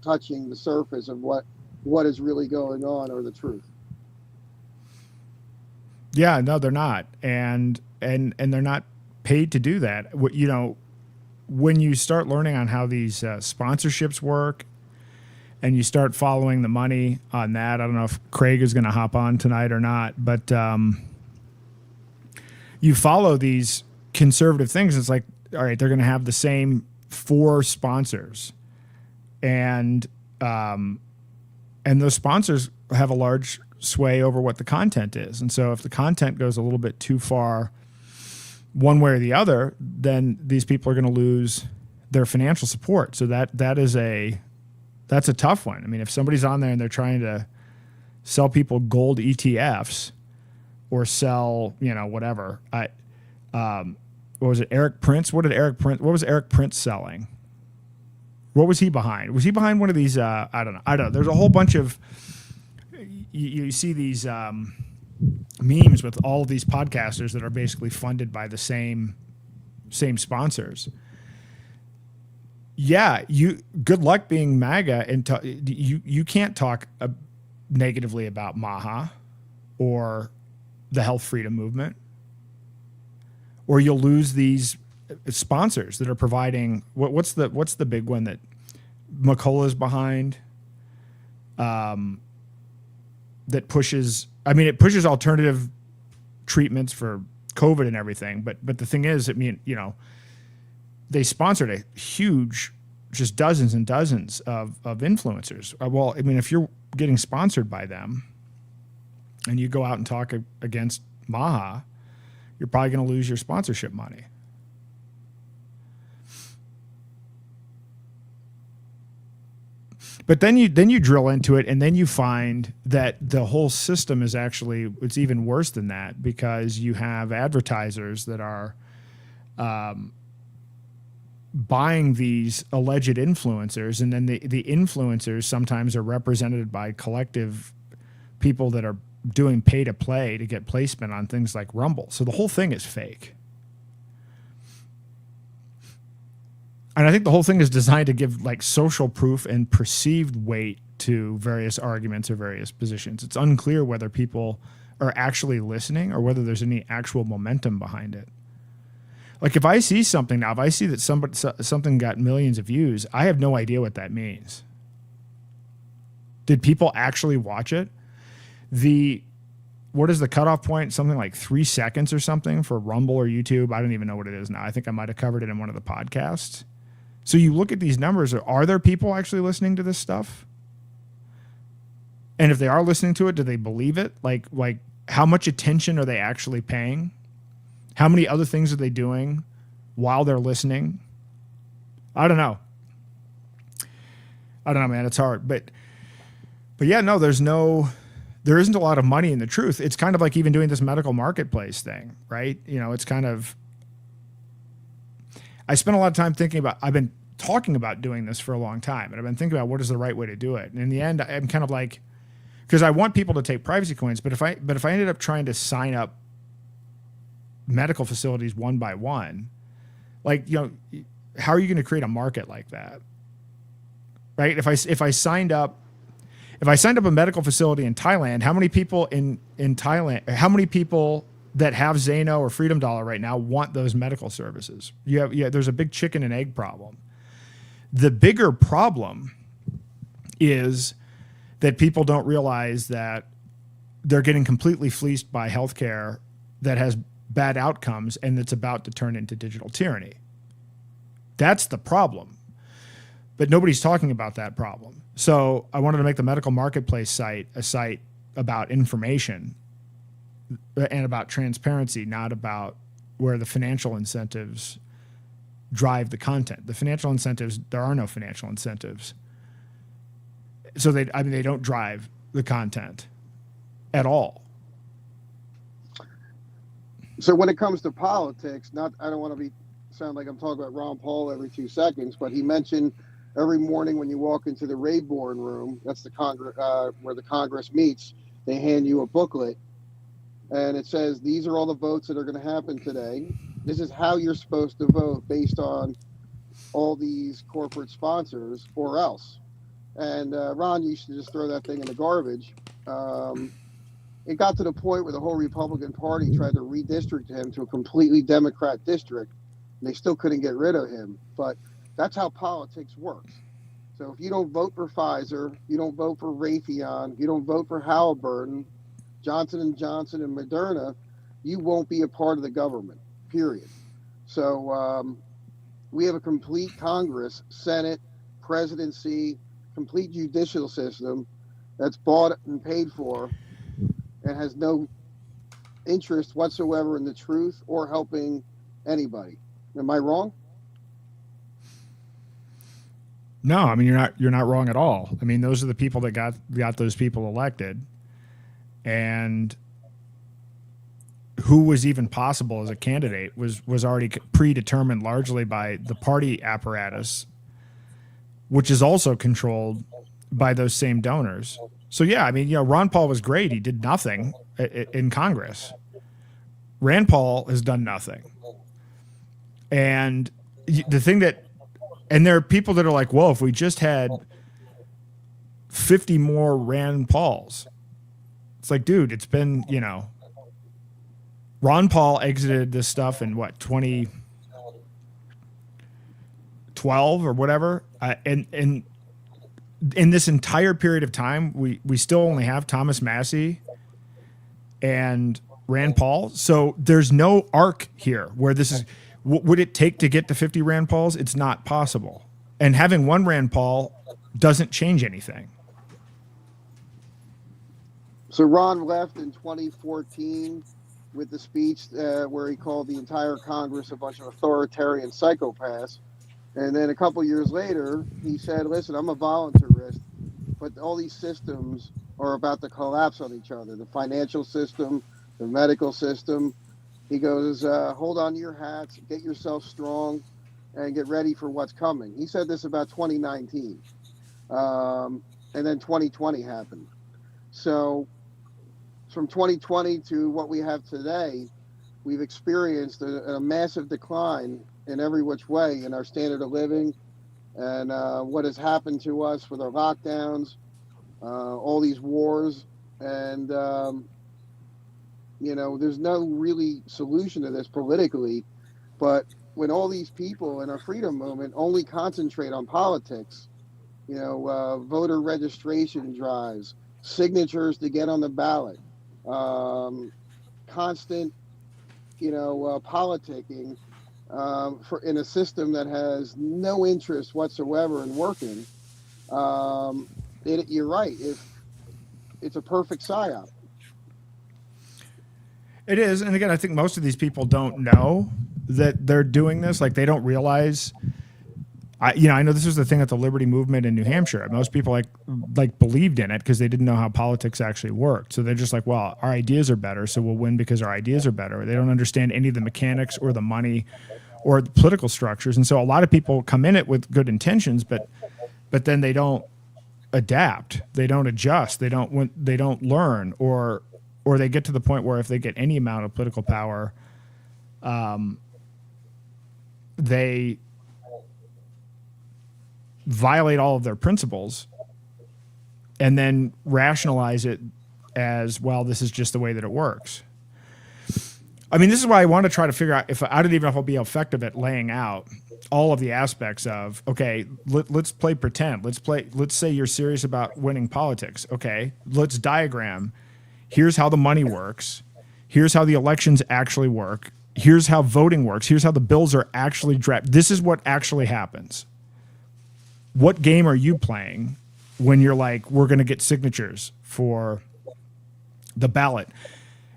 touching the surface of what is really going on, or the truth. Yeah, no, they're not, and they're not paid to do that. When you start learning on how these sponsorships work, and you start following the money on that, I don't know if Craig is going to hop on tonight or not, but you follow these conservative things. It's like, all right, they're going to have the same 4 sponsors, and those sponsors have a large sway over what the content is. And so if the content goes a little bit too far one way or the other, then these people are going to lose their financial support. So that's a tough one. I mean, if somebody's on there and they're trying to sell people gold ETFs or sell, whatever, what was it? Eric Prince? What was Eric Prince selling? What was he behind? Was he behind one of these? I don't know. There's a whole bunch of, you see these memes with all of these podcasters that are basically funded by the same sponsors. Yeah, good luck being MAGA, and you can't talk negatively about MAHA or the health freedom movement, or you'll lose these sponsors that are providing what's the big one that McCullough's behind, that pushes, it pushes alternative treatments for COVID and everything, but the thing is, they sponsored a huge, just dozens and dozens of influencers. Well, if you're getting sponsored by them and you go out and talk against MAHA, you're probably going to lose your sponsorship money. But then you drill into it, and then you find that the whole system is actually, it's even worse than that, because you have advertisers that are buying these alleged influencers, and then the influencers sometimes are represented by collective people that are doing pay to play to get placement on things like Rumble. So the whole thing is fake. And I think the whole thing is designed to give like social proof and perceived weight to various arguments or various positions. It's unclear whether people are actually listening or whether there's any actual momentum behind it. Like if I see something now, if I see that something got millions of views, I have no idea what that means. Did people actually watch it? What is the cutoff point? Something like 3 seconds or something for Rumble or YouTube. I don't even know what it is now. I think I might have covered it in one of the podcasts. So you look at these numbers. Are there people actually listening to this stuff? And if they are listening to it, do they believe it? Like how much attention are they actually paying? How many other things are they doing while they're listening? I don't know. Man. It's hard. But yeah, no, there isn't a lot of money in the truth. It's kind of like even doing this medical marketplace thing, right? You know, it's kind of, I spent a lot of time thinking about, I've been talking about doing this for a long time, and I've been thinking about what is the right way to do it. And in the end, I'm kind of like, because I want people to take privacy coins, but if I ended up trying to sign up medical facilities one by one, like, you know, how are you going to create a market like that? Right? If I signed up a medical facility in Thailand, how many people in Thailand, how many people that have Zeno or Freedom Dollar right now want those medical services? There's a big chicken and egg problem. The bigger problem is that people don't realize that they're getting completely fleeced by healthcare that has bad outcomes and that's about to turn into digital tyranny. That's the problem. But nobody's talking about that problem. So I wanted to make the medical marketplace site a site about information and about transparency, not about where the financial incentives drive the content. The financial incentives, there are no financial incentives. So they don't drive the content at all. So when it comes to politics, I don't want to sound like I'm talking about Ron Paul every 2 seconds, but he mentioned every morning when you walk into the Rayborn room, that's the Congress where the Congress meets, they hand you a booklet, and it says these are all the votes that are going to happen today. This is how you're supposed to vote based on all these corporate sponsors, or else. And Ron, you should just throw that thing in the garbage. It got to the point where the whole Republican Party tried to redistrict him to a completely Democrat district, and they still couldn't get rid of him. But that's how politics works. So if you don't vote for Pfizer, you don't vote for Raytheon, you don't vote for Halliburton, Johnson & Johnson, and Moderna, you won't be a part of the government, period. So we have a complete Congress, Senate, presidency, complete judicial system that's bought and paid for and has no interest whatsoever in the truth or helping anybody. Am I wrong? No, I mean you're not wrong at all. I mean those are the people that got those people elected, and who was even possible as a candidate was already predetermined largely by the party apparatus, which is also controlled by those same donors. So yeah, I mean, you know, Ron Paul was great. He did nothing in Congress. Rand Paul has done nothing. And the thing and there are people that are like, well, if we just had 50 more Rand Pauls. It's like, dude, it's been, you know, Ron Paul exited this stuff in what, 2012 or whatever. And in this entire period of time, we still only have Thomas Massey and Rand Paul. So there's no arc here where this is, what would it take to get to 50 Rand Pauls? It's not possible. And having one Rand Paul doesn't change anything. So Ron left in 2014 with the speech where he called the entire Congress a bunch of authoritarian psychopaths. And then a couple years later, he said, listen, I'm a voluntarist, but all these systems are about to collapse on each other. The financial system, the medical system. He goes, hold on to your hats, get yourself strong, and get ready for what's coming. He said this about 2019. And then 2020 happened. So from 2020 to what we have today, we've experienced a massive decline in every which way in our standard of living and what has happened to us with our lockdowns, all these wars. And, there's no really solution to this politically. But when all these people in our freedom movement only concentrate on politics, voter registration drives, signatures to get on the ballot, constant, politicking in a system that has no interest whatsoever in working. You're right. It's a perfect psyop. It is. And again, I think most of these people don't know that they're doing this. Like, they don't realize. I know this was the thing at the Liberty Movement in New Hampshire. Most people like believed in it because they didn't know how politics actually worked. So they're just like, well, our ideas are better, so we'll win because our ideas are better. They don't understand any of the mechanics or the money or the political structures. And so a lot of people come in it with good intentions, but then they don't adapt, they don't adjust, they don't learn, or they get to the point where if they get any amount of political power, they violate all of their principles and then rationalize it as, well, this is just the way that it works. I mean, this is why I want to try to figure out I don't even know if I'll be effective at laying out all of the aspects of, okay, let's play pretend. Let's say you're serious about winning politics. Okay, let's diagram. Here's how the money works. Here's how the elections actually work. Here's how voting works. Here's how the bills are actually drafted. This is what actually happens. What game are you playing when you're like, we're going to get signatures for the ballot?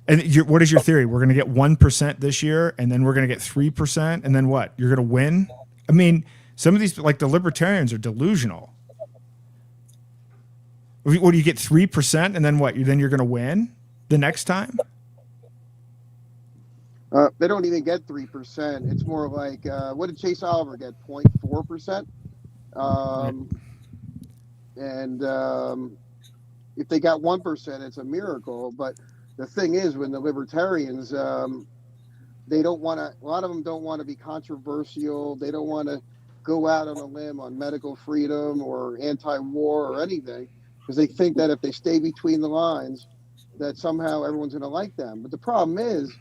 And what is your theory? We're going to get 1% this year, and then we're going to get 3%, and then what? You're going to win? I mean, some of these, like the libertarians, are delusional. What, do you get 3%, and then what? Then you're going to win the next time? They don't even get 3%. It's more like, what did Chase Oliver get? 0.4%? And if they got 1%, it's a miracle. But the thing is, when the libertarians, they don't want to, a lot of them don't want to be controversial. They don't want to go out on a limb on medical freedom or anti-war or anything, because they think that if they stay between the lines, that somehow everyone's going to like them. But the problem is,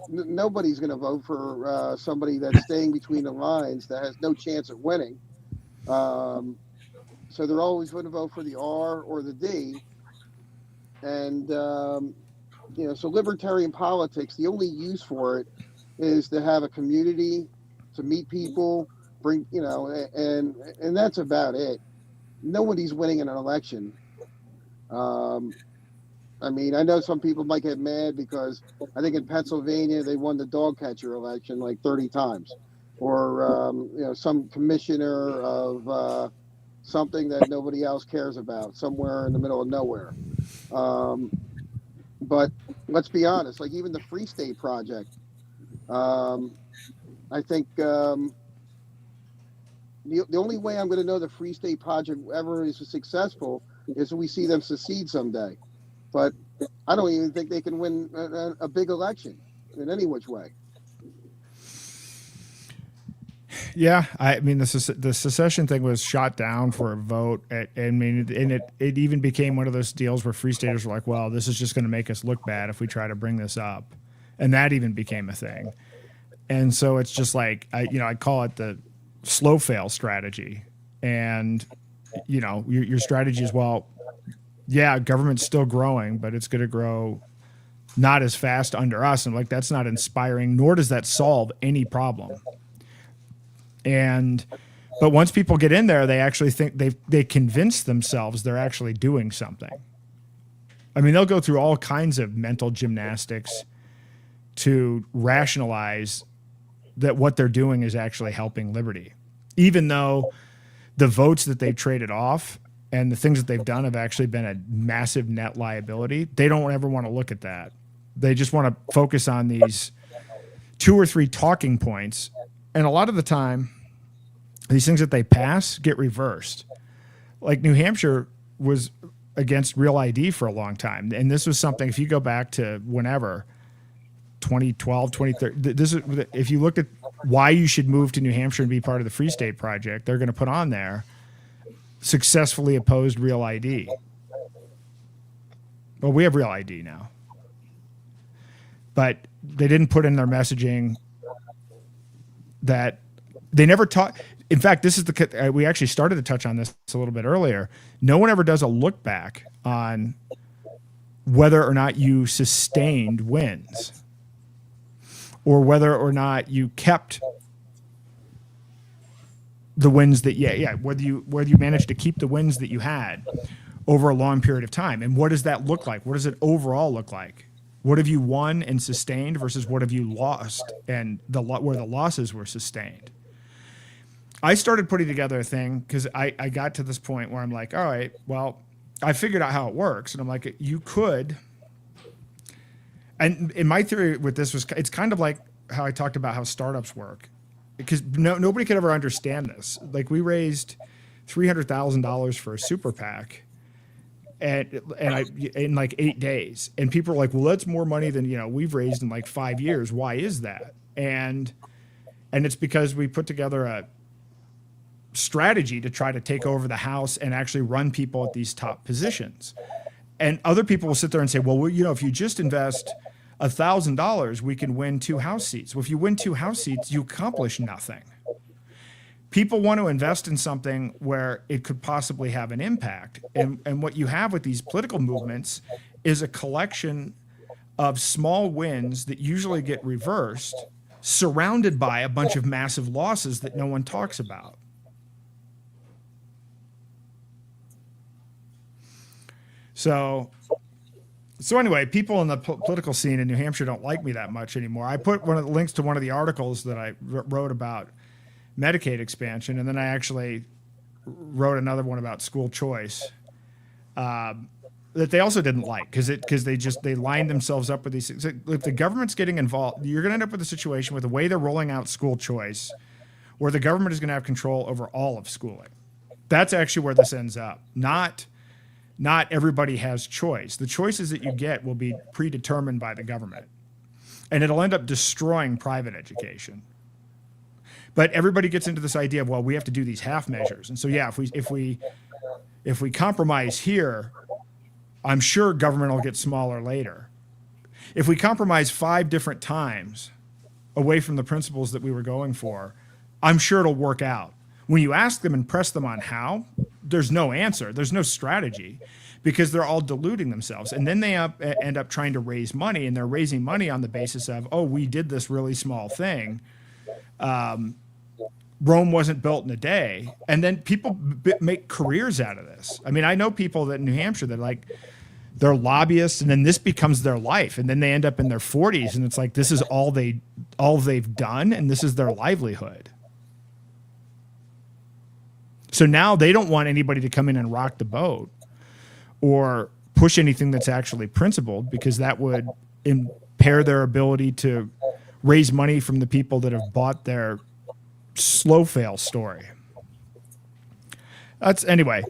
nobody's going to vote for somebody that's staying between the lines that has no chance of winning. So they're always going to vote for the R or the D. And, so libertarian politics, the only use for it is to have a community, to meet people, bring, and that's about it. Nobody's winning in an election. I mean, I know some people might get mad because I think in Pennsylvania they won the dog catcher election like 30 times, or some commissioner of something that nobody else cares about, somewhere in the middle of nowhere. But let's be honest, like even the Free State Project, I think the only way I'm going to know the Free State Project ever is successful is when we see them secede someday. But I don't even think they can win a big election in any which way. Yeah, I mean, the secession thing was shot down for a vote. It even became one of those deals where Free Staters were like, well, this is just going to make us look bad if we try to bring this up. And that even became a thing. And so it's just like, I call it the slow fail strategy. And, your strategy is, well, yeah, government's still growing, but it's going to grow not as fast under us. And like, that's not inspiring, nor does that solve any problem. But once people get in there, they actually think they convince themselves they're actually doing something. I mean, they'll go through all kinds of mental gymnastics to rationalize that what they're doing is actually helping liberty, even though the votes that they've traded off and the things that they've done have actually been a massive net liability. They don't ever want to look at that. They just want to focus on these 2 or 3 talking points. And a lot of the time, these things that they pass get reversed. Like New Hampshire was against real ID for a long time. And this was something, if you go back to whenever, 2012, 2013, this is, if you look at why you should move to New Hampshire and be part of the Free State Project, they're going to put on there, successfully opposed real ID. Well, we have real ID now. But they didn't put in their messaging that they never taught. In fact, this is we actually started to touch on this a little bit earlier. No one ever does a look back on whether or not you sustained wins or whether or not you kept the wins that, whether you managed to keep the wins that you had over a long period of time. And what does that look like? What does it overall look like? What have you won and sustained versus what have you lost and where the losses were sustained? I started putting together a thing because I got to this point where I'm like, all right, well, I figured out how it works. And I'm like, you could. And in my theory with this it's kind of like how I talked about how startups work, because nobody could ever understand this. Like, we raised $300,000 for a super PAC in like 8 days. And people are like, well, that's more money than, we've raised in like 5 years. Why is that? And it's because we put together a strategy to try to take over the House and actually run people at these top positions. And other people will sit there and say, well, if you just invest $1,000, we can win 2 House seats. Well, if you win 2 House seats, you accomplish nothing. People want to invest in something where it could possibly have an impact. And what you have with these political movements is a collection of small wins that usually get reversed, surrounded by a bunch of massive losses that no one talks about. So anyway, people in the political scene in New Hampshire don't like me that much anymore. I put one of the links to one of the articles that I wrote about Medicaid expansion, and then I actually wrote another one about school choice that they also didn't like because they lined themselves up with these things. If the government's getting involved, you're going to end up with a situation with the way they're rolling out school choice, where the government is going to have control over all of schooling. That's actually where this ends up. Not everybody has choice. The choices that you get will be predetermined by the government, and it'll end up destroying private education. But everybody gets into this idea of, well, we have to do these half measures. And so, if we compromise here, I'm sure government will get smaller later. If we compromise 5 different times away from the principles that we were going for, I'm sure it'll work out. When you ask them and press them on how, there's no answer. There's no strategy, because they're all deluding themselves. And then they end up trying to raise money, and they're raising money on the basis of, oh, we did this really small thing. Rome wasn't built in a day. And then people make careers out of this. I mean, I know people that in New Hampshire that they're lobbyists, and then this becomes their life. And then they end up in their 40s, and it's like, this is all they've done, and this is their livelihood. So now they don't want anybody to come in and rock the boat or push anything that's actually principled, because that would impair their ability to raise money from the people that have bought their slow fail story. Anyway,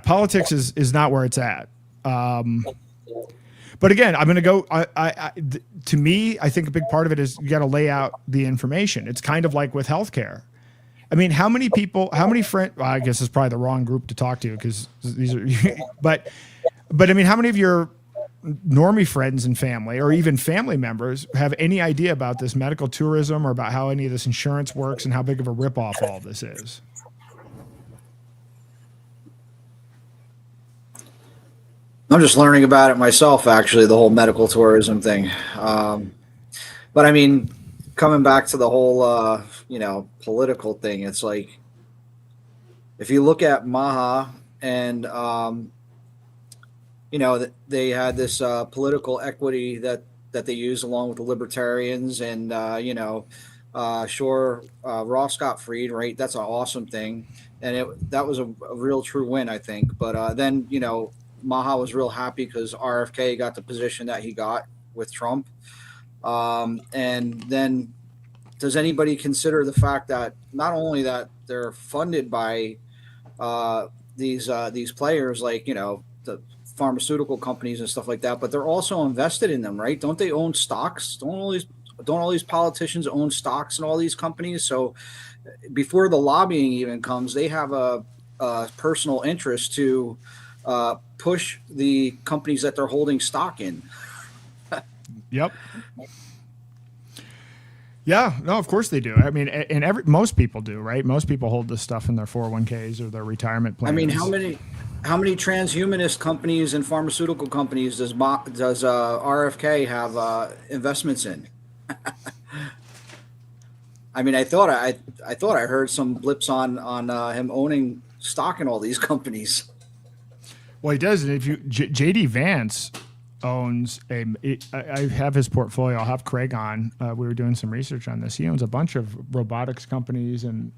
politics is not where it's at. But again, I'm going to go, to me, I think a big part of it is you got to lay out the information. It's kind of like with healthcare. I mean, how many friends, well, I guess it's probably the wrong group to talk to, because these are, but I mean, how many of your normie friends and family, or even family members, have any idea about this medical tourism, or about how any of this insurance works, and how big of a ripoff all this is? I'm just learning about it myself, actually, the whole medical tourism thing. But I mean, coming back to the whole, political thing, it's like, if you look at Maha and, they had this political equity that they use along with the libertarians, and, Sure, Ross got freed, right? That's an awesome thing, and that was a real true win, I think. But then Maha was real happy because RFK got the position that he got with Trump. And then, does anybody consider the fact that not only that they're funded by these players, like the pharmaceutical companies and stuff like that, but they're also invested in them, right? Don't they own stocks? Don't all these politicians own stocks in all these companies? So before the lobbying even comes, they have a personal interest to push the companies that they're holding stock in. Yep. Yeah, no, of course they do. I mean, and most people do, right? Most people hold this stuff in their 401ks or their retirement plans. I mean, how many transhumanist companies and pharmaceutical companies does RFK have investments in? I mean, I thought I heard some blips on him owning stock in all these companies. Well, he does. And if you JD Vance owns I have his portfolio. I'll have Craig on. We were doing some research on this. He owns a bunch of robotics companies and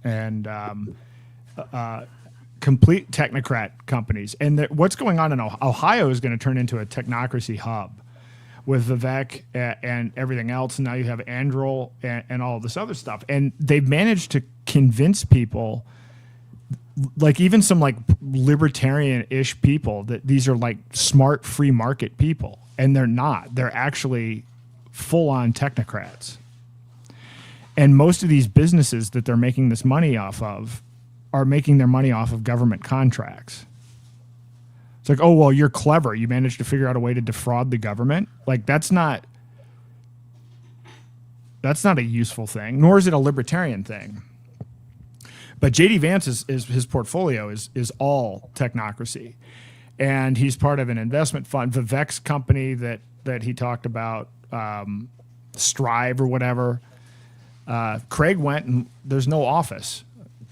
complete technocrat companies. And what's going on in Ohio is going to turn into a technocracy hub with Vivek and everything else. And now you have Androl and all this other stuff. And they've managed to convince people, like even some like libertarian-ish people, that these are like smart free market people, and they're not. They're actually full-on technocrats. And most of these businesses that they're making this money off of are making their money off of government contracts. It's like, oh, well, you're clever. You managed to figure out a way to defraud the government. Like that's not a useful thing, nor is it a libertarian thing. But JD Vance is his portfolio is all technocracy, and he's part of an investment fund, Vivek's company that he talked about, Strive or whatever. Craig went, and there's no office.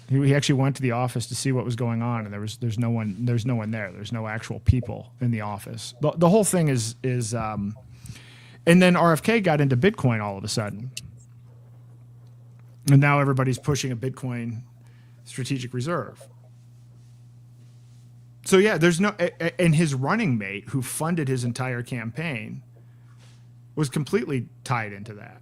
He actually went to the office to see what was going on, and there's no one there. There's no actual people in the office. The whole thing is and then RFK got into Bitcoin all of a sudden, and now everybody's pushing a Bitcoin strategic reserve. So yeah, and his running mate who funded his entire campaign was completely tied into that.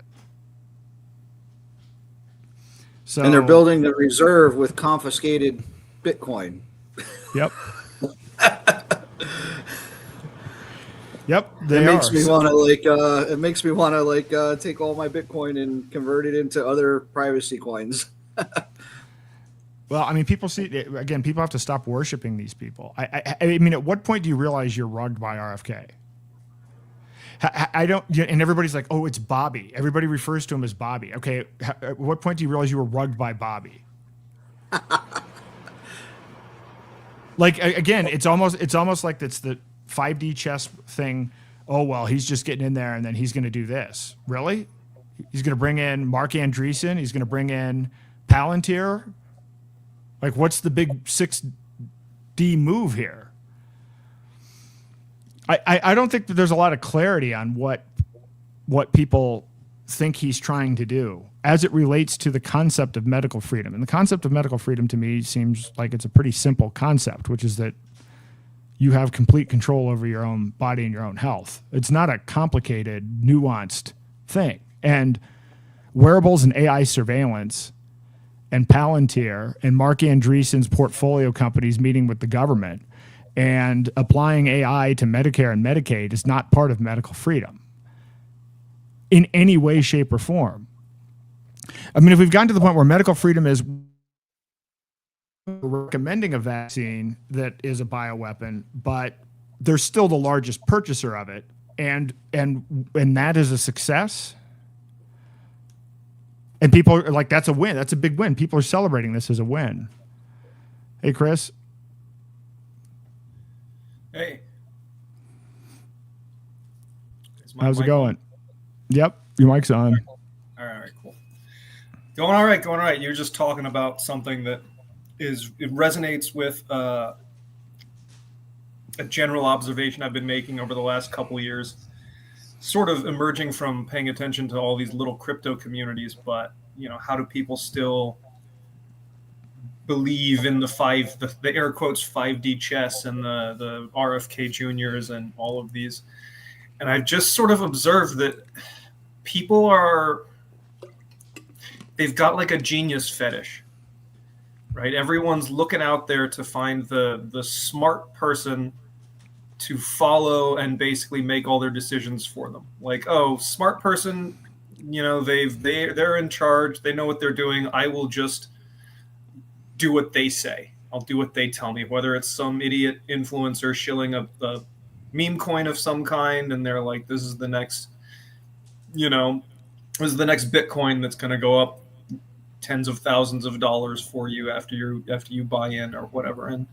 So, and they're building the reserve with confiscated Bitcoin. Yep. Yep. It makes me want to take all my Bitcoin and convert it into other privacy coins. Well, I mean, people have to stop worshiping these people. I mean, at what point do you realize you're rugged by RFK? I don't, and everybody's like, oh, it's Bobby. Everybody refers to him as Bobby. Okay, at what point do you realize you were rugged by Bobby? Like, again, it's almost like it's the 5D chess thing. Oh, well, he's just getting in there, and then he's going to do this. Really? He's going to bring in Mark Andreessen. He's going to bring in Palantir. Like, what's the big 6D move here? I don't think that there's a lot of clarity on what people think he's trying to do as it relates to the concept of medical freedom. And the concept of medical freedom to me seems like it's a pretty simple concept, which is that you have complete control over your own body and your own health. It's not a complicated, nuanced thing. And wearables and AI surveillance and Palantir and Mark Andreessen's portfolio companies meeting with the government and applying AI to Medicare and Medicaid is not part of medical freedom in any way, shape, or form. I mean, if we've gotten to the point where medical freedom is recommending a vaccine that is a bioweapon, but they're still the largest purchaser of it, and that is a success, and people are like, that's a win. That's a big win. People are celebrating this as a win. Hey, Chris. Hey. How's it going? Yep, your mic's on. All right, cool. Going all right. You're just talking about something that it resonates with a general observation I've been making over the last couple of years, sort of emerging from paying attention to all these little crypto communities. But how do people still believe in the air quotes 5D chess and the RFK juniors and all of these. And I've just sort of observed that people they've got like a genius fetish, right? Everyone's looking out there to find the smart person to follow and basically make all their decisions for them. Like, oh, smart person, they're in charge, they know what they're doing. I will just do what they say. I'll do what they tell me, whether it's some idiot influencer shilling a meme coin of some kind, and they're like, this is the next, this is the next Bitcoin that's going to go up tens of thousands of dollars for you after you buy in or whatever. And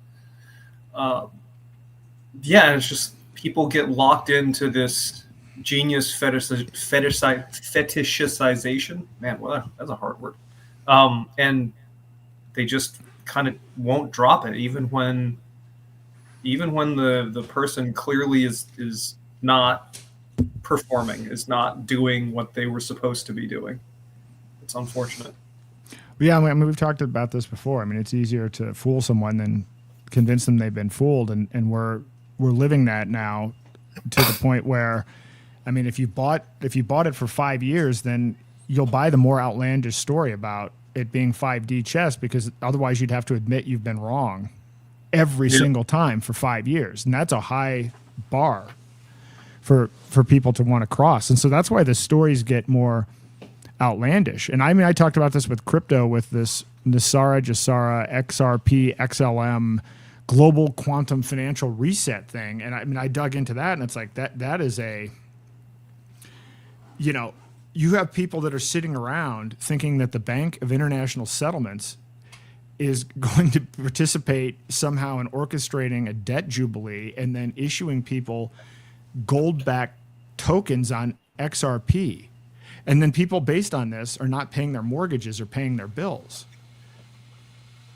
it's just people get locked into this genius fetishization. Man, well, that's a hard word. And they just kind of won't drop it, even when the person clearly is not performing, is not doing what they were supposed to be doing. It's unfortunate. Yeah, I mean, we've talked about this before. I mean, it's easier to fool someone than convince them they've been fooled, and we're living that now to the point where, I mean, if you bought it for 5 years, then you'll buy the more outlandish story about it being 5D chess, because otherwise you'd have to admit you've been wrong every single time for 5 years, and that's a high bar for people to want to cross. And so that's why the stories get more outlandish. And I mean, I talked about this with crypto, with this NESARA, JCI-certified, XRP, XLM, global quantum financial reset thing. And I mean, I dug into that, and it's like that is a, you have people that are sitting around thinking that the Bank of International Settlements is going to participate somehow in orchestrating a debt jubilee and then issuing people gold-backed tokens on XRP. And then people based on this are not paying their mortgages or paying their bills.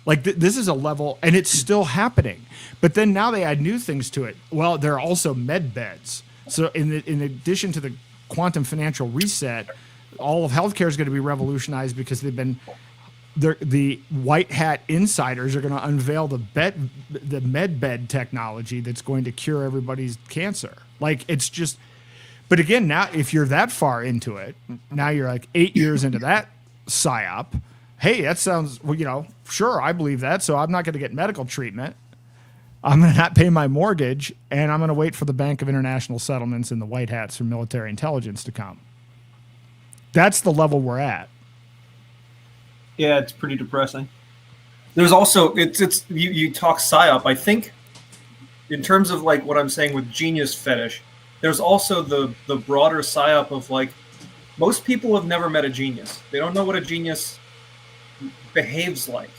Like this is a level, and it's still happening. But then now they add new things to it. Well, there are also med beds. So in addition to the quantum financial reset, all of healthcare is going to be revolutionized, because the white hat insiders are going to unveil the med bed technology that's going to cure everybody's cancer. Like, it's just, but again, now if you're that far into it, now you're like 8 years into that psyop. Hey, that sounds, sure, I believe that. So I'm not going to get medical treatment. I'm going to not pay my mortgage, and I'm going to wait for the Bank of International Settlements and the white hats from military intelligence to come. That's the level we're at. Yeah, it's pretty depressing. There's also, you talk psyop. I think in terms of like what I'm saying with genius fetish, there's also the broader psyop of like, most people have never met a genius. They don't know what a genius behaves like.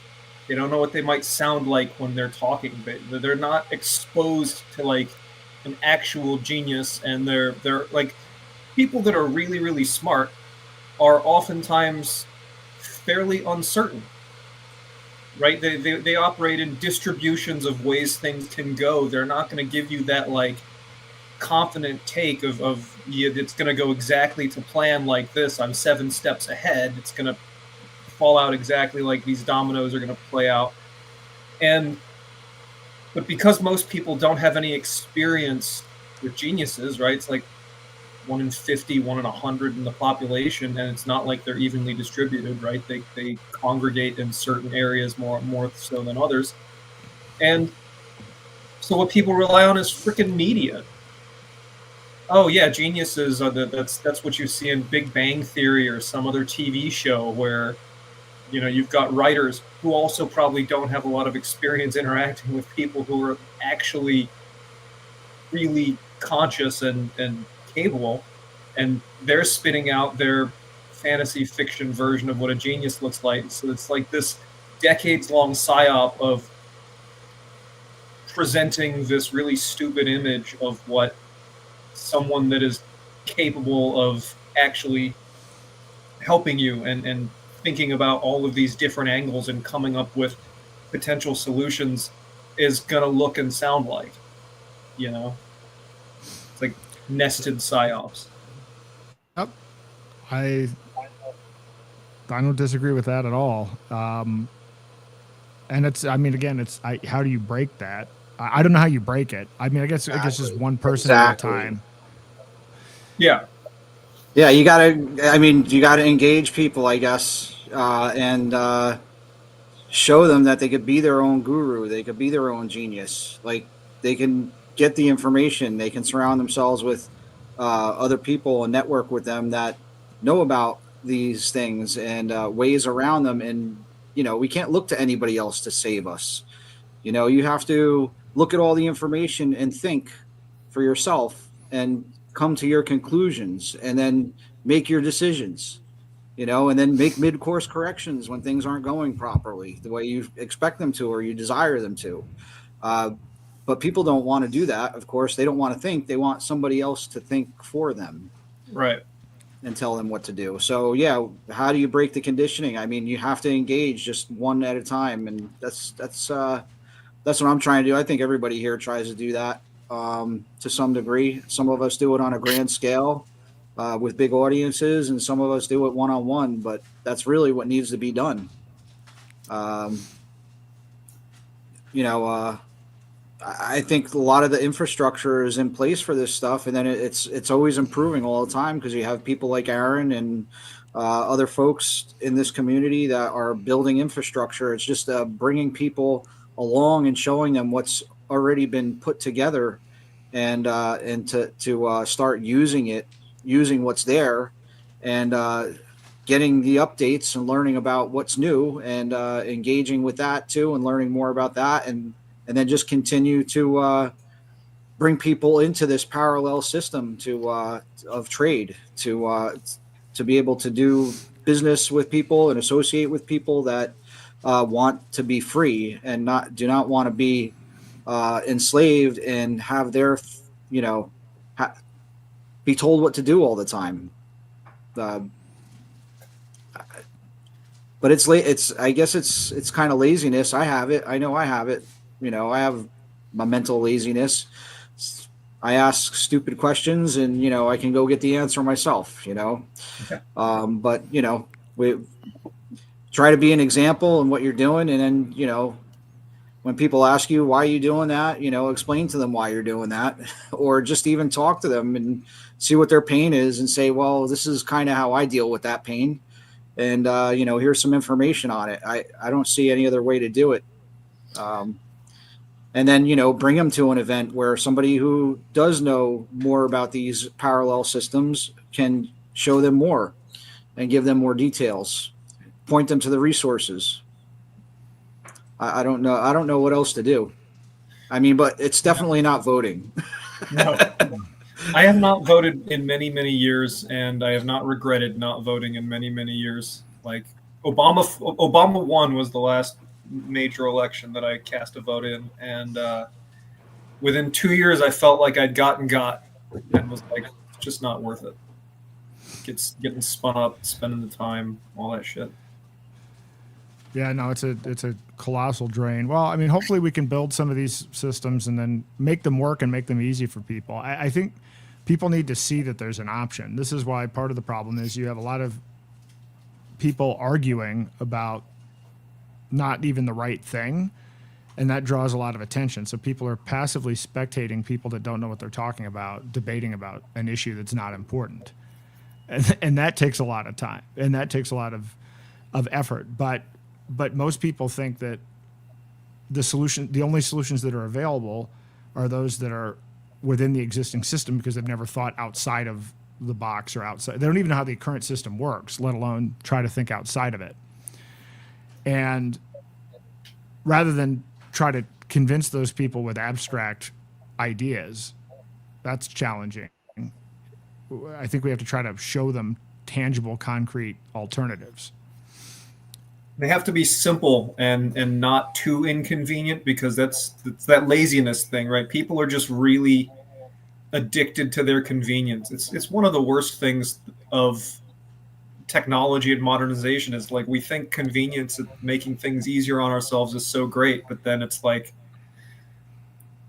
They don't know what they might sound like when they're talking. They're not exposed to like an actual genius, and they're like, people that are really, really smart are oftentimes fairly uncertain, right? They operate in distributions of ways things can go. They're not going to give you that like confident take of it's going to go exactly to plan like this. I'm 7 steps ahead. It's going to fall out exactly like these dominoes are going to play out. But because most people don't have any experience with geniuses, right? It's like 1 in 50, 1 in 100 in the population, and it's not like they're evenly distributed, right? They congregate in certain areas more so than others. And so what people rely on is freaking media. Oh yeah, geniuses are that's what you see in Big Bang Theory or some other TV show where you've got writers who also probably don't have a lot of experience interacting with people who are actually really conscious and capable, and they're spitting out their fantasy fiction version of what a genius looks like. So it's like this decades-long psyop of presenting this really stupid image of what someone that is capable of actually helping you and thinking about all of these different angles and coming up with potential solutions is going to look and sound like. It's like nested psyops. Yep. I I don't disagree with that at all. And it's, I mean, again, how do you break that? I don't know how you break it. I mean, I guess just one person at a time. Yeah. Yeah, you gotta. I mean, you gotta engage people, I guess, and show them that they could be their own guru. They could be their own genius. Like they can get the information. They can surround themselves with other people and network with them that know about these things and ways around them. And we can't look to anybody else to save us. You have to look at all the information and think for yourself and come to your conclusions and then make your decisions, and then make mid-course corrections when things aren't going properly the way you expect them to or you desire them to. But people don't want to do that. Of course, they don't want to think. They want somebody else to think for them. Right. And tell them what to do. So yeah, how do you break the conditioning? I mean, you have to engage just one at a time, and that's what I'm trying to do. I think everybody here tries to do that to some degree. Some of us do it on a grand scale with big audiences, and some of us do it one-on-one, but that's really what needs to be done. I think a lot of the infrastructure is in place for this stuff, and then it's always improving all the time because you have people like Aaron and other folks in this community that are building infrastructure. It's just bringing people along and showing them what's already been put together, and to start using what's there, and getting the updates and learning about what's new, and engaging with that too, and learning more about that, and then just continue to bring people into this parallel system of trade to be able to do business with people and associate with people that want to be free and do not want to be enslaved and have their be told what to do all the time. But I guess it's kind of laziness. I have it. I know I have it. I have my mental laziness. I ask stupid questions, and I can go get the answer myself. Okay. But we try to be an example in what you're doing, and then when people ask you why are you doing that, explain to them why you're doing that, or just even talk to them and see what their pain is, and say, well, this is kind of how I deal with that pain, and here's some information on it. I don't see any other way to do it. And then, bring them to an event where somebody who does know more about these parallel systems can show them more and give them more details, point them to the resources. I don't know. I don't know what else to do. I mean, but it's definitely not voting. No. I have not voted in many, many years, and I have not regretted not voting in many, many years. Like Obama won was the last major election that I cast a vote in, and within 2 years I felt like I'd got and was like, it's just not worth it. Getting spun up, spending the time, all that shit. Yeah, no, it's a colossal drain. Well, I mean, hopefully we can build some of these systems and then make them work and make them easy for people. I think people need to see that there's an option. This is why part of the problem is you have a lot of people arguing about not even the right thing, and that draws a lot of attention. So people are passively spectating people that don't know what they're talking about, debating about an issue that's not important. And that takes a lot of time, and that takes a lot of effort. But most people think that the only solutions that are available are those that are within the existing system, because they've never thought outside of the box or outside. They don't even know how the current system works, let alone try to think outside of it. And rather than try to convince those people with abstract ideas, that's challenging. I think we have to try to show them tangible, concrete alternatives. They have to be simple and not too inconvenient, because that's that laziness thing, right? People are just really addicted to their convenience. It's one of the worst things of technology and modernization is, like, we think convenience and making things easier on ourselves is so great, but then it's like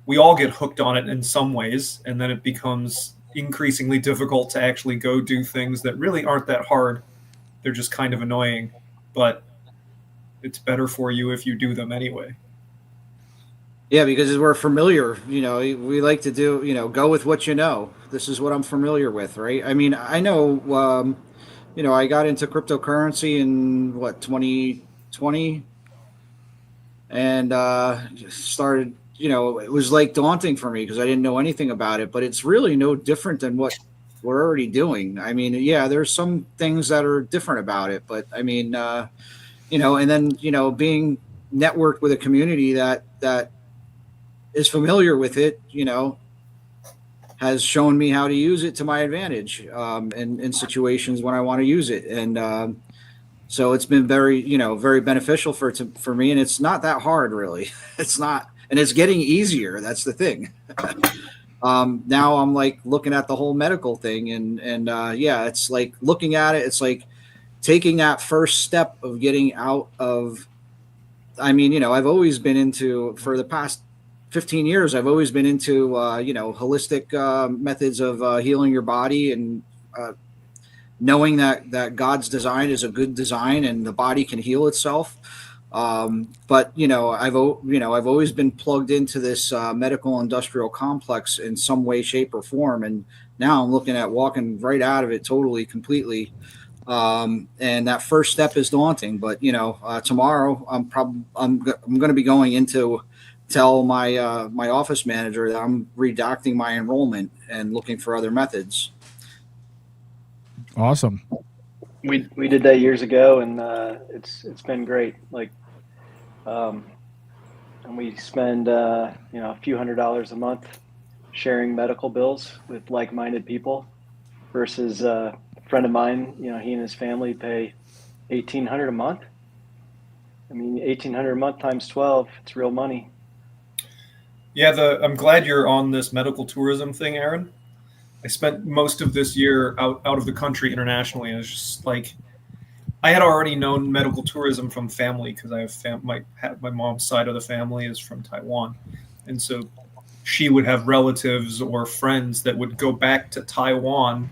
we all get hooked on it in some ways, and then it becomes increasingly difficult to actually go do things that really aren't that hard. They're just kind of annoying, but it's better for you if you do them anyway. Yeah, because we're familiar. We like to do. Go with what you know. This is what I'm familiar with, right? I mean, I know. I got into cryptocurrency in 2020, and started. It was like daunting for me because I didn't know anything about it. But it's really no different than what we're already doing. I mean, yeah, there's some things that are different about it, but I mean, and then being networked with a community that is familiar with it, has shown me how to use it to my advantage in situations when I want to use it. And so it's been very, very beneficial for me. And it's not that hard, really. It's not. And it's getting easier. That's the thing. Now I'm like looking at the whole medical thing. And yeah, it's like looking at it. It's like taking that first step of getting out of, I mean, I've always been into, for the past 15 years, I've always been into, holistic methods of healing your body and knowing that God's design is a good design and the body can heal itself. But I've always been plugged into this medical industrial complex in some way, shape, or form, and now I'm looking at walking right out of it totally, completely. And that first step is daunting, but tomorrow I'm going to be going into tell my my office manager that I'm redacting my enrollment and looking for other methods. Awesome. We did that years ago, and it's been great. Like, and we spend a few $100s a month sharing medical bills with like-minded people, versus a friend of mine. He and his family pay $1,800 a month. I mean, $1,800 a month times 12, it's real money. Yeah, I'm glad you're on this medical tourism thing, Aaron. I spent most of this year out of the country internationally, and it's just like I had already known medical tourism from family because I have my mom's side of the family is from Taiwan, and so she would have relatives or friends that would go back to Taiwan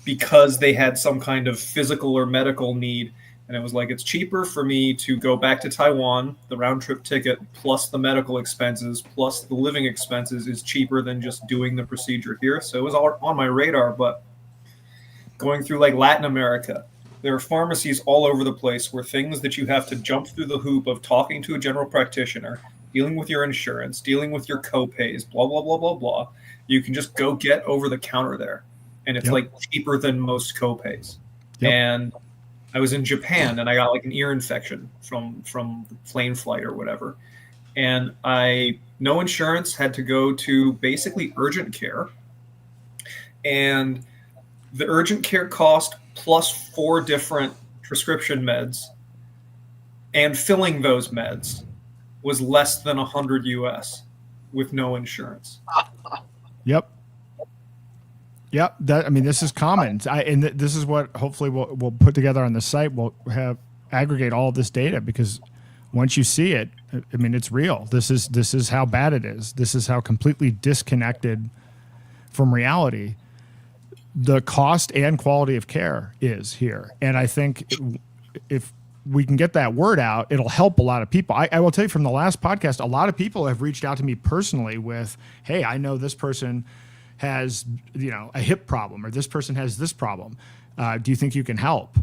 because they had some kind of physical or medical need. And it was like, it's cheaper for me to go back to Taiwan, the round trip ticket, plus the medical expenses, plus the living expenses is cheaper than just doing the procedure here. So it was all on my radar. But going through like Latin America, there are pharmacies all over the place where things that you have to jump through the hoop of talking to a general practitioner, dealing with your insurance, dealing with your co-pays, blah, blah, blah, blah, blah. You can just go get over the counter there. And it's like cheaper than most co-pays. And I was in Japan and I got like an ear infection from the plane flight or whatever. And no insurance, had to go to basically urgent care. And the urgent care cost plus 4 different prescription meds and filling those meds was less than $100 US with no insurance. Yep. Yep. This is common. This is what hopefully we'll put together on the site. We'll have aggregate all of this data, because once you see it, it's real. This is how bad it is. This is how completely disconnected from reality the cost and quality of care is here. And I think if we can get that word out, it'll help a lot of people. I will tell you from the last podcast, a lot of people have reached out to me personally with, hey, I know this person has a hip problem, or this person has this problem. Do you think you can help?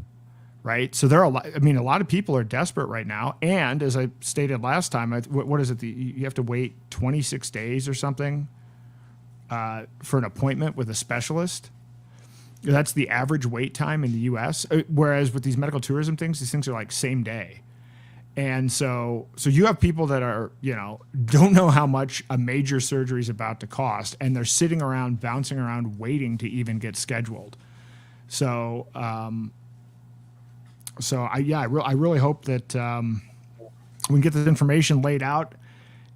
Right. So there are a lot of people are desperate right now. And as I stated last time, what is it? You have to wait 26 days or something for an appointment with a specialist. That's the average wait time in the U.S. Whereas with these medical tourism things, these things are like same day. And so you have people that are, don't know how much a major surgery is about to cost, and they're sitting around, bouncing around, waiting to even get scheduled. So, I really hope that we can get this information laid out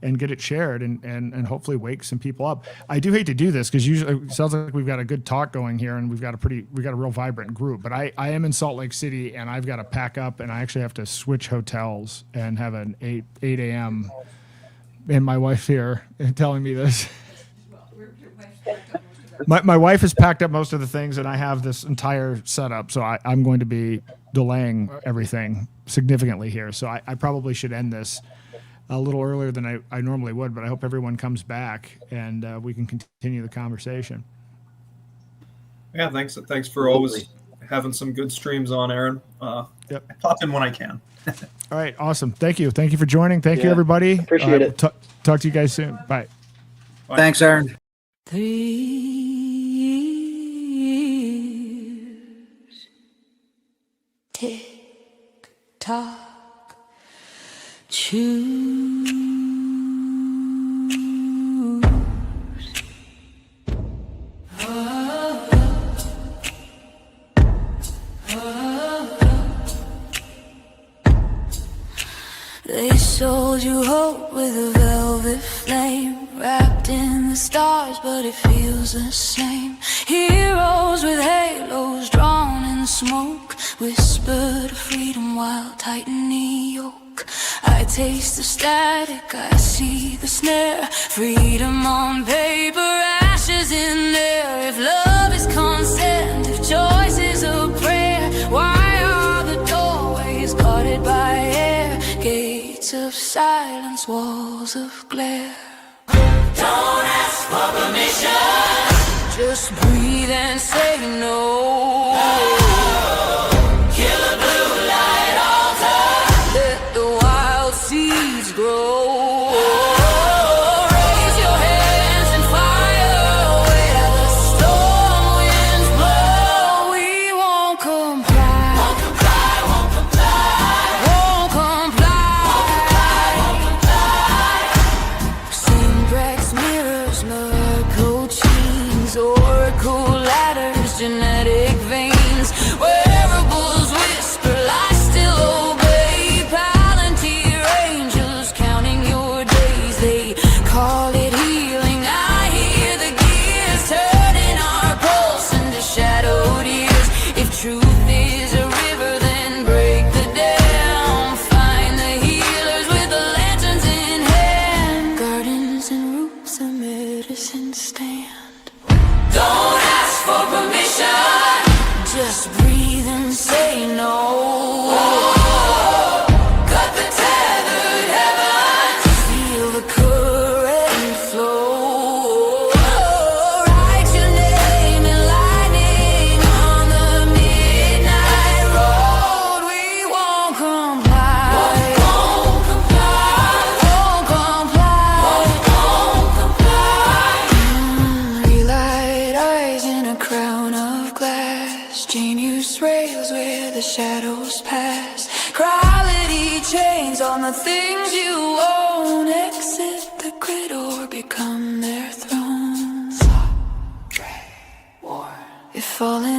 and get it shared and hopefully wake some people up. I do hate to do this because usually it sounds like we've got a good talk going here and we've got a real vibrant group, but I am in Salt Lake City and I've got to pack up and I actually have to switch hotels and have an 8 a.m. and my wife here telling me this. my wife has packed up most of the things, and I have this entire setup. So I'm going to be delaying everything significantly here. So I probably should end this a little earlier than I normally would, but I hope everyone comes back and we can continue the conversation. Yeah, thanks for always having some good streams on, Aaron. Yep. I pop in when I can. All right, awesome. Thank you for joining. Thank you, everybody. Appreciate it. Talk to you guys soon. Bye. Bye. Thanks, Aaron. 3 years. Tick tock. Choose. They sold you hope with a velvet flame, wrapped in the stars, but it feels the same. Heroes with halos drawn in smoke, whispered of freedom while tightening yoke. I taste the static, I see the snare. Freedom on paper, ashes in there. If love is consent, if choice is a prayer, why are the doorways guarded by air? Gates of silence, walls of glare. Don't ask for permission, just breathe and say no. Kill a blue light altar, let the wild seeds grow. Raise your hands and fire where the storm winds blow. We won't comply, won't comply, won't comply, won't comply. Simplex mirrors, narco chains, oracle ladders, genetic veins. Wearables whisper, I still obey. Palantir angels counting your days. They call it healing. I hear the gears turning our pulse into shadowed years. If truth is a river, then break the dam. Find the healers with the lanterns in hand. Gardens and roots, a medicine stand. Don't ask for permission, just breathe and say no. Cut the tethered heavens, feel the current flow. Write your name in lightning on the midnight road. We won't comply, won't comply, won't comply, won't comply. Relight eyes in a crown of glass, genius rails where the shadows pass. Quality chains on the things you own. Exit the grid or become their throne. War. If falling